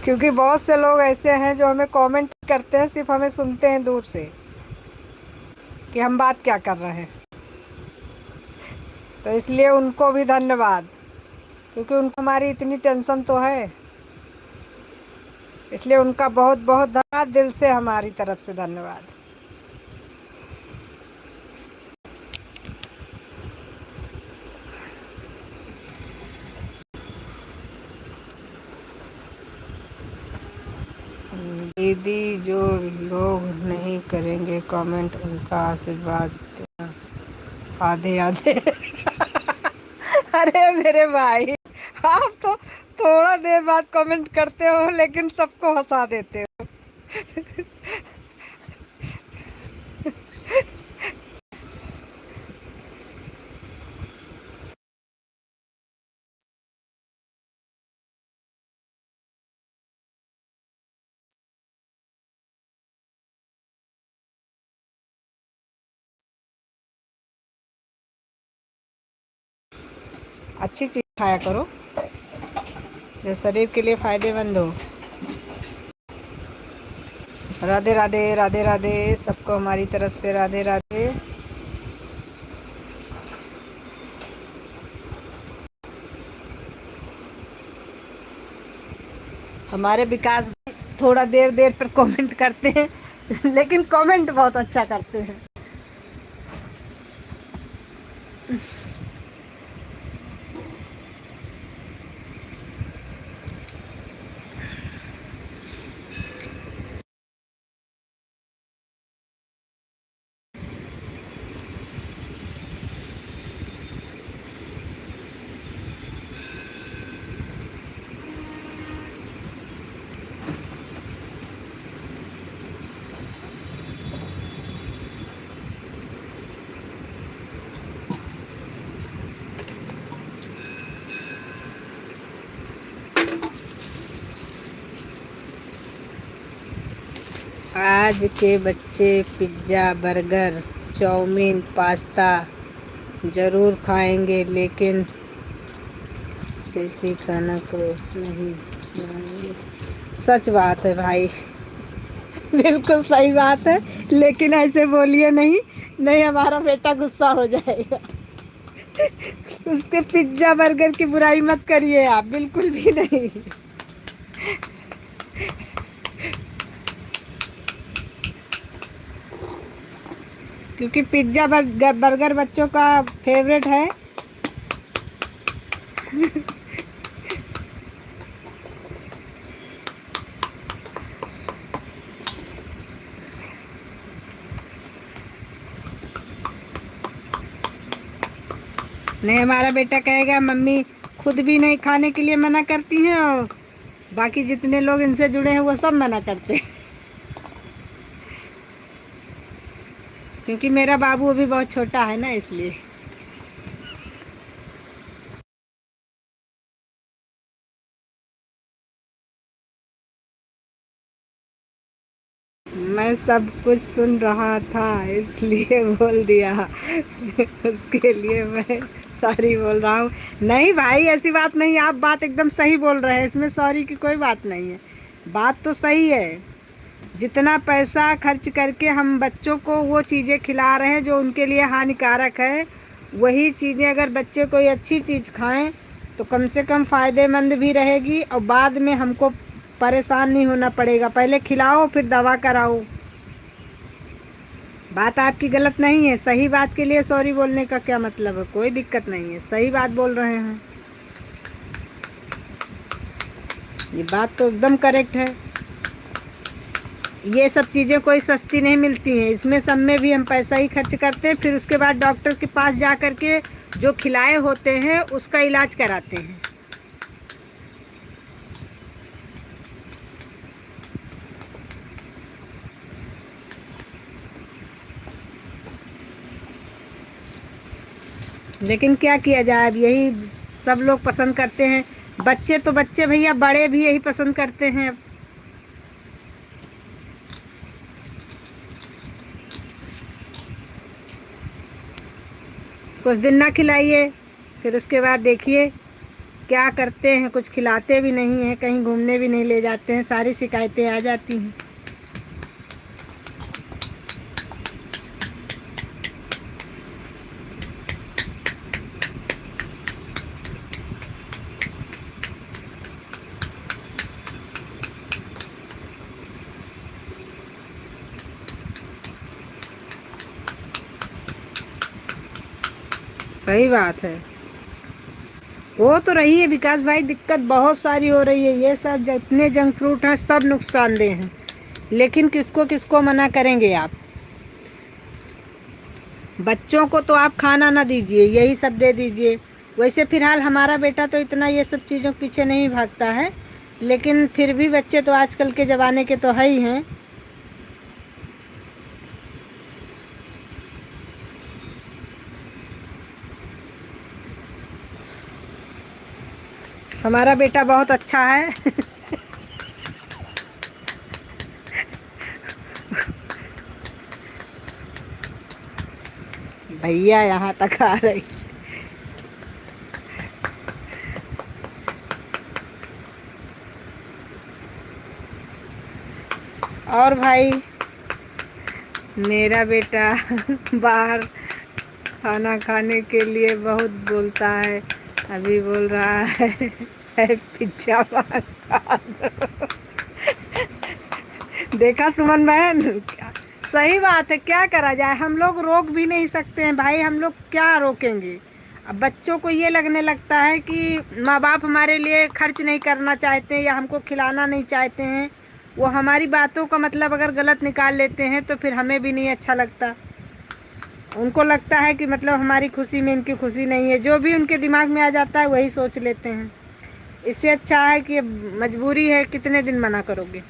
क्योंकि बहुत से लोग ऐसे हैं जो हमें कमेंट करते हैं, सिर्फ हमें सुनते हैं दूर से कि हम बात क्या कर रहे हैं। तो इसलिए उनको भी धन्यवाद, क्योंकि उनको हमारी इतनी टेंशन तो है। इसलिए उनका बहुत बहुत धन्यवाद, दिल से हमारी तरफ से धन्यवाद। दीदी, जो लोग नहीं करेंगे कमेंट उनका आशीर्वाद देना, आधे आधे। अरे मेरे भाई, आप तो थोड़ा देर बाद कमेंट करते हो लेकिन सबको हंसा देते हो। अच्छी चीज़ खाया करो जो शरीर के लिए फायदेमंद हो। राधे राधे, राधे राधे, सबको हमारी तरफ से राधे राधे। हमारे विकास भाई थोड़ा देर देर पर कमेंट करते हैं, लेकिन कमेंट बहुत अच्छा करते हैं। आज के बच्चे पिज्ज़ा, बर्गर, चाउमीन, पास्ता ज़रूर खाएंगे, लेकिन देसी खाना को नहीं मानेंगे। सच बात है भाई, बिल्कुल सही बात है, लेकिन ऐसे बोलिए नहीं, नहीं हमारा बेटा गुस्सा हो जाएगा। उसके पिज्ज़ा बर्गर की बुराई मत करिए आप, बिल्कुल भी नहीं। क्योंकि पिज्ज़ा बर्गर बच्चों का फेवरेट है। नहीं, हमारा बेटा कहेगा मम्मी खुद भी नहीं खाने के लिए मना करती हैं और बाकी जितने लोग इनसे जुड़े हैं वो सब मना करते हैं। क्योंकि मेरा बाबू अभी बहुत छोटा है ना, इसलिए। मैं सब कुछ सुन रहा था इसलिए बोल दिया। उसके लिए मैं सॉरी बोल रहा हूँ। नहीं भाई, ऐसी बात नहीं, आप बात एकदम सही बोल रहे हैं, इसमें सॉरी की कोई बात नहीं है। बात तो सही है। जितना पैसा खर्च करके हम बच्चों को वो चीज़ें खिला रहे हैं जो उनके लिए हानिकारक है, वही चीज़ें अगर बच्चे कोई अच्छी चीज़ खाएं तो कम से कम फ़ायदेमंद भी रहेगी और बाद में हमको परेशान नहीं होना पड़ेगा। पहले खिलाओ फिर दवा कराओ। बात आपकी गलत नहीं है। सही बात के लिए सॉरी बोलने का क्या मतलब है? कोई दिक्कत नहीं है, सही बात बोल रहे हैं। ये बात तो एकदम करेक्ट है। ये सब चीज़ें कोई सस्ती नहीं मिलती हैं, इसमें सब में भी हम पैसा ही खर्च करते हैं, फिर उसके बाद डॉक्टर के पास जा कर के जो खिलाए होते हैं उसका इलाज कराते हैं। लेकिन क्या किया जाए, अब यही सब लोग पसंद करते हैं। बच्चे तो बच्चे भैया, बड़े भी यही पसंद करते हैं अब। कुछ दिन ना खिलाइए, फिर उसके बाद देखिए क्या करते हैं। कुछ खिलाते भी नहीं हैं, कहीं घूमने भी नहीं ले जाते हैं, सारी शिकायतें आ जाती हैं। सही बात है। वो तो रही है विकास भाई, दिक्कत बहुत सारी हो रही है। ये सब जितने जंक फ्रूट हैं सब नुकसानदेह हैं, लेकिन किसको किसको मना करेंगे आप। बच्चों को तो आप खाना ना दीजिए, यही सब दे दीजिए। वैसे फिलहाल हमारा बेटा तो इतना ये सब चीज़ों के पीछे नहीं भागता है, लेकिन फिर भी बच्चे तो आजकल के ज़माने के तो है ही हैं। हमारा बेटा बहुत अच्छा है। भैया यहाँ तक आ रही। और भाई मेरा बेटा बाहर खाना खाने के लिए बहुत बोलता है। अभी बोल रहा है पिज्जा मंगा दो। देखा सुमन बहन, सही बात है। क्या करा जाए, हम लोग रोक भी नहीं सकते हैं भाई, हम लोग क्या रोकेंगे। अब बच्चों को ये लगने लगता है कि माँ बाप हमारे लिए खर्च नहीं करना चाहते या हमको खिलाना नहीं चाहते हैं। वो हमारी बातों का मतलब अगर गलत निकाल लेते हैं तो फिर हमें भी नहीं अच्छा लगता। उनको लगता है कि मतलब हमारी खुशी में इनकी खुशी नहीं है, जो भी उनके दिमाग में आ जाता है वही सोच लेते हैं। इससे अच्छा है कि मजबूरी है, कितने दिन मना करोगे।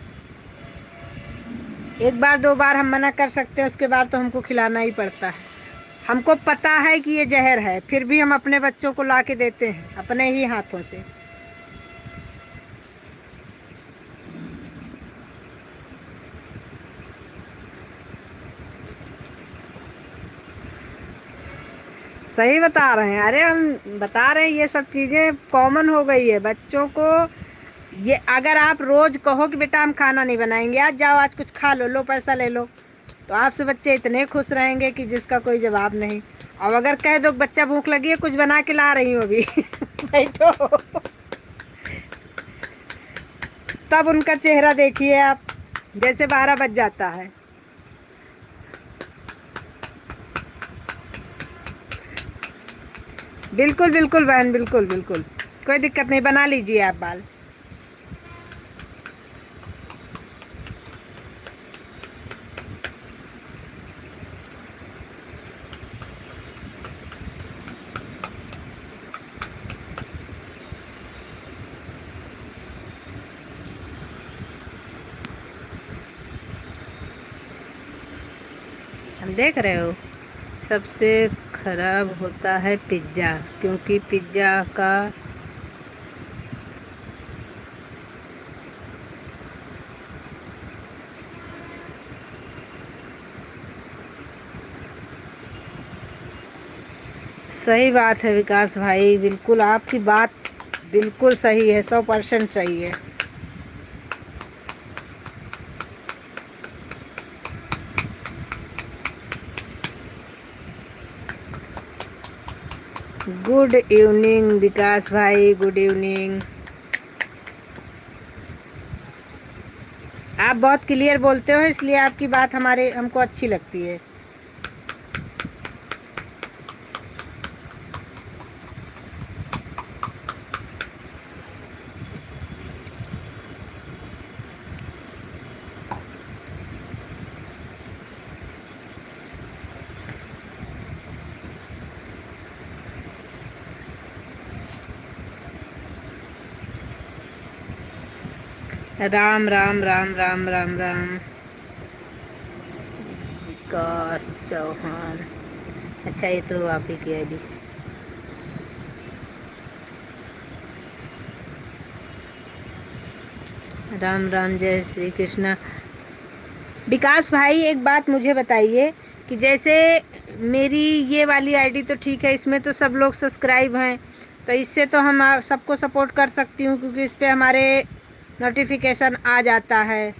एक बार दो बार हम मना कर सकते हैं, उसके बाद तो हमको खिलाना ही पड़ता है। हमको पता है कि ये जहर है, फिर भी हम अपने बच्चों को ला के देते हैं अपने ही हाथों से। सही बता रहे हैं। अरे हम बता रहे हैं, ये सब चीज़ें कॉमन हो गई है बच्चों को। ये अगर आप रोज़ कहो कि बेटा हम खाना नहीं बनाएंगे, आज जाओ आज कुछ खा लो, लो पैसा ले लो, तो आपसे बच्चे इतने खुश रहेंगे कि जिसका कोई जवाब नहीं। और अगर कह दो बच्चा भूख लगी है कुछ बना के ला रही हूँ अभी बैठो, तब उनका चेहरा देखिए आप, जैसे 12 बज जाता है। बिल्कुल बिल्कुल बहन, बिल्कुल बिल्कुल, कोई दिक्कत नहीं, बना लीजिए आप बाल। हम देख रहे हो, सबसे खराब होता है पिज्ज़ा, क्योंकि पिज्ज़ा का सही बात है विकास भाई, बिल्कुल आपकी बात बिल्कुल सही है, 100% सही है। गुड इवनिंग विकास भाई, गुड इवनिंग। आप बहुत क्लियर बोलते हो, इसलिए आपकी बात हमको अच्छी लगती है। राम राम राम राम राम राम। विकास चौहान, अच्छा ये तो आप ही की आईडी। राम राम, जय श्री कृष्णा। विकास भाई, एक बात मुझे बताइए कि जैसे मेरी ये वाली आईडी तो ठीक है, इसमें तो सब लोग सब्सक्राइब हैं, तो इससे तो हम सबको सपोर्ट कर सकती हूँ क्योंकि इस पे हमारे नोटिफिकेशन आ जाता है,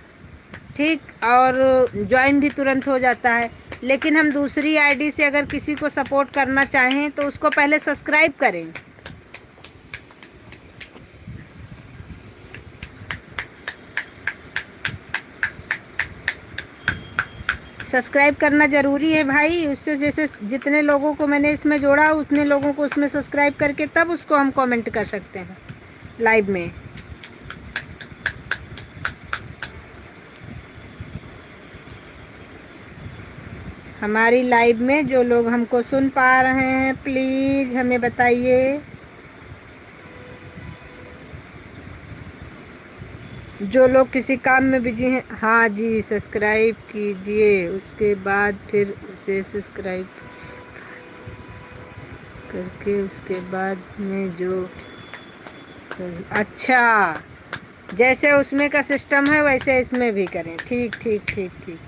ठीक, और ज्वाइन भी तुरंत हो जाता है। लेकिन हम दूसरी आईडी से अगर किसी को सपोर्ट करना चाहें तो उसको पहले सब्सक्राइब करें। सब्सक्राइब करना ज़रूरी है भाई, उससे जैसे जितने लोगों को मैंने इसमें जोड़ा उतने लोगों को उसमें सब्सक्राइब करके तब उसको हम कमेंट कर सकते हैं लाइव में। हमारी लाइव में जो लोग हमको सुन पा रहे हैं प्लीज़ हमें बताइए। जो लोग किसी काम में बिजी हैं, हाँ जी, सब्सक्राइब कीजिए, उसके बाद फिर उसे सब्सक्राइब करके उसके बाद में जो, अच्छा, जैसे उसमें का सिस्टम है वैसे इसमें भी करें। ठीक ठीक ठीक ठीक।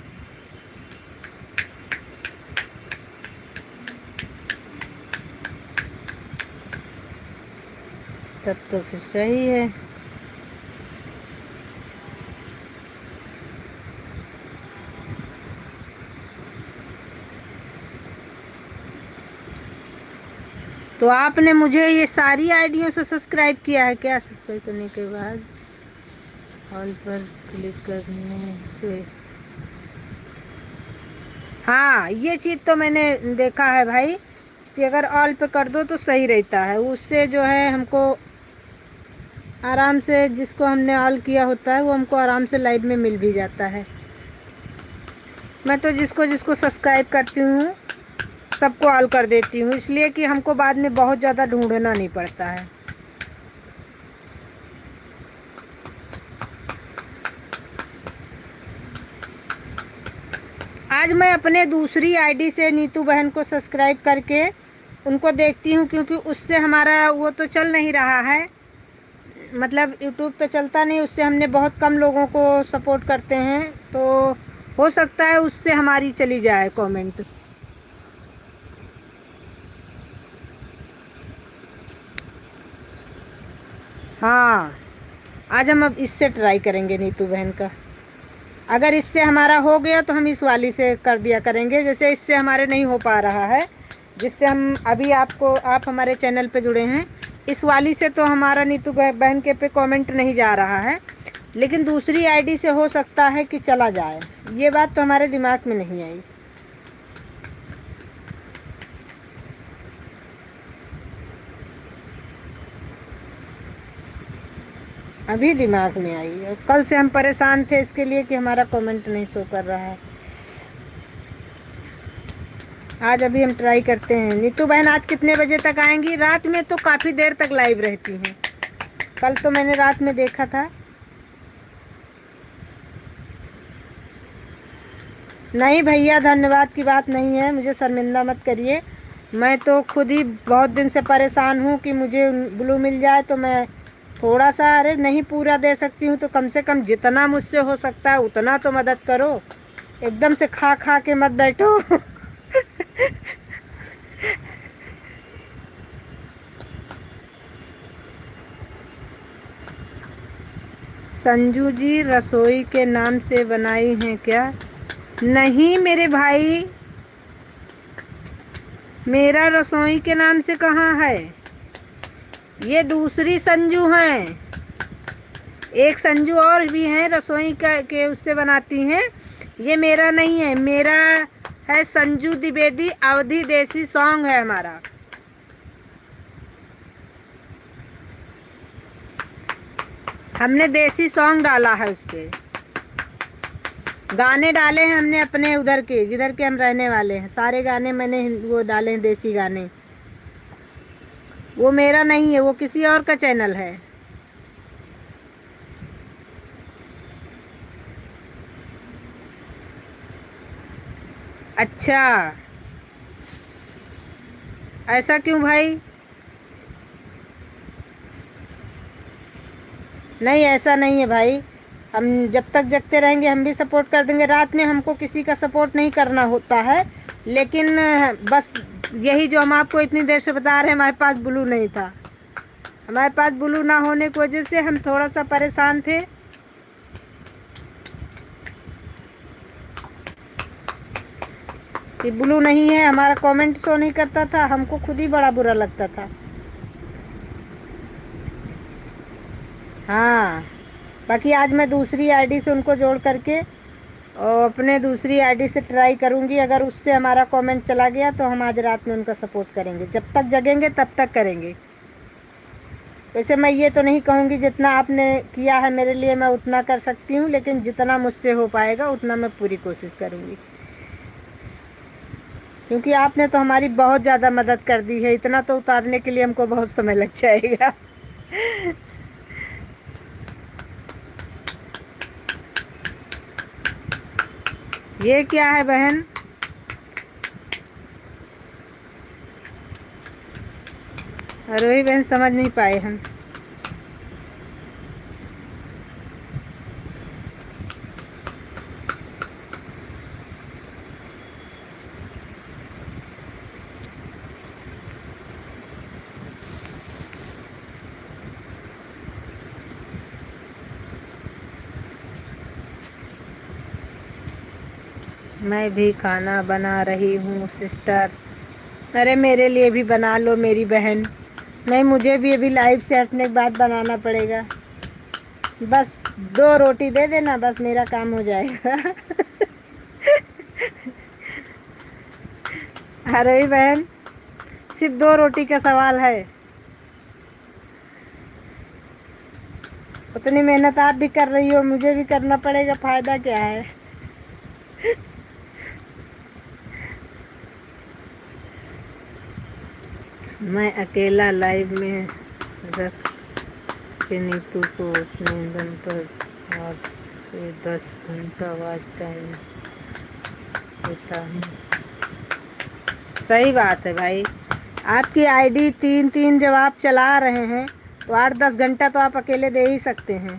तब तो फिर सही है। तो आपने मुझे ये सारी आईडियों से सब्सक्राइब किया है क्या? सब्सक्राइब करने के बाद ऑल पर क्लिक करने से, हाँ, ये चीज़ तो मैंने देखा है भाई कि अगर ऑल पे कर दो तो सही रहता है, उससे जो है हमको आराम से, जिसको हमने ऑल किया होता है वो हमको आराम से लाइव में मिल भी जाता है। मैं तो जिसको जिसको सब्सक्राइब करती हूँ सबको ऑल कर देती हूँ, इसलिए कि हमको बाद में बहुत ज़्यादा ढूंढना नहीं पड़ता है। आज मैं अपने दूसरी आईडी से नीतू बहन को सब्सक्राइब करके उनको देखती हूँ, क्योंकि उससे हमारा वो तो चल नहीं रहा है, मतलब यूट्यूब पे चलता नहीं, उससे हमने बहुत कम लोगों को सपोर्ट करते हैं, तो हो सकता है उससे हमारी चली जाए कमेंट। हाँ, आज हम अब इससे ट्राई करेंगे नीतू बहन का। अगर इससे हमारा हो गया तो हम इस वाली से कर दिया करेंगे, जैसे इससे हमारे नहीं हो पा रहा है, जिससे हम अभी आप हमारे चैनल पे जुड़े हैं, इस वाली से तो हमारा नीतू बहन के पे कमेंट नहीं जा रहा है, लेकिन दूसरी आईडी से हो सकता है कि चला जाए। ये बात तो हमारे दिमाग में नहीं आई। अभी दिमाग में आई, और कल से हम परेशान थे इसके लिए कि हमारा कमेंट नहीं शो कर रहा है। आज अभी हम ट्राई करते हैं। नीतू बहन आज कितने बजे तक आएंगी? रात में तो काफ़ी देर तक लाइव रहती हैं, कल तो मैंने रात में देखा था। नहीं भैया, धन्यवाद की बात नहीं है, मुझे शर्मिंदा मत करिए। मैं तो खुद ही बहुत दिन से परेशान हूँ कि मुझे ब्लू मिल जाए, तो मैं थोड़ा सा, अरे नहीं पूरा दे सकती हूँ तो कम से कम जितना मुझसे हो सकता है उतना तो मदद करो, एकदम से खा खा के मत बैठो। संजू जी रसोई के नाम से बनाई हैं क्या? नहीं मेरे भाई, मेरा रसोई के नाम से कहाँ है, ये दूसरी संजू हैं, एक संजू और भी हैं रसोई का के उससे बनाती हैं, ये मेरा नहीं है, मेरा है संजू द्विवेदी, अवधी देसी सॉन्ग है हमारा। हमने देसी सॉन्ग डाला है, उस पर गाने डाले हैं हमने अपने उधर के, जिधर के हम रहने वाले हैं, सारे गाने मैंने वो डाले हैं, देसी गाने। वो मेरा नहीं है, वो किसी और का चैनल है। अच्छा, ऐसा क्यों भाई? नहीं, ऐसा नहीं है भाई, हम जब तक जगते रहेंगे हम भी सपोर्ट कर देंगे। रात में हमको किसी का सपोर्ट नहीं करना होता है, लेकिन बस यही जो हम आपको इतनी देर से बता रहे हैं, हमारे पास ब्लू नहीं था। हमारे पास ब्लू ना होने की वजह से हम थोड़ा सा परेशान थे। कि ब्लू नहीं है, हमारा कमेंट शो नहीं करता था, हमको खुद ही बड़ा बुरा लगता था। हाँ, बाकी आज मैं दूसरी आईडी से उनको जोड़ करके और अपने दूसरी आईडी से ट्राई करूँगी। अगर उससे हमारा कमेंट चला गया तो हम आज रात में उनका सपोर्ट करेंगे। जब तक जगेंगे तब तक करेंगे। वैसे मैं ये तो नहीं कहूँगी जितना आपने किया है मेरे लिए मैं उतना कर सकती हूँ, लेकिन जितना मुझसे हो पाएगा उतना मैं पूरी कोशिश करूँगी। क्योंकि आपने तो हमारी बहुत ज़्यादा मदद कर दी है, इतना तो उतारने के लिए हमको बहुत समय लग जाएगा। ये क्या है बहन? आरोही बहन समझ नहीं पाए हम। मैं भी खाना बना रही हूँ सिस्टर। अरे मेरे लिए भी बना लो मेरी बहन। नहीं, मुझे भी अभी लाइव से हटने के बाद बनाना पड़ेगा। बस 2 रोटी दे देना, बस मेरा काम हो जाएगा। अरे बहन, सिर्फ 2 रोटी का सवाल है। उतनी मेहनत आप भी कर रही हो, मुझे भी करना पड़ेगा, फायदा क्या है? मैं अकेला लाइव में रख के नीतू को अपने दम पर 8 से 10 घंटा वॉच टाइम देता हूँ। सही बात है भाई। आपकी आईडी 3-3 जब आप चला रहे हैं तो 8-10 घंटा तो आप अकेले दे ही सकते हैं।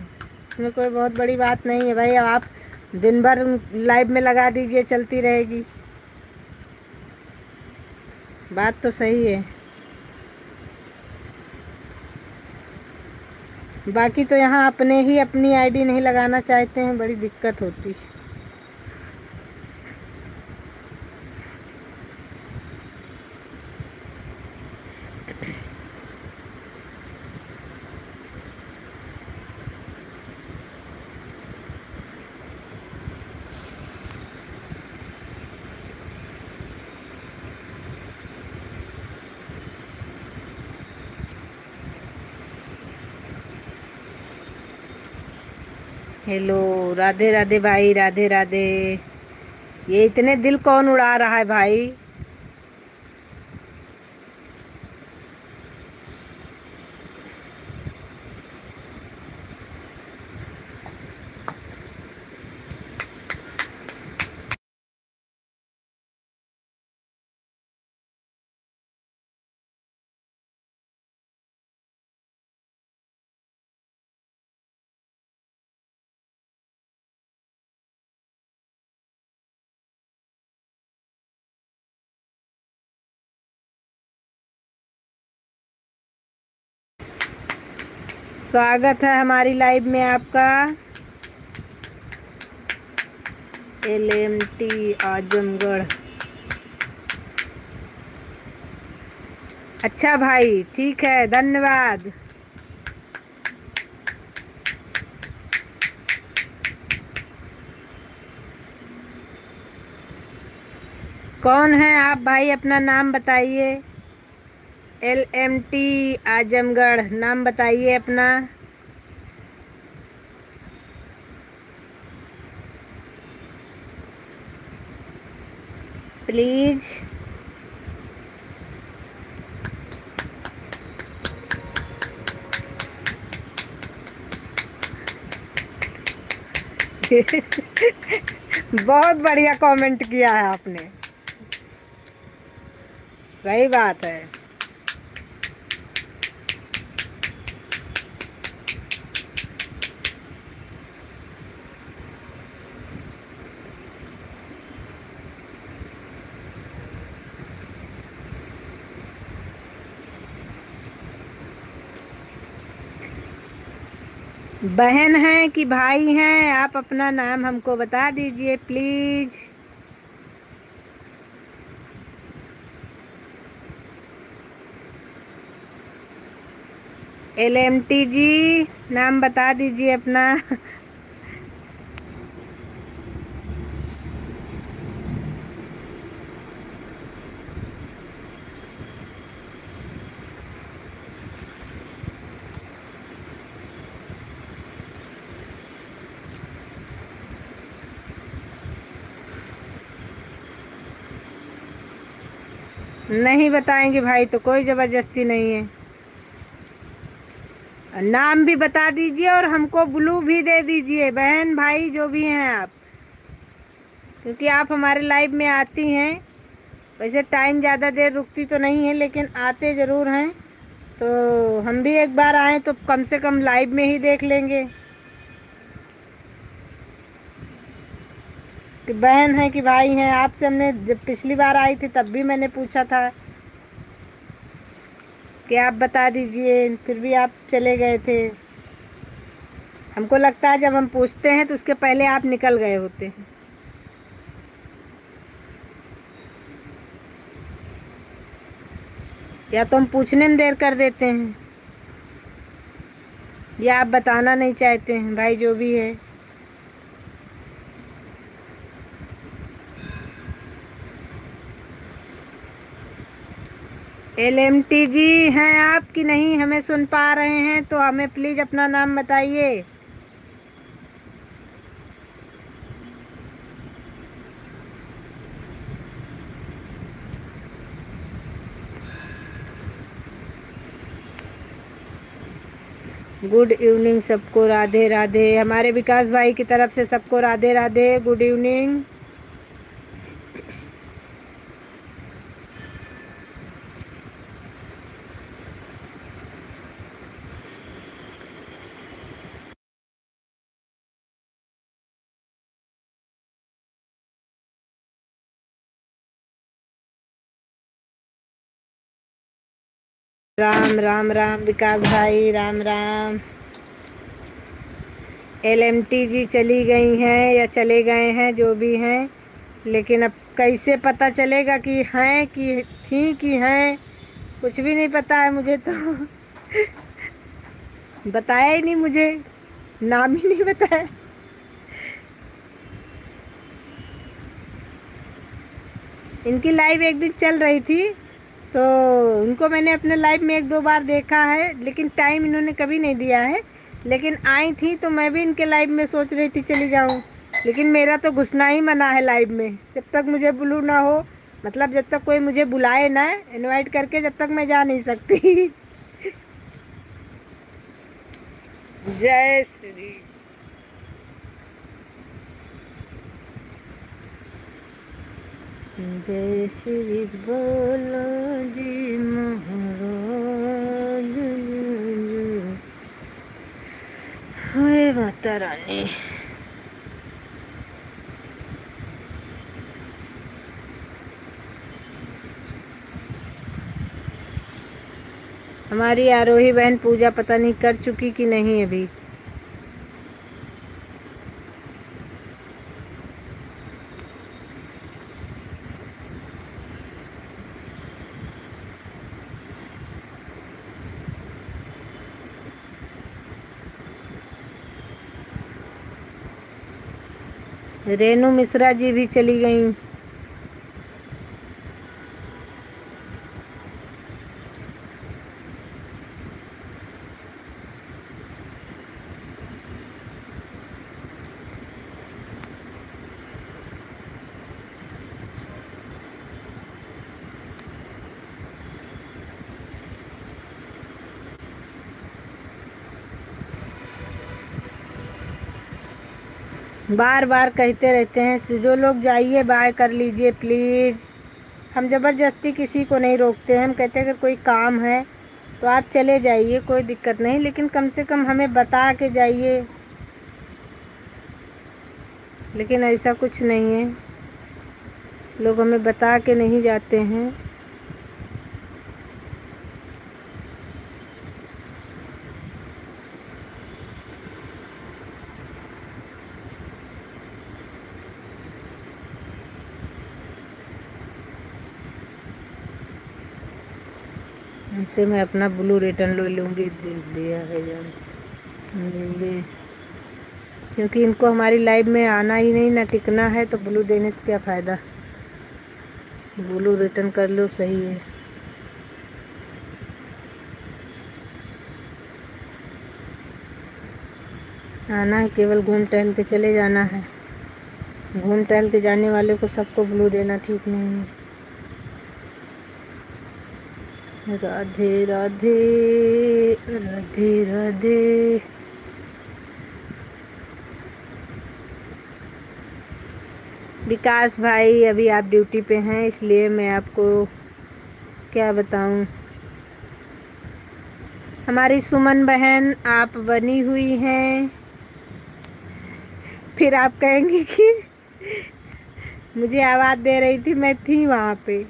इसमें कोई बहुत बड़ी बात नहीं है भाई। अब आप दिन भर लाइव में लगा दीजिए, चलती रहेगी। बात तो सही है। बाकी तो यहाँ अपने ही अपनी आईडी नहीं लगाना चाहते हैं, बड़ी दिक्कत होती। हेलो, राधे राधे भाई, राधे राधे। ये इतने दिल कौन उड़ा रहा है भाई? स्वागत है हमारी लाइव में आपका। LMT आजमगढ़। अच्छा भाई, ठीक है, धन्यवाद। कौन है आप भाई? अपना नाम बताइए। LMT आजमगढ़, नाम बताइए अपना। प्लीज। बहुत बढ़िया कमेंट किया है आपने। सही बात है। बहन हैं कि भाई हैं, आप अपना नाम हमको बता दीजिए प्लीज। LMT जी, नाम बता दीजिए अपना। नहीं बताएंगे भाई तो कोई जबरदस्ती नहीं है। नाम भी बता दीजिए और हमको ब्लू भी दे दीजिए, बहन भाई जो भी हैं आप, क्योंकि आप हमारे लाइव में आती हैं। वैसे टाइम ज़्यादा देर रुकती तो नहीं है लेकिन आते ज़रूर हैं, तो हम भी एक बार आए तो कम से कम लाइव में ही देख लेंगे कि बहन है कि भाई हैं। आपसे हमने जब पिछली बार आई थी तब भी मैंने पूछा था कि आप बता दीजिए, फिर भी आप चले गए थे। हमको लगता है जब हम पूछते हैं तो उसके पहले आप निकल गए होते हैं, या तो हम पूछने में देर कर देते हैं या आप बताना नहीं चाहते हैं, भाई जो भी है। LMT जी हैं आप कि नहीं, हमें सुन पा रहे हैं तो हमें प्लीज़ अपना नाम बताइए। गुड इवनिंग सबको, राधे राधे। हमारे विकास भाई की तरफ से सबको राधे राधे, गुड इवनिंग। राम राम राम विकास भाई, राम राम। LMT जी चली गई हैं या चले गए हैं जो भी हैं, लेकिन अब कैसे पता चलेगा कि हैं कि थी कि हैं, कुछ भी नहीं पता है मुझे तो। बताया ही नहीं मुझे, नाम ही नहीं बताया। इनकी लाइव एक दिन चल रही थी तो उनको मैंने अपने लाइव में एक दो बार देखा है, लेकिन टाइम इन्होंने कभी नहीं दिया है। लेकिन आई थी तो मैं भी इनके लाइव में सोच रही थी चली जाऊं, लेकिन मेरा तो घुसना ही मना है लाइव में, जब तक मुझे ब्लू ना हो, मतलब जब तक कोई मुझे बुलाए ना इनवाइट करके, जब तक मैं जा नहीं सकती। जय श्री। जय श्री बोलो जी महाराज, हाय माता रानी। हमारी आरोही बहन पूजा पता नहीं कर चुकी कि नहीं अभी। रेनू मिश्रा जी भी चली गई। बार बार कहते रहते हैं जो लोग जाइए बाय कर लीजिए प्लीज़। हम ज़बरदस्ती किसी को नहीं रोकते हैं, हम कहते हैं अगर कोई काम है तो आप चले जाइए, कोई दिक्कत नहीं, लेकिन कम से कम हमें बता के जाइए। लेकिन ऐसा कुछ नहीं है, लोग हमें बता के नहीं जाते हैं। उनसे मैं अपना ब्लू रिटर्न ले लूँगी। दिया है जब देंगे, क्योंकि इनको हमारी लाइफ में आना ही नहीं ना टिकना है, तो ब्लू देने से क्या फ़ायदा। ब्लू रिटर्न कर लो, सही है। आना है, केवल घूम टहल के चले जाना है। घूम टहल के जाने वाले को सबको ब्लू देना ठीक नहीं है। राधे राधे राधे राधे। विकास भाई, अभी आप ड्यूटी पे हैं, इसलिए मैं आपको क्या बताऊं। हमारी सुमन बहन आप बनी हुई हैं, फिर आप कहेंगे कि मुझे आवाज़ दे रही थी, मैं थी वहाँ पे।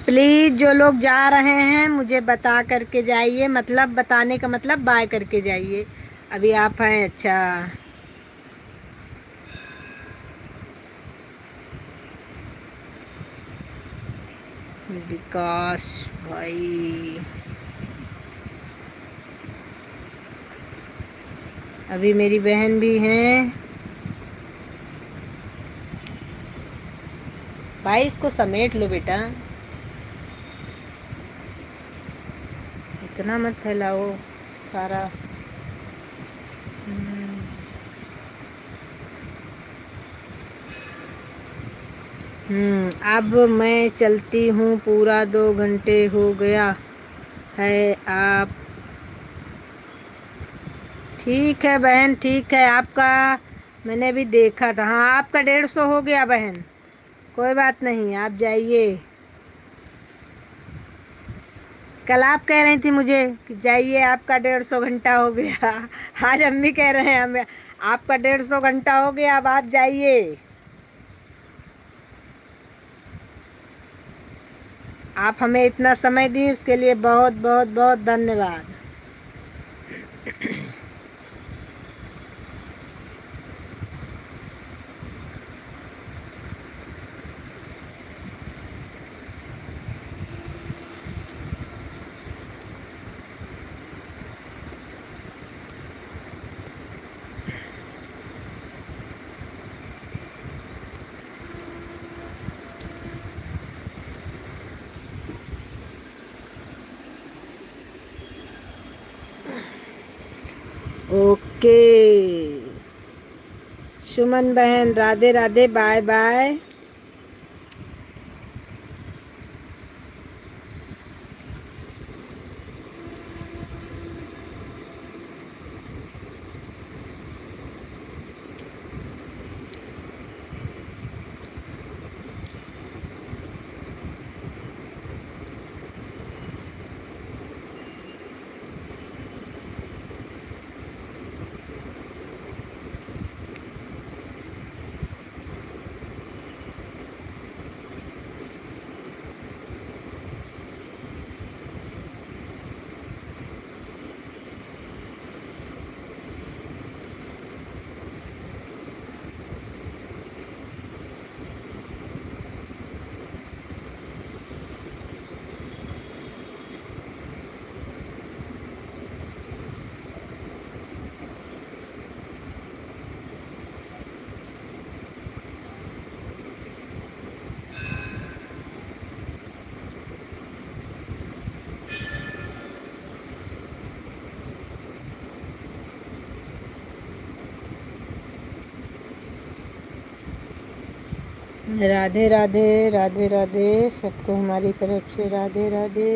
प्लीज़ जो लोग जा रहे हैं मुझे बता करके जाइए, मतलब बताने का मतलब बाय करके जाइए। अभी आप हैं, अच्छा। विकास भाई, अभी मेरी बहन भी हैं भाई, इसको समेट लो बेटा, इतना मत फैलाओ सारा। अब मैं चलती हूँ, पूरा 2 घंटे हो गया है। आप ठीक है बहन, ठीक है। आपका मैंने भी देखा था, हाँ आपका 150 हो गया बहन, कोई बात नहीं, आप जाइए। कल आप कह रही थी मुझे कि जाइए, आपका 150 घंटा हो गया। आज अम्मी कह रहे हैं हमें आपका 150 घंटा हो गया, अब आप जाइए। आप हमें इतना समय दी, उसके लिए बहुत बहुत बहुत धन्यवाद। ओके सुमन बहन, राधे राधे, बाय बाय। राधे राधे राधे राधे, सबको हमारी तरफ से राधे राधे।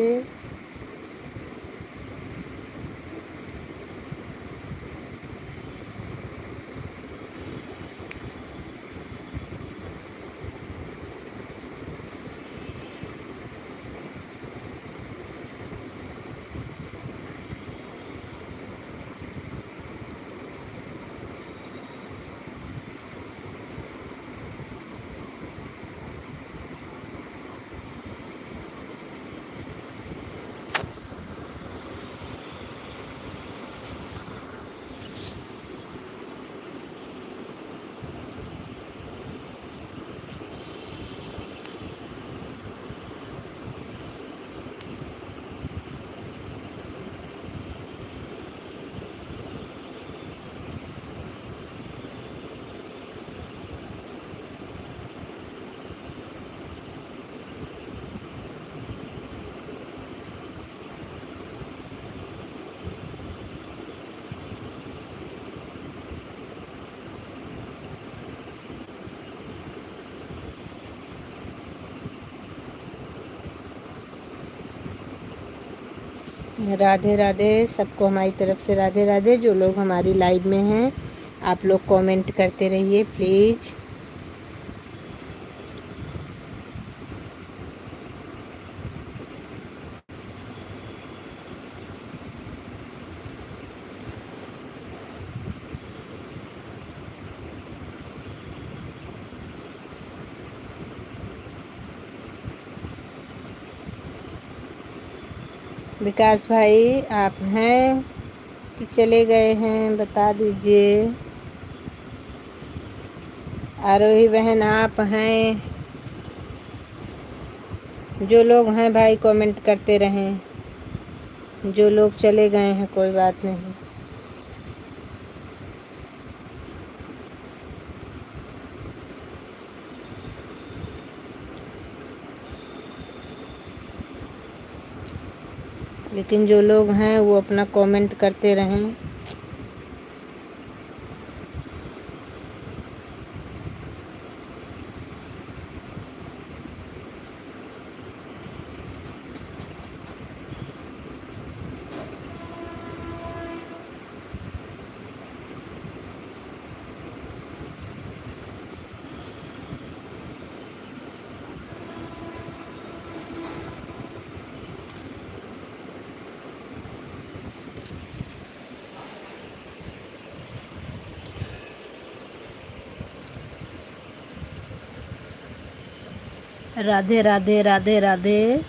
राधे राधे, सबको हमारी तरफ से राधे राधे। जो लोग हमारी लाइव में हैं, आप लोग कमेंट करते रहिए प्लीज़। विकास भाई आप हैं कि चले गए हैं, बता दीजिए। आरोही बहन आप हैं? जो लोग हैं भाई कमेंट करते रहें, जो लोग चले गए हैं कोई बात नहीं। लेकिन जो लोग हैं वो अपना कमेंट करते रहें। राधे राधे राधे राधे।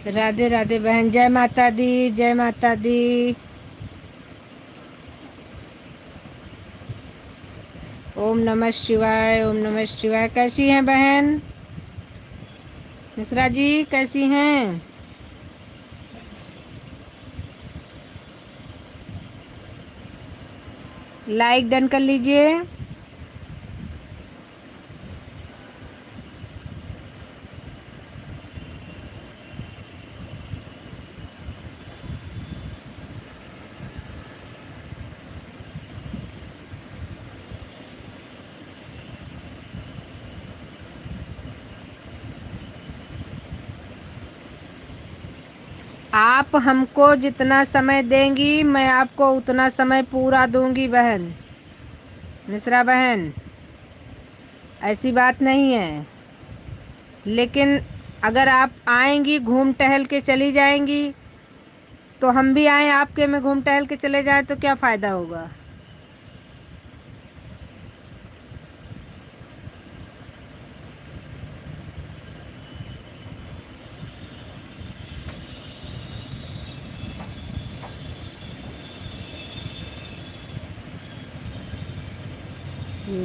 राधे राधे बहन, जय माता दी, जय माता दी। ओम नमः शिवाय, ओम नमः शिवाय। कैसी हैं बहन मिश्रा जी, कैसी हैं? लाइक डन कर लीजिए। आप हमको जितना समय देंगी मैं आपको उतना समय पूरा दूंगी बहन मिश्रा बहन, ऐसी बात नहीं है। लेकिन अगर आप आएंगी, घूम टहल के चली जाएंगी, तो हम भी आए आपके में घूम टहल के चले जाए तो क्या फ़ायदा होगा?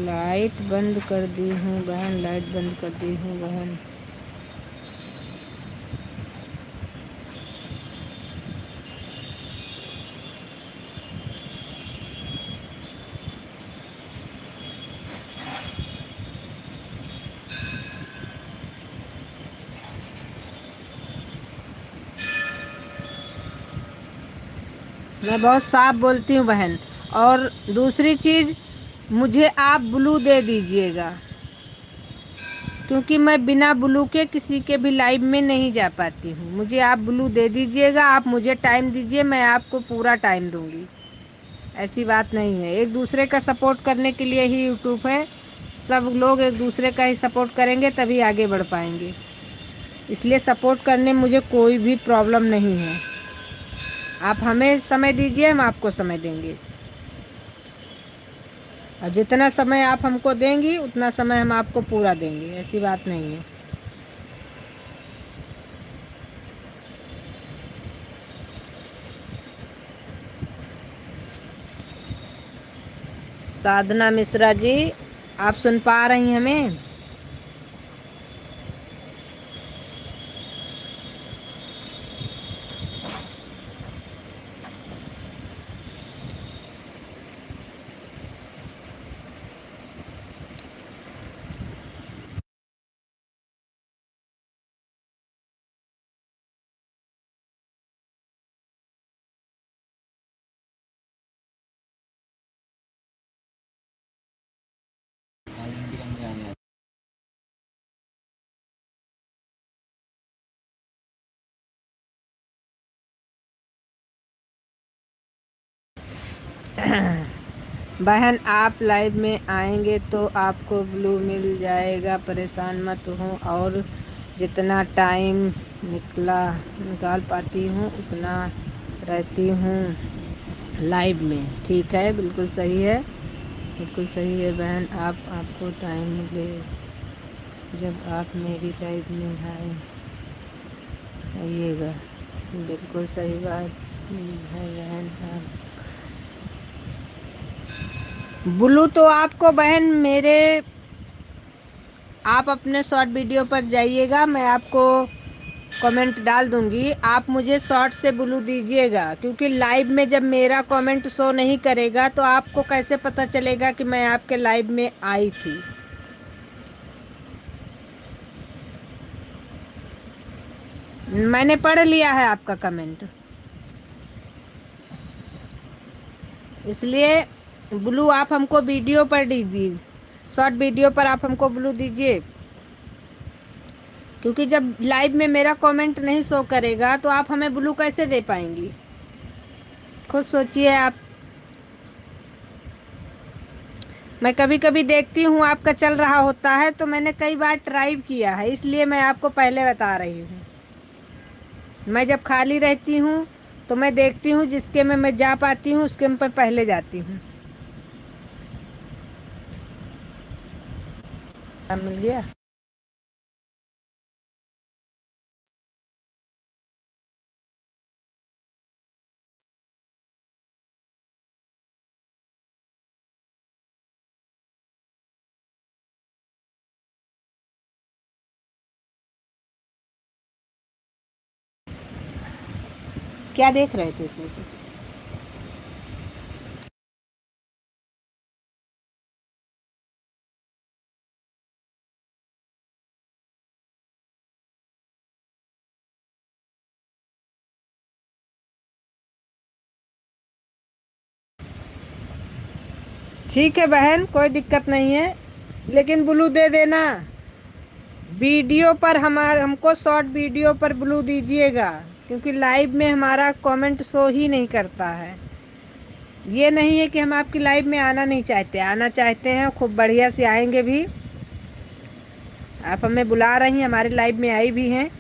लाइट बंद कर दी हूँ बहन, लाइट बंद कर दी हूँ बहन। मैं बहुत साफ बोलती हूँ बहन। और दूसरी चीज़, मुझे आप ब्लू दे दीजिएगा, क्योंकि मैं बिना ब्लू के किसी के भी लाइव में नहीं जा पाती हूँ। मुझे आप ब्लू दे दीजिएगा, आप मुझे टाइम दीजिए, मैं आपको पूरा टाइम दूँगी। ऐसी बात नहीं है, एक दूसरे का सपोर्ट करने के लिए ही यूट्यूब है। सब लोग एक दूसरे का ही सपोर्ट करेंगे तभी आगे बढ़ पाएंगे। इसलिए सपोर्ट करने में मुझे कोई भी प्रॉब्लम नहीं है। आप हमें समय दीजिए, हम आपको समय देंगे। और जितना समय आप हमको देंगी उतना समय हम आपको पूरा देंगे, ऐसी बात नहीं है। साधना मिश्रा जी, आप सुन पा रही हैं हमें? बहन आप लाइव में आएंगे तो आपको ब्लू मिल जाएगा, परेशान मत हो। और जितना टाइम निकाल पाती हूँ उतना रहती हूँ लाइव में। ठीक है, बिल्कुल सही है, बिल्कुल सही है बहन। आपको टाइम मिले जब आप मेरी लाइव में आइएगा, बिल्कुल सही बात है बहन। आप ब्लू तो आपको बहन मेरे, आप अपने शॉर्ट वीडियो पर जाइएगा, मैं आपको कमेंट डाल दूंगी, आप मुझे शॉर्ट से ब्लू दीजिएगा। क्योंकि लाइव में जब मेरा कमेंट शो नहीं करेगा तो आपको कैसे पता चलेगा कि मैं आपके लाइव में आई थी। मैंने पढ़ लिया है आपका कमेंट, इसलिए ब्लू आप हमको वीडियो पर दीजिए, शॉर्ट वीडियो पर आप हमको ब्लू दीजिए। क्योंकि जब लाइव में मेरा कमेंट नहीं शो करेगा तो आप हमें ब्लू कैसे दे पाएंगी, खुद सोचिए आप। मैं कभी कभी देखती हूँ आपका चल रहा होता है तो मैंने कई बार ट्राई किया है, इसलिए मैं आपको पहले बता रही हूँ। मैं जब खाली रहती हूँ तो मैं देखती हूँ, जिसके में मैं जा पाती हूँ उसके में पहले जाती हूँ। मिल गया। क्या देख रहे थे इसमें? ठीक है बहन, कोई दिक्कत नहीं है, लेकिन ब्लू दे देना वीडियो पर। हमको शॉर्ट वीडियो पर ब्लू दीजिएगा, क्योंकि लाइव में हमारा कमेंट शो ही नहीं करता है। ये नहीं है कि हम आपकी लाइव में आना नहीं चाहते, आना चाहते हैं, खूब बढ़िया से आएंगे भी। आप हमें बुला रही हैं, हमारी लाइव में आई भी हैं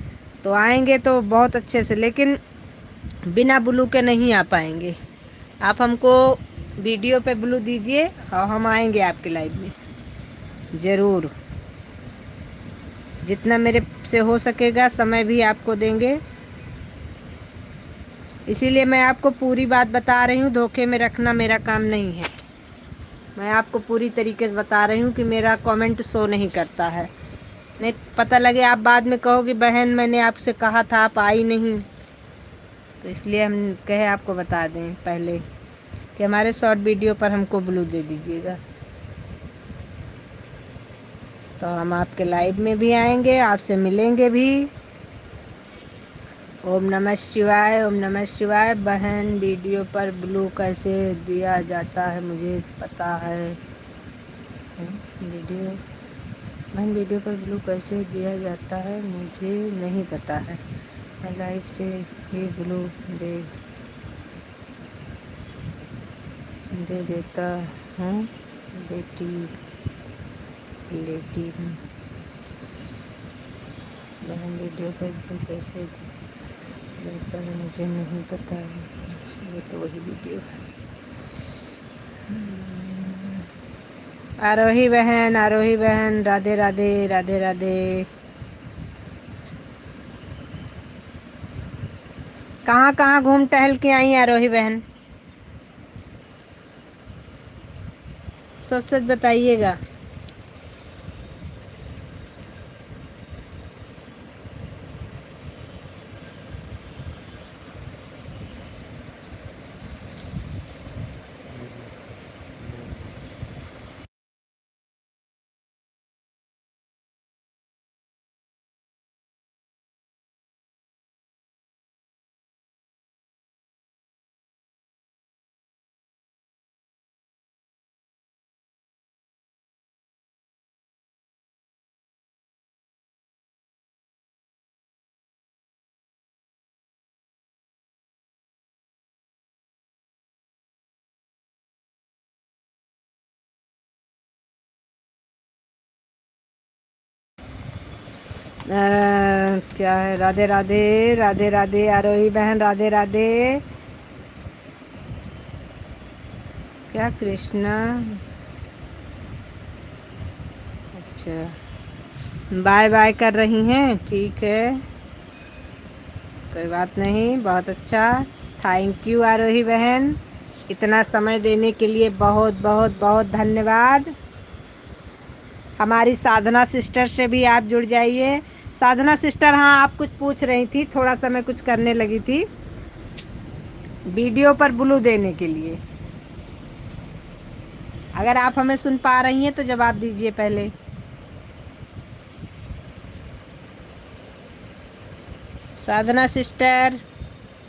तो आएंगे तो बहुत अच्छे से, लेकिन बिना ब्लू के नहीं आ पाएंगे। आप हमको वीडियो पे ब्लू दीजिए और हम आएंगे आपकी लाइव में ज़रूर। जितना मेरे से हो सकेगा समय भी आपको देंगे, इसीलिए मैं आपको पूरी बात बता रही हूँ, धोखे में रखना मेरा काम नहीं है। मैं आपको पूरी तरीके से बता रही हूँ कि मेरा कमेंट शो नहीं करता है। नहीं पता लगे आप बाद में कहोगे बहन मैंने आपसे कहा था आप आई नहीं, तो इसलिए हम कहे आपको बता दें पहले कि हमारे शॉर्ट वीडियो पर हमको ब्लू दे दीजिएगा, तो हम आपके लाइव में भी आएंगे, आपसे मिलेंगे भी। ओम नमः शिवाय, ओम नमः शिवाय। बहन वीडियो पर ब्लू कैसे दिया जाता है मुझे पता है। बहन वीडियो पर ब्लू कैसे दिया जाता है मुझे नहीं पता है, मैं लाइव से ही ब्लू दे देता हूँ, लेती हूँ। बहन वीडियो पर ब्लू कैसे देता है मुझे नहीं पता है, ये तो वही वीडियो है। आरोही बहन, राधे राधे, राधे राधे। कहाँ कहाँ घूम टहल के आई आरोही बहन? सच सच बताइएगा। क्या है? राधे राधे, राधे राधे आरोही बहन, राधे राधे। क्या कृष्णा? अच्छा, बाय बाय कर रही हैं, ठीक है, कोई बात नहीं, बहुत अच्छा। थैंक यू आरोही बहन, इतना समय देने के लिए बहुत बहुत बहुत धन्यवाद। हमारी साधना सिस्टर से भी आप जुड़ जाइए। साधना सिस्टर, हाँ आप कुछ पूछ रही थी, थोड़ा सा मैं कुछ करने लगी थी वीडियो पर ब्लू देने के लिए। अगर आप हमें सुन पा रही हैं तो जवाब दीजिए पहले। साधना सिस्टर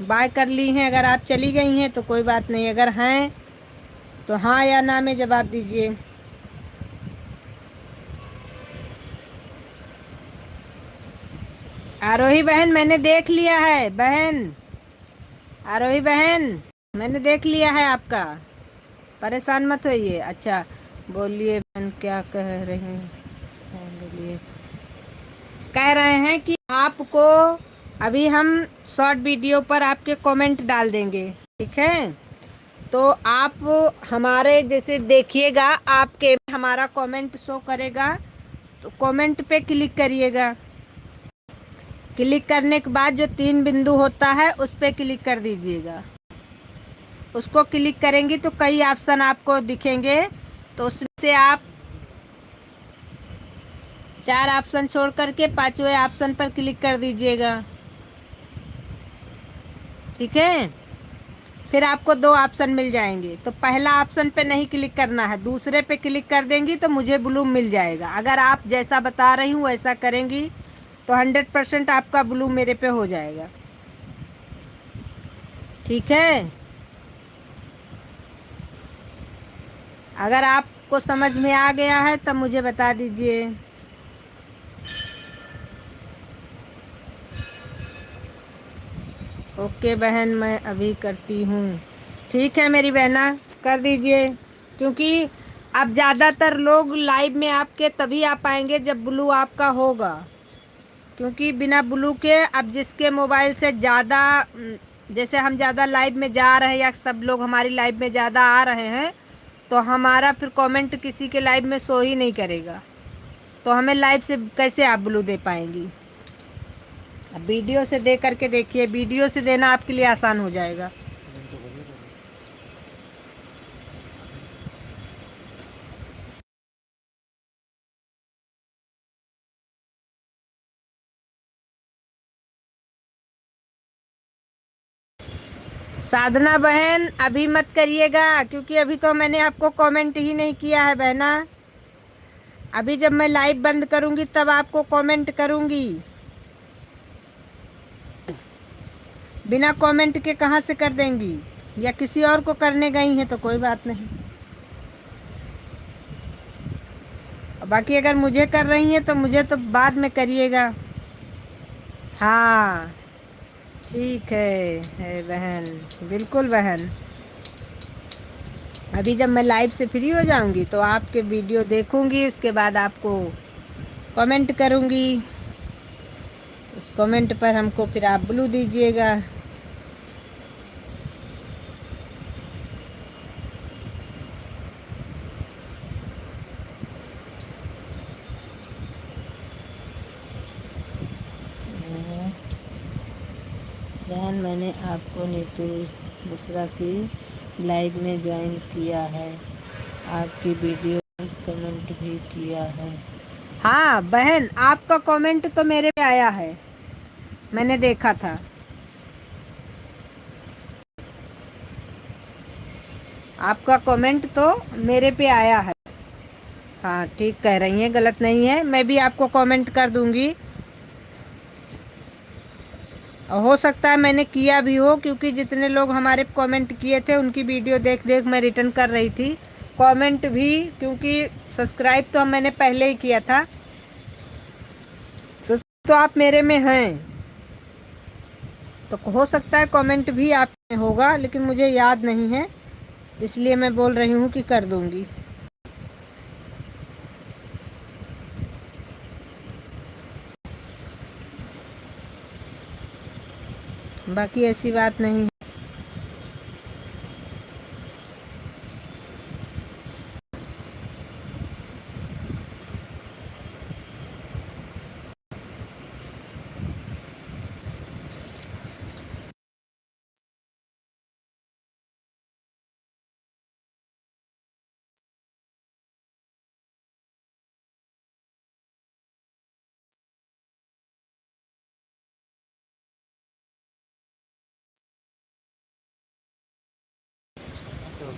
बाय कर ली हैं, अगर आप चली गई हैं तो कोई बात नहीं, अगर हैं तो हाँ या ना में जवाब दीजिए। आरोही बहन मैंने देख लिया है बहन, आरोही बहन मैंने देख लिया है आपका, परेशान मत होइए। अच्छा बोलिए बहन, क्या कह रहे हैं? हाँ, बोलिए। कह रहे हैं कि आपको अभी हम शॉर्ट वीडियो पर आपके कमेंट डाल देंगे, ठीक है? तो आप हमारे जैसे देखिएगा, आपके हमारा कमेंट शो करेगा, तो कमेंट पे क्लिक करिएगा। क्लिक करने के बाद जो 3 बिंदु होता है उस पर क्लिक कर दीजिएगा। उसको क्लिक करेंगी तो कई ऑप्शन आपको दिखेंगे, तो उसमें से आप 4 ऑप्शन छोड़ करके 5वें ऑप्शन पर क्लिक कर दीजिएगा, ठीक है? फिर आपको 2 ऑप्शन मिल जाएंगे, तो पहला ऑप्शन पे नहीं क्लिक करना है, दूसरे पे क्लिक कर देंगी तो मुझे ब्लू मिल जाएगा। अगर आप जैसा बता रही हूँ वैसा करेंगी तो 100% आपका ब्लू मेरे पे हो जाएगा, ठीक है? अगर आपको समझ में आ गया है तब मुझे बता दीजिए। ओके बहन, मैं अभी करती हूँ, ठीक है मेरी बहना, कर दीजिए। क्योंकि अब ज़्यादातर लोग लाइव में आपके तभी आ पाएंगे जब ब्लू आपका होगा, क्योंकि बिना ब्लू के अब जिसके मोबाइल से ज़्यादा, जैसे हम ज़्यादा लाइव में जा रहे हैं या सब लोग हमारी लाइव में ज़्यादा आ रहे हैं, तो हमारा फिर कमेंट किसी के लाइव में शो ही नहीं करेगा, तो हमें लाइव से कैसे आप ब्लू दे पाएंगी? अब वीडियो से दे करके देखिए, वीडियो से देना आपके लिए आसान हो जाएगा। साधना बहन अभी मत करिएगा, क्योंकि अभी तो मैंने आपको कमेंट ही नहीं किया है बहना। अभी जब मैं लाइव बंद करूंगी तब आपको कमेंट करूंगी, बिना कमेंट के कहाँ से कर देंगी? या किसी और को करने गई हैं तो कोई बात नहीं, बाकी अगर मुझे कर रही हैं तो मुझे तो बाद में करिएगा। हाँ ठीक है बहन, बिल्कुल बहन। अभी जब मैं लाइव से फ्री हो जाऊंगी तो आपके वीडियो देखूंगी, उसके बाद आपको कमेंट करूंगी, उस कमेंट पर हमको फिर आप ब्लू दीजिएगा। बहन, मैंने आपको नीतू मिश्रा की लाइव में ज्वाइन किया है, आपकी वीडियो कमेंट भी किया है। हाँ बहन, आपका कमेंट तो मेरे पे आया है, मैंने देखा था। आपका कमेंट तो मेरे पे आया है। हाँ ठीक कह रही हैं, गलत नहीं है, मैं भी आपको कमेंट कर दूंगी। और हो सकता है मैंने किया भी हो, क्योंकि जितने लोग हमारे कमेंट किए थे उनकी वीडियो देख देख मैं रिटर्न कर रही थी कमेंट भी, क्योंकि सब्सक्राइब तो मैंने पहले ही किया था। तो आप मेरे में हैं, तो हो सकता है कमेंट भी आप में होगा, लेकिन मुझे याद नहीं है, इसलिए मैं बोल रही हूँ कि कर दूंगी। बाकी ऐसी बात नहीं है।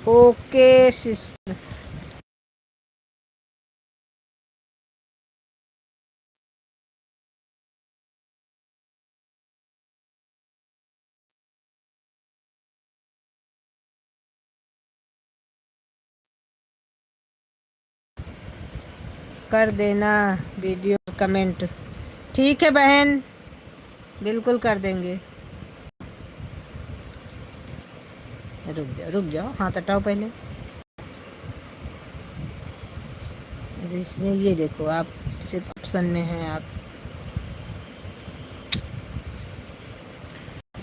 ओके सिस्टर, कर देना वीडियो कमेंट। ठीक है बहन, बिल्कुल कर देंगे। रुक जाओ, हाथ हटाओ पहले। इसमें ये देखो, आप सिर्फ ऑप्शन में हैं आप।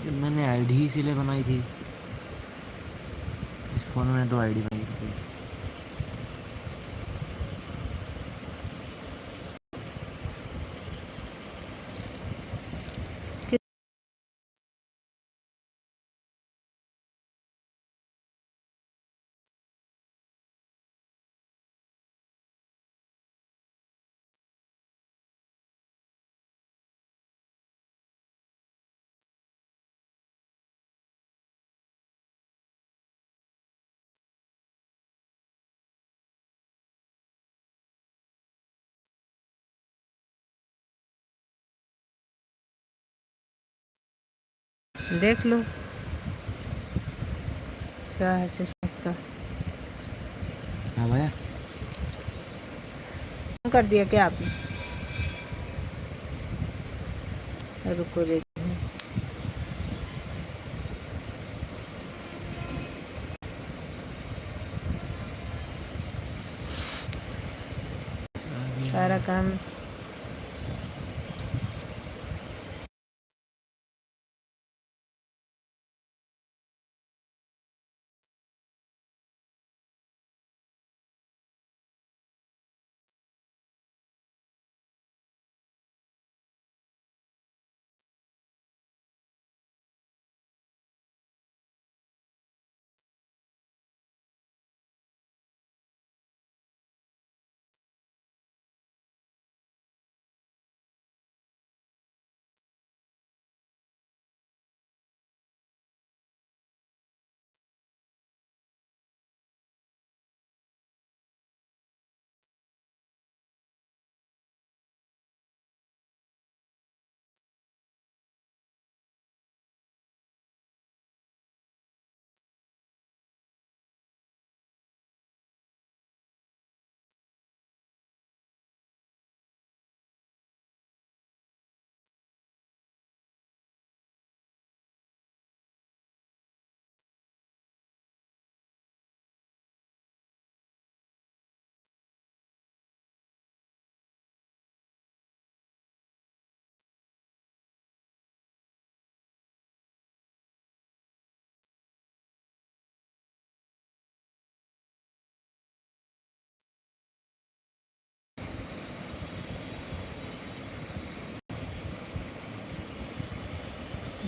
मैंने आईडी इसीलिए बनाई थी, इस फोन में तो आईडी बनाई थी। देख लो क्या है सिस्टम का। हाँ भैया, कर दिया क्या आपने? रुको देख। सारा काम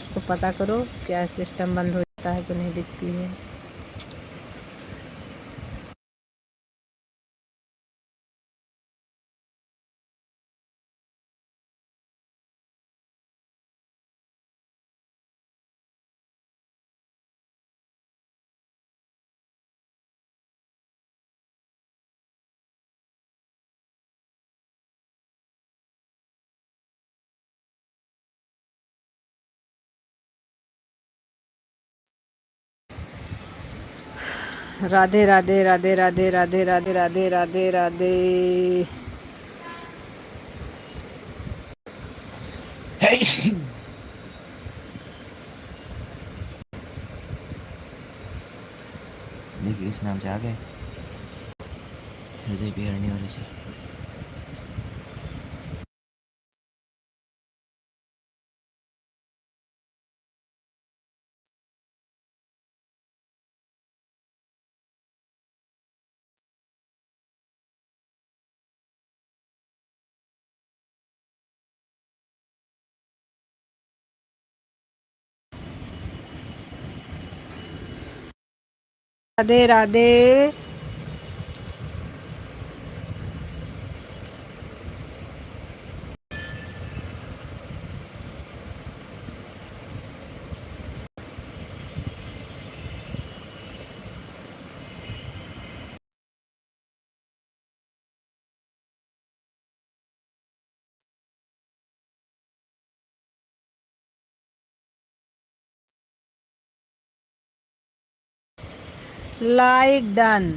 उसको पता करो क्या सिस्टम बंद हो जाता है तो नहीं दिखती है। राधे राधे राधे राधे राधे राधे राधे राधे राधे। देखिए इस नाम से आ गए हृदय बिहारने वाले से। राधे राधे। Like done.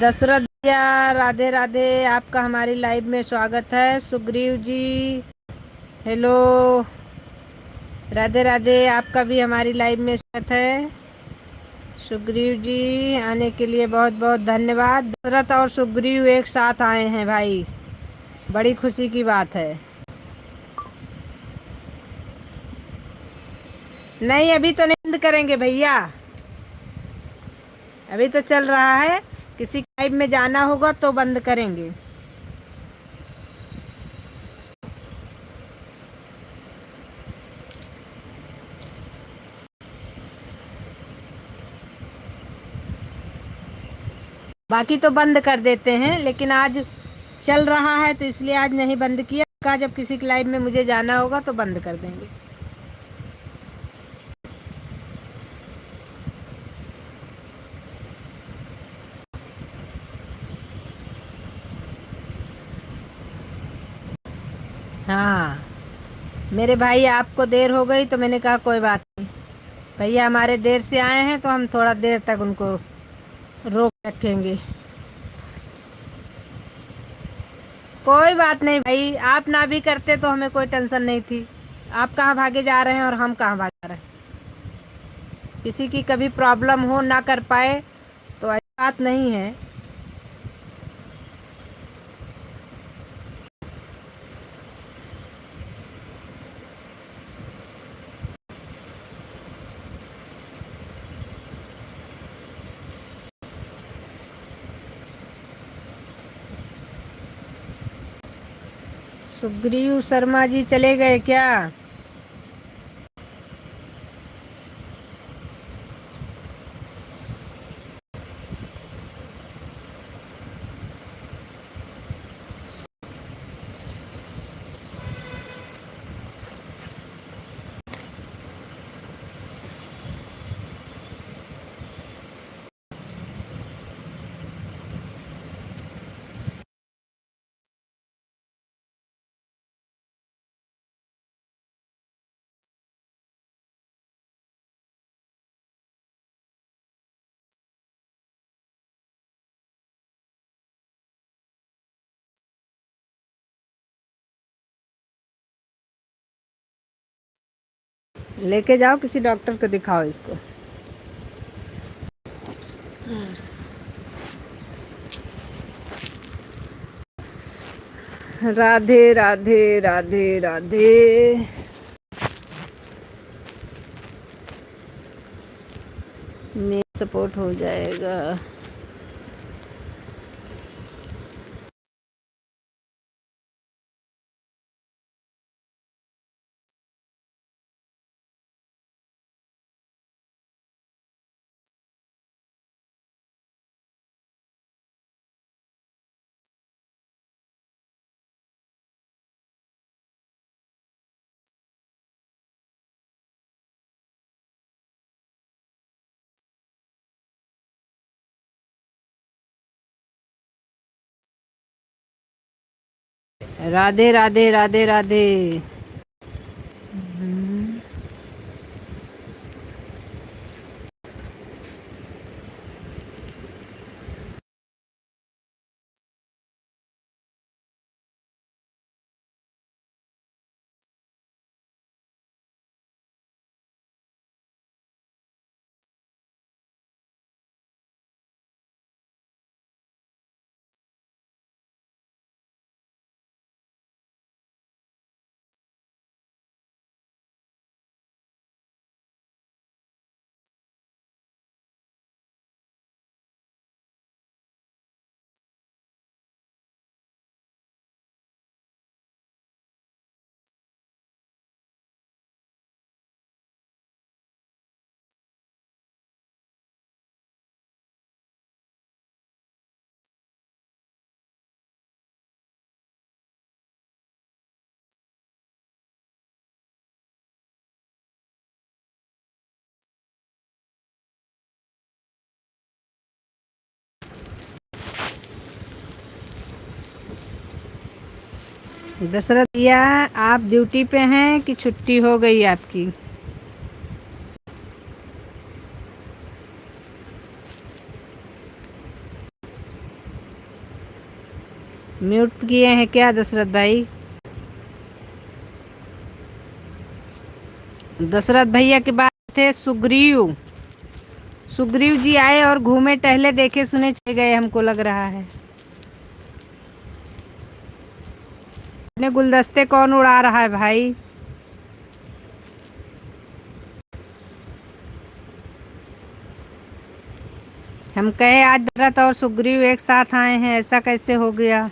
दशरथ भैया राधे राधे, आपका हमारी लाइव में स्वागत है। सुग्रीव जी हेलो, राधे राधे, आपका भी हमारी लाइव में स्वागत है। सुग्रीव जी आने के लिए बहुत बहुत धन्यवाद। दशरथ और सुग्रीव एक साथ आए हैं भाई, बड़ी खुशी की बात है। नहीं अभी तो नहीं बंद करेंगे भैया, अभी तो चल रहा है। किसी लाइव में जाना होगा तो बंद करेंगे। बाकी तो बंद कर देते हैं, लेकिन आज चल रहा है तो इसलिए आज नहीं बंद किया। का जब किसी की लाइव में मुझे जाना होगा तो बंद कर देंगे। हाँ मेरे भाई, आपको देर हो गई तो मैंने कहा कोई बात नहीं, भैया हमारे देर से आए हैं तो हम थोड़ा देर तक उनको रोक रखेंगे। कोई बात नहीं भाई, आप ना भी करते तो हमें कोई टेंशन नहीं थी। आप कहाँ भागे जा रहे हैं और हम कहाँ भाग रहे हैं। किसी की कभी प्रॉब्लम हो ना कर पाए तो ऐसी बात नहीं है। सुग्रीव शर्मा जी चले गए क्या? लेके जाओ किसी डॉक्टर को दिखाओ इसको। राधे राधे राधे राधे। मेरा सपोर्ट हो जाएगा। राधे राधे राधे राधे। दशरथ भैया, आप ड्यूटी पे हैं कि छुट्टी हो गई आपकी? म्यूट किए हैं क्या दशरथ भाई? दशरथ भैया के बाद थे सुग्रीव। सुग्रीव जी आए और घूमे टहले देखे सुने चले गए, हमको लग रहा है। अपने गुलदस्ते कौन उड़ा रहा है भाई? हम कहे आज दशरथ और सुग्रीव एक साथ आए हैं, ऐसा कैसे हो गया?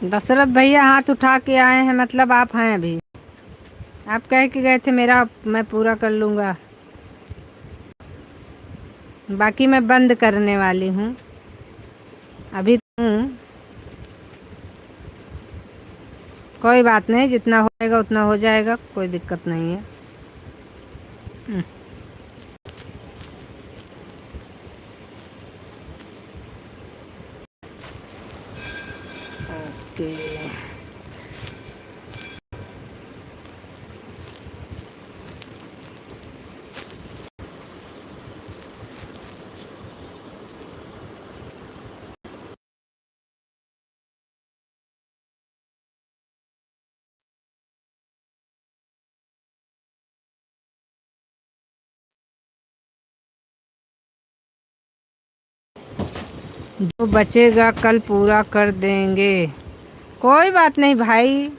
दशरथ भैया हाथ उठा के आए हैं, मतलब आप हैं अभी? आप कह के गए थे मेरा मैं पूरा कर लूँगा, बाकी मैं बंद करने वाली हूँ अभी तो हूँ। कोई बात नहीं, जितना हो जाएगा उतना हो जाएगा, कोई दिक्कत नहीं है। ओके। जो बचेगा कल पूरा कर देंगे। कोई बात नहीं भाई,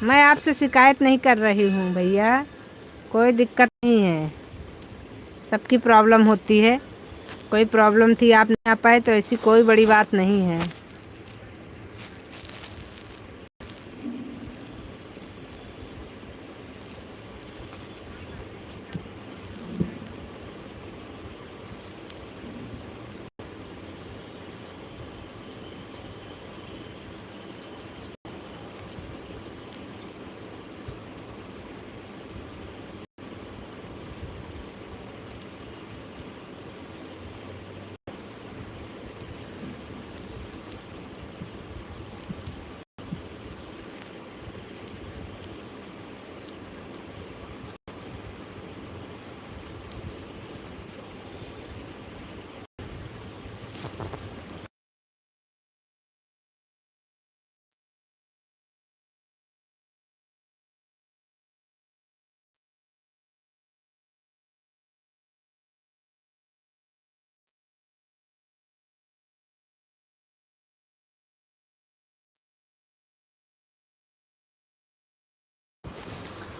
मैं आपसे शिकायत नहीं कर रही हूँ भैया, कोई दिक्कत नहीं है। सबकी प्रॉब्लम होती है, कोई प्रॉब्लम थी आप नहीं आ पाए तो ऐसी कोई बड़ी बात नहीं है।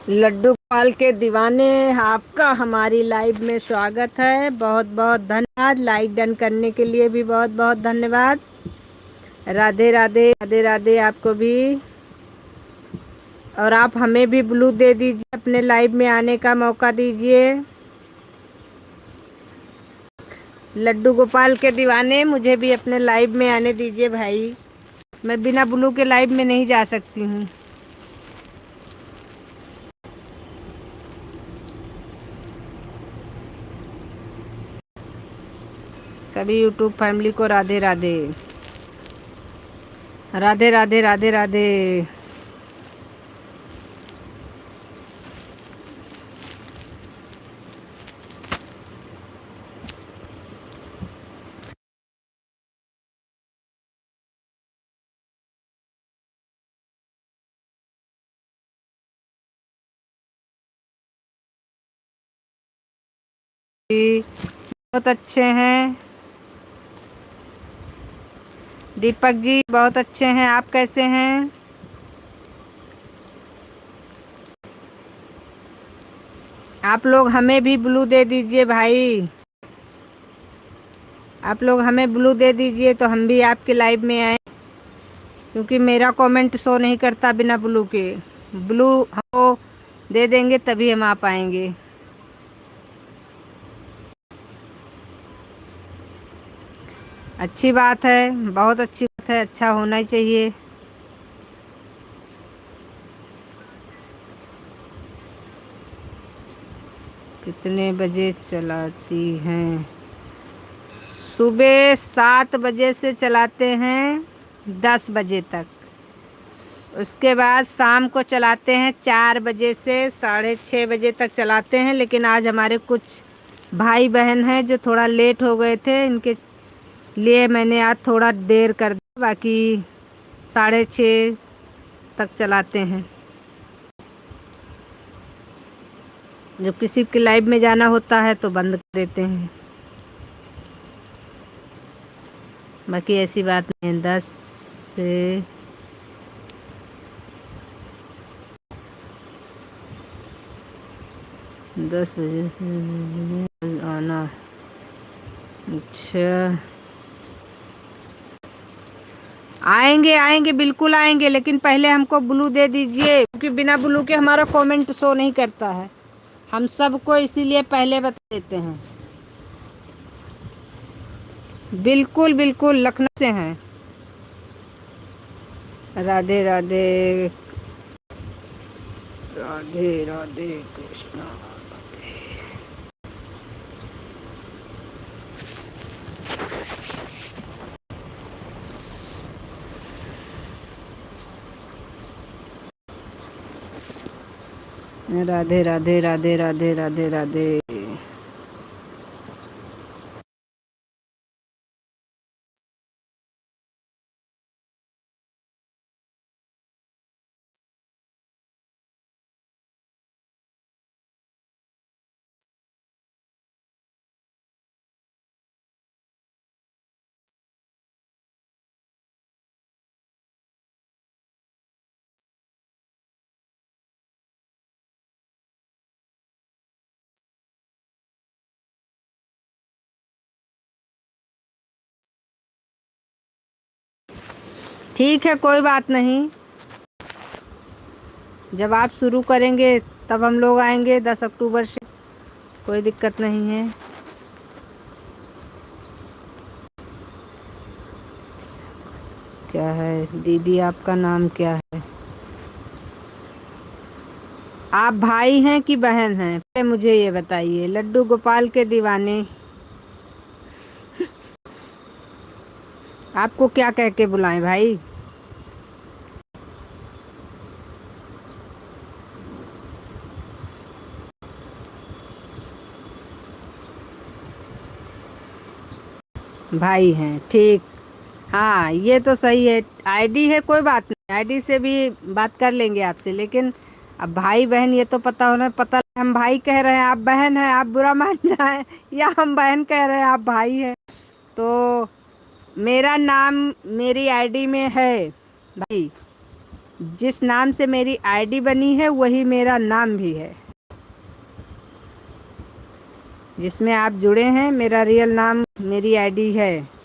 लड्डू गोपाल के दीवाने, आपका हमारी लाइव में स्वागत है। बहुत बहुत धन्यवाद, लाइक डन करने के लिए भी बहुत बहुत धन्यवाद। राधे राधे, राधे राधे आपको भी। और आप हमें भी ब्लू दे दीजिए, अपने लाइव में आने का मौका दीजिए। लड्डू गोपाल के दीवाने, मुझे भी अपने लाइव में आने दीजिए भाई, मैं बिना ब्लू के लाइव में नहीं जा सकती हूँ। सभी यूट्यूब फैमिली को राधे राधे, राधे राधे, राधे राधे। बहुत अच्छे हैं दीपक जी, बहुत अच्छे हैं। आप कैसे हैं? आप लोग हमें भी ब्लू दे दीजिए भाई, आप लोग हमें ब्लू दे दीजिए तो हम भी आपके लाइव में आए, क्योंकि मेरा कमेंट शो नहीं करता बिना ब्लू के। ब्लू हमको दे देंगे तभी हम आ पाएंगे। अच्छी बात है, बहुत अच्छी बात है, अच्छा होना ही चाहिए। कितने बजे चलाती हैं? सुबह 7 बजे से चलाते हैं 10 बजे तक। उसके बाद शाम को चलाते हैं 4 बजे से 6:30 बजे तक चलाते हैं। लेकिन आज हमारे कुछ भाई बहन हैं जो थोड़ा लेट हो गए थे, इनके लिए मैंने आज थोड़ा देर कर दिया, बाकी 6:30 तक चलाते हैं। जब किसी के लाइव में जाना होता है तो बंद कर देते हैं, बाकी ऐसी बात नहीं है। 10 से दस बजे से आना। अच्छा, आएंगे आएंगे, बिल्कुल आएंगे, लेकिन पहले हमको ब्लू दे दीजिए, क्योंकि बिना ब्लू के हमारा कमेंट शो नहीं करता है। हम सबको इसीलिए पहले बता देते हैं। बिल्कुल बिल्कुल, लखनऊ से हैं। राधे राधे, राधे राधे कृष्णा। राधे राधे राधे राधे राधे राधे। ठीक है, कोई बात नहीं। जब आप शुरू करेंगे तब हम लोग आएंगे 10 अक्टूबर से, कोई दिक्कत नहीं है। क्या है दीदी, आपका नाम क्या है? आप भाई हैं कि बहन हैं, पहले मुझे ये बताइए। लड्डू गोपाल के दीवाने, आपको क्या कह के बुलाएं भाई? भाई हैं, ठीक। हाँ, ये तो सही है। आईडी है, कोई बात नहीं, आईडी से भी बात कर लेंगे आपसे। लेकिन अब भाई बहन ये तो पता होना, पता हम भाई कह रहे हैं आप बहन हैं, आप बुरा मान जाए, या हम बहन कह रहे हैं आप भाई हैं। तो मेरा नाम मेरी आईडी में है भाई, जिस नाम से मेरी आईडी बनी है वही मेरा नाम भी है। जिसमें आप जुड़े हैं मेरा रियल नाम मेरी आईडी है।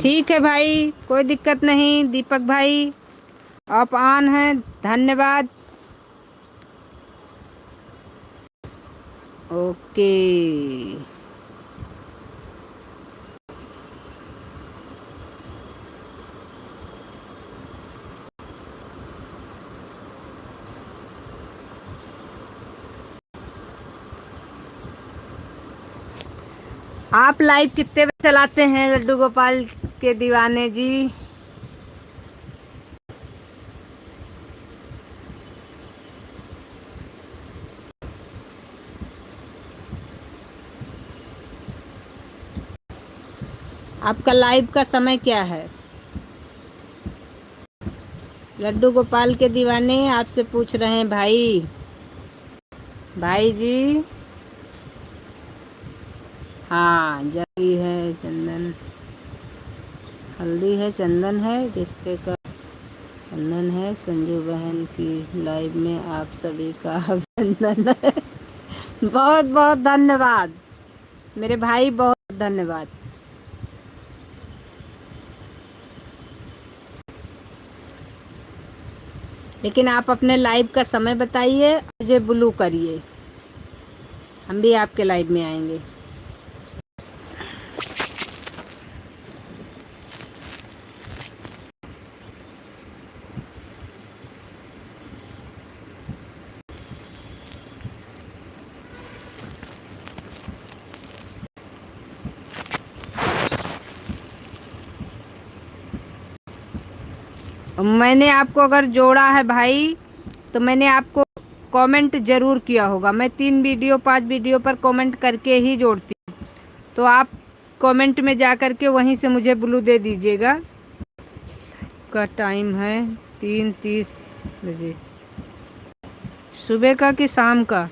ठीक है भाई, कोई दिक्कत नहीं। दीपक भाई आप ऑन हैं, धन्यवाद। ओके। आप लाइव कितने बजे चलाते हैं लड्डू गोपाल के दीवाने जी? आपका लाइव का समय क्या है? लड्डू गोपाल के दीवाने आपसे पूछ रहे हैं भाई। भाई जी, हाँ, जगी है चंदन, हल्दी है, चंदन है, रिश्ते का बंधन है। संजू बहन की लाइव में आप सभी का अभिनंदन है। बहुत बहुत धन्यवाद मेरे भाई, बहुत धन्यवाद। लेकिन आप अपने लाइव का समय बताइए, मुझे ब्लू करिए, हम भी आपके लाइव में आएंगे। मैंने आपको अगर जोड़ा है भाई, तो मैंने आपको कमेंट ज़रूर किया होगा। मैं 3 वीडियो 5 वीडियो पर कमेंट करके ही जोड़ती हूँ। तो आप कमेंट में जा कर के वहीं से मुझे ब्लू दे दीजिएगा। का टाइम है 3:30 बजे, सुबह का कि शाम का?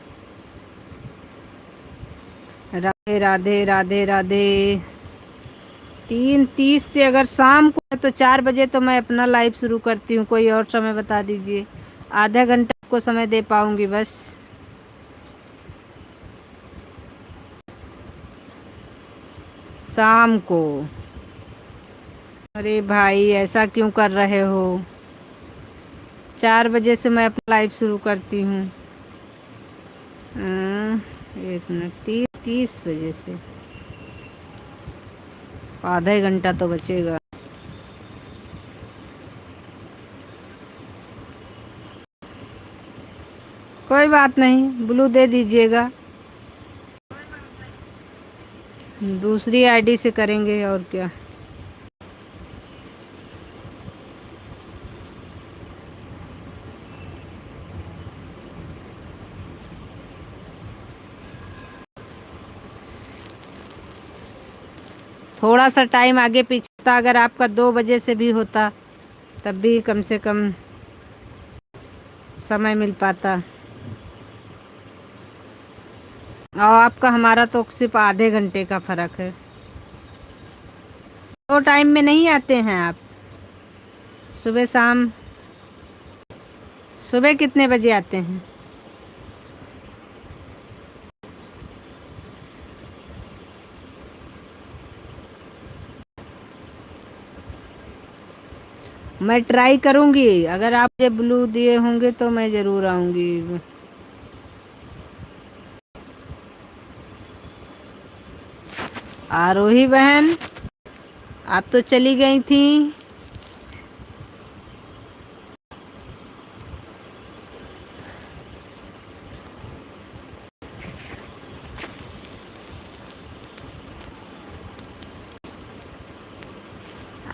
राधे राधे राधे राधे। 3:30 से अगर शाम को है तो 4 बजे तो मैं अपना लाइव शुरू करती हूँ। कोई और समय बता दीजिए, आधा घंटा आपको समय दे पाऊँगी बस। शाम को? अरे भाई ऐसा क्यों कर रहे हो? 4 बजे से मैं अपना लाइव शुरू करती हूँ। एक मिनट, 30 बजे से आधा ही घंटा तो बचेगा। कोई बात नहीं, ब्लू दे दीजिएगा। दूसरी आईडी से करेंगे और क्या। थोड़ा सा टाइम आगे पीछे होता, अगर आपका 2 बजे से भी होता तब भी कम से कम समय मिल पाता। और आपका हमारा तो सिर्फ आधे घंटे का फ़र्क है। तो टाइम में नहीं आते हैं आप? सुबह शाम? सुबह कितने बजे आते हैं? मैं ट्राई करूँगी, अगर आप मुझे ब्लू दिए होंगे तो मैं ज़रूर आऊँगी। आरोही बहन, आप तो चली गई थी।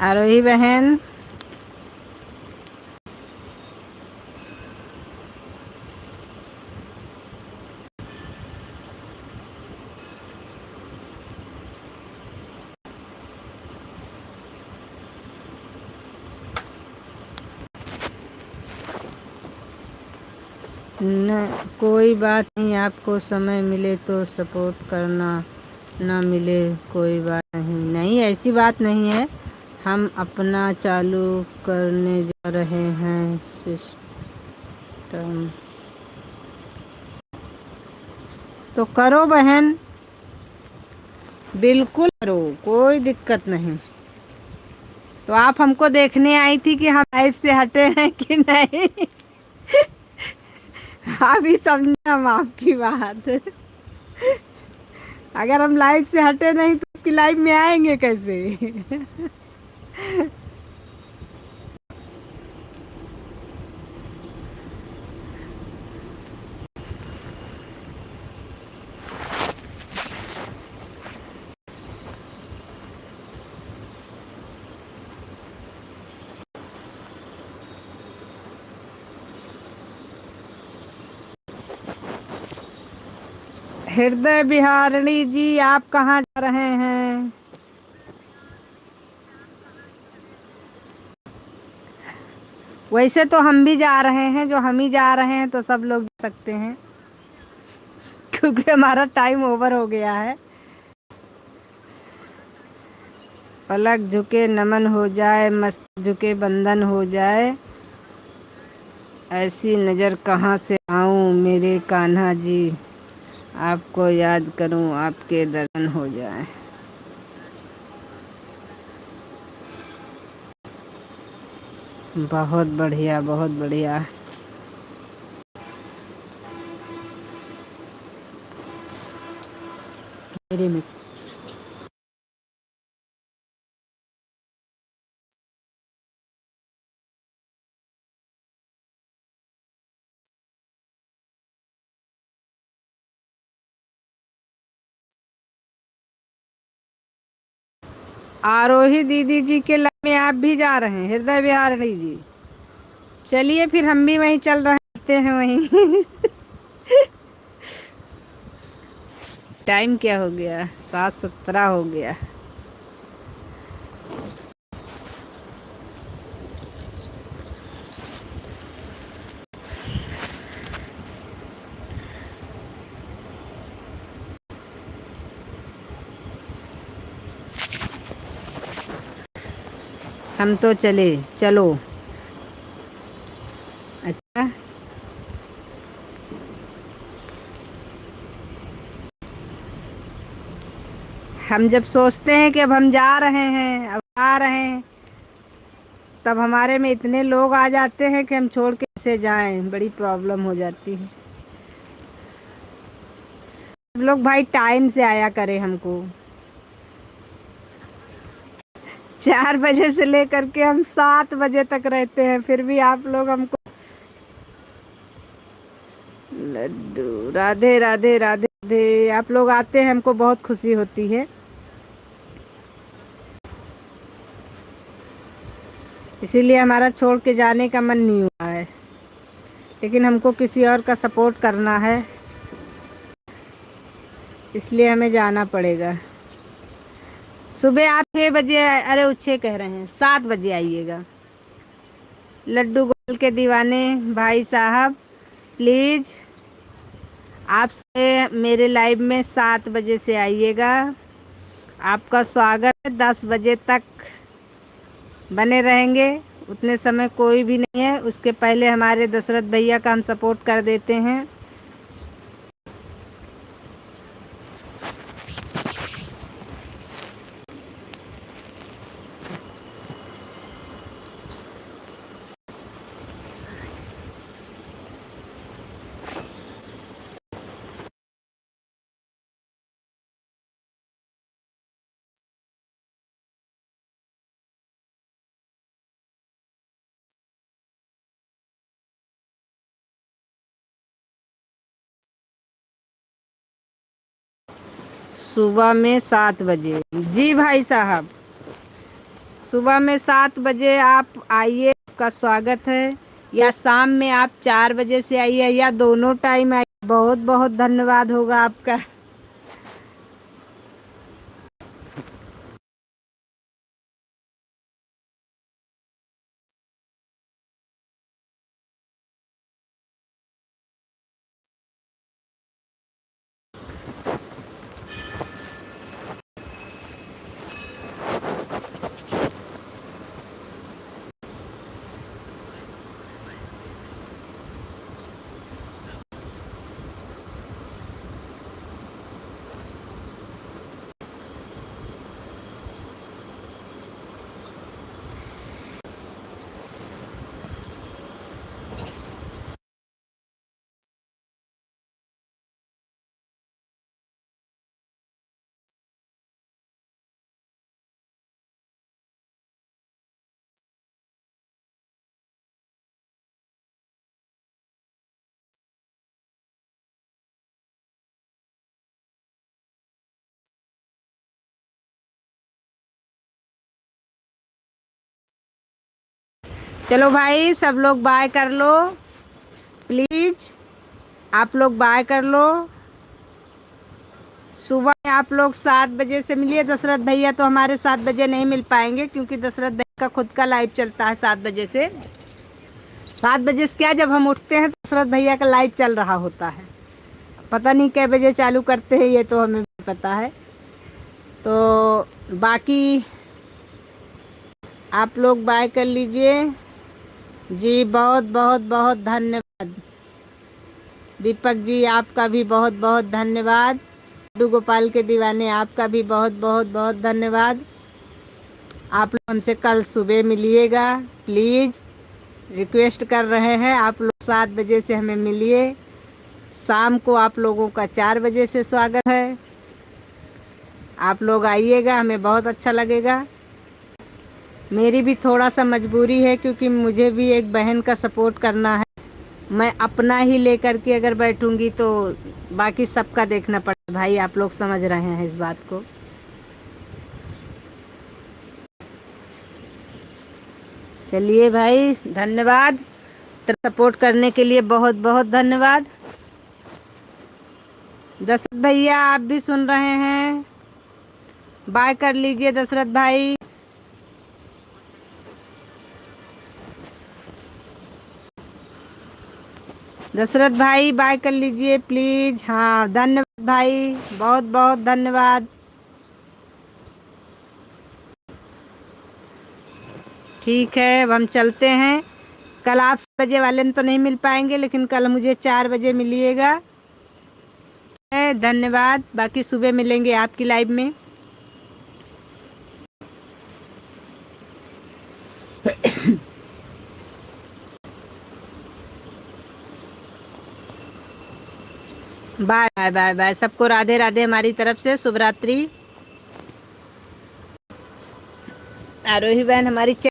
आरोही बहन, न कोई बात नहीं, आपको समय मिले तो सपोर्ट करना, ना मिले कोई बात नहीं। नहीं, ऐसी बात नहीं है। हम अपना चालू करने जा रहे हैं सिस्टम। तो करो बहन, बिल्कुल करो, कोई दिक्कत नहीं। तो आप हमको देखने आई थी कि हम लाइफ से हटे हैं कि नहीं? अभी समझे हम आपकी बात। अगर हम लाइफ से हटे नहीं तो आपकी लाइफ में आएंगे कैसे? हृदय बिहारिणी जी, आप कहाँ जा रहे हैं? वैसे तो हम भी जा रहे हैं, जो हम ही जा रहे हैं तो सब लोग जा सकते हैं, क्योंकि हमारा टाइम ओवर हो गया है। पलक झुके नमन हो जाए, मस्तक झुके बंधन हो जाए, ऐसी नज़र कहाँ से आऊं मेरे कान्हा जी, आपको याद करूं आपके दर्शन हो जाए। बहुत बढ़िया, बहुत बढ़िया। मेरे में आरोही दीदी जी के लाइन में आप भी जा रहे हैं, हृदय बिहारिणी जी? चलिए फिर हम भी वहीं चल रहे हैं वहीं। टाइम क्या हो गया? 7:17 हो गया। हम तो चले, चलो। अच्छा, हम जब सोचते हैं कि अब हम जा रहे हैं, अब आ रहे हैं, तब हमारे में इतने लोग आ जाते हैं कि हम छोड़ के कैसे जाएं, बड़ी प्रॉब्लम हो जाती है। लोग भाई टाइम से आया करें हमको। 4 बजे से लेकर के हम 7 बजे तक रहते हैं, फिर भी आप लोग हमको। लड्डू राधे राधे राधे राधे। आप लोग आते हैं हमको बहुत खुशी होती है। इसीलिए हमारा छोड़ के जाने का मन नहीं हुआ है, लेकिन हमको किसी और का सपोर्ट करना है, इसलिए हमें जाना पड़ेगा। सुबह आप 6 बजे, अरे वो 6 कह रहे हैं, 7 बजे आइएगा। लड्डू गोपाल के दीवाने भाई साहब, प्लीज़ आप मेरे लाइव में 7 बजे से आइएगा। आपका स्वागत है। 10 बजे तक बने रहेंगे, उतने समय कोई भी नहीं है। उसके पहले हमारे दशरथ भैया का हम सपोर्ट कर देते हैं। सुबह में 7 बजे, जी भाई साहब, सुबह में 7 बजे आप आइए, आपका स्वागत है। या शाम में आप 4 बजे से आइए, या दोनों टाइम आइए, बहुत बहुत धन्यवाद होगा आपका। चलो भाई, सब लोग बाय कर लो प्लीज़, आप लोग बाय कर लो। सुबह में आप लोग 7 बजे से मिलिए। दशरथ भैया तो हमारे 7 बजे नहीं मिल पाएंगे, क्योंकि दशरथ भैया का खुद का लाइव चलता है 7 बजे से। 7 बजे से क्या, जब हम उठते हैं तो दशरथ भैया का लाइव चल रहा होता है। पता नहीं कै बजे चालू करते हैं, ये तो हमें भी पता है। तो बाकी आप लोग बाय कर लीजिए। जी बहुत बहुत बहुत धन्यवाद। दीपक जी आपका भी बहुत बहुत धन्यवाद। लड्डू गोपाल के दीवाने आपका भी बहुत बहुत बहुत धन्यवाद। आप लोग हमसे कल सुबह मिलिएगा प्लीज़, रिक्वेस्ट कर रहे हैं। आप लोग 7 बजे से हमें मिलिए। शाम को आप लोगों का 4 बजे से स्वागत है। आप लोग आइएगा, हमें बहुत अच्छा लगेगा। मेरी भी थोड़ा सा मजबूरी है, क्योंकि मुझे भी एक बहन का सपोर्ट करना है। मैं अपना ही लेकर के अगर बैठूंगी तो बाकी सबका देखना पड़ेगा भाई, आप लोग समझ रहे हैं इस बात को। चलिए भाई, धन्यवाद सपोर्ट करने के लिए, बहुत बहुत धन्यवाद। दशरथ भैया आप भी सुन रहे हैं, बाय कर लीजिए दशरथ भाई। दशरथ भाई बाय कर लीजिए प्लीज़। हाँ धन्यवाद भाई, बहुत बहुत धन्यवाद। ठीक है, अब हम चलते हैं। कल आप 7 बजे वाले में तो नहीं मिल पाएंगे, लेकिन कल मुझे 4 बजे मिलिएगा। धन्यवाद। बाकी सुबह मिलेंगे आपकी लाइव में। बाय बाय बाय बाय, सबको राधे राधे हमारी तरफ से, शुभ रात्रि। आरोही बहन हमारी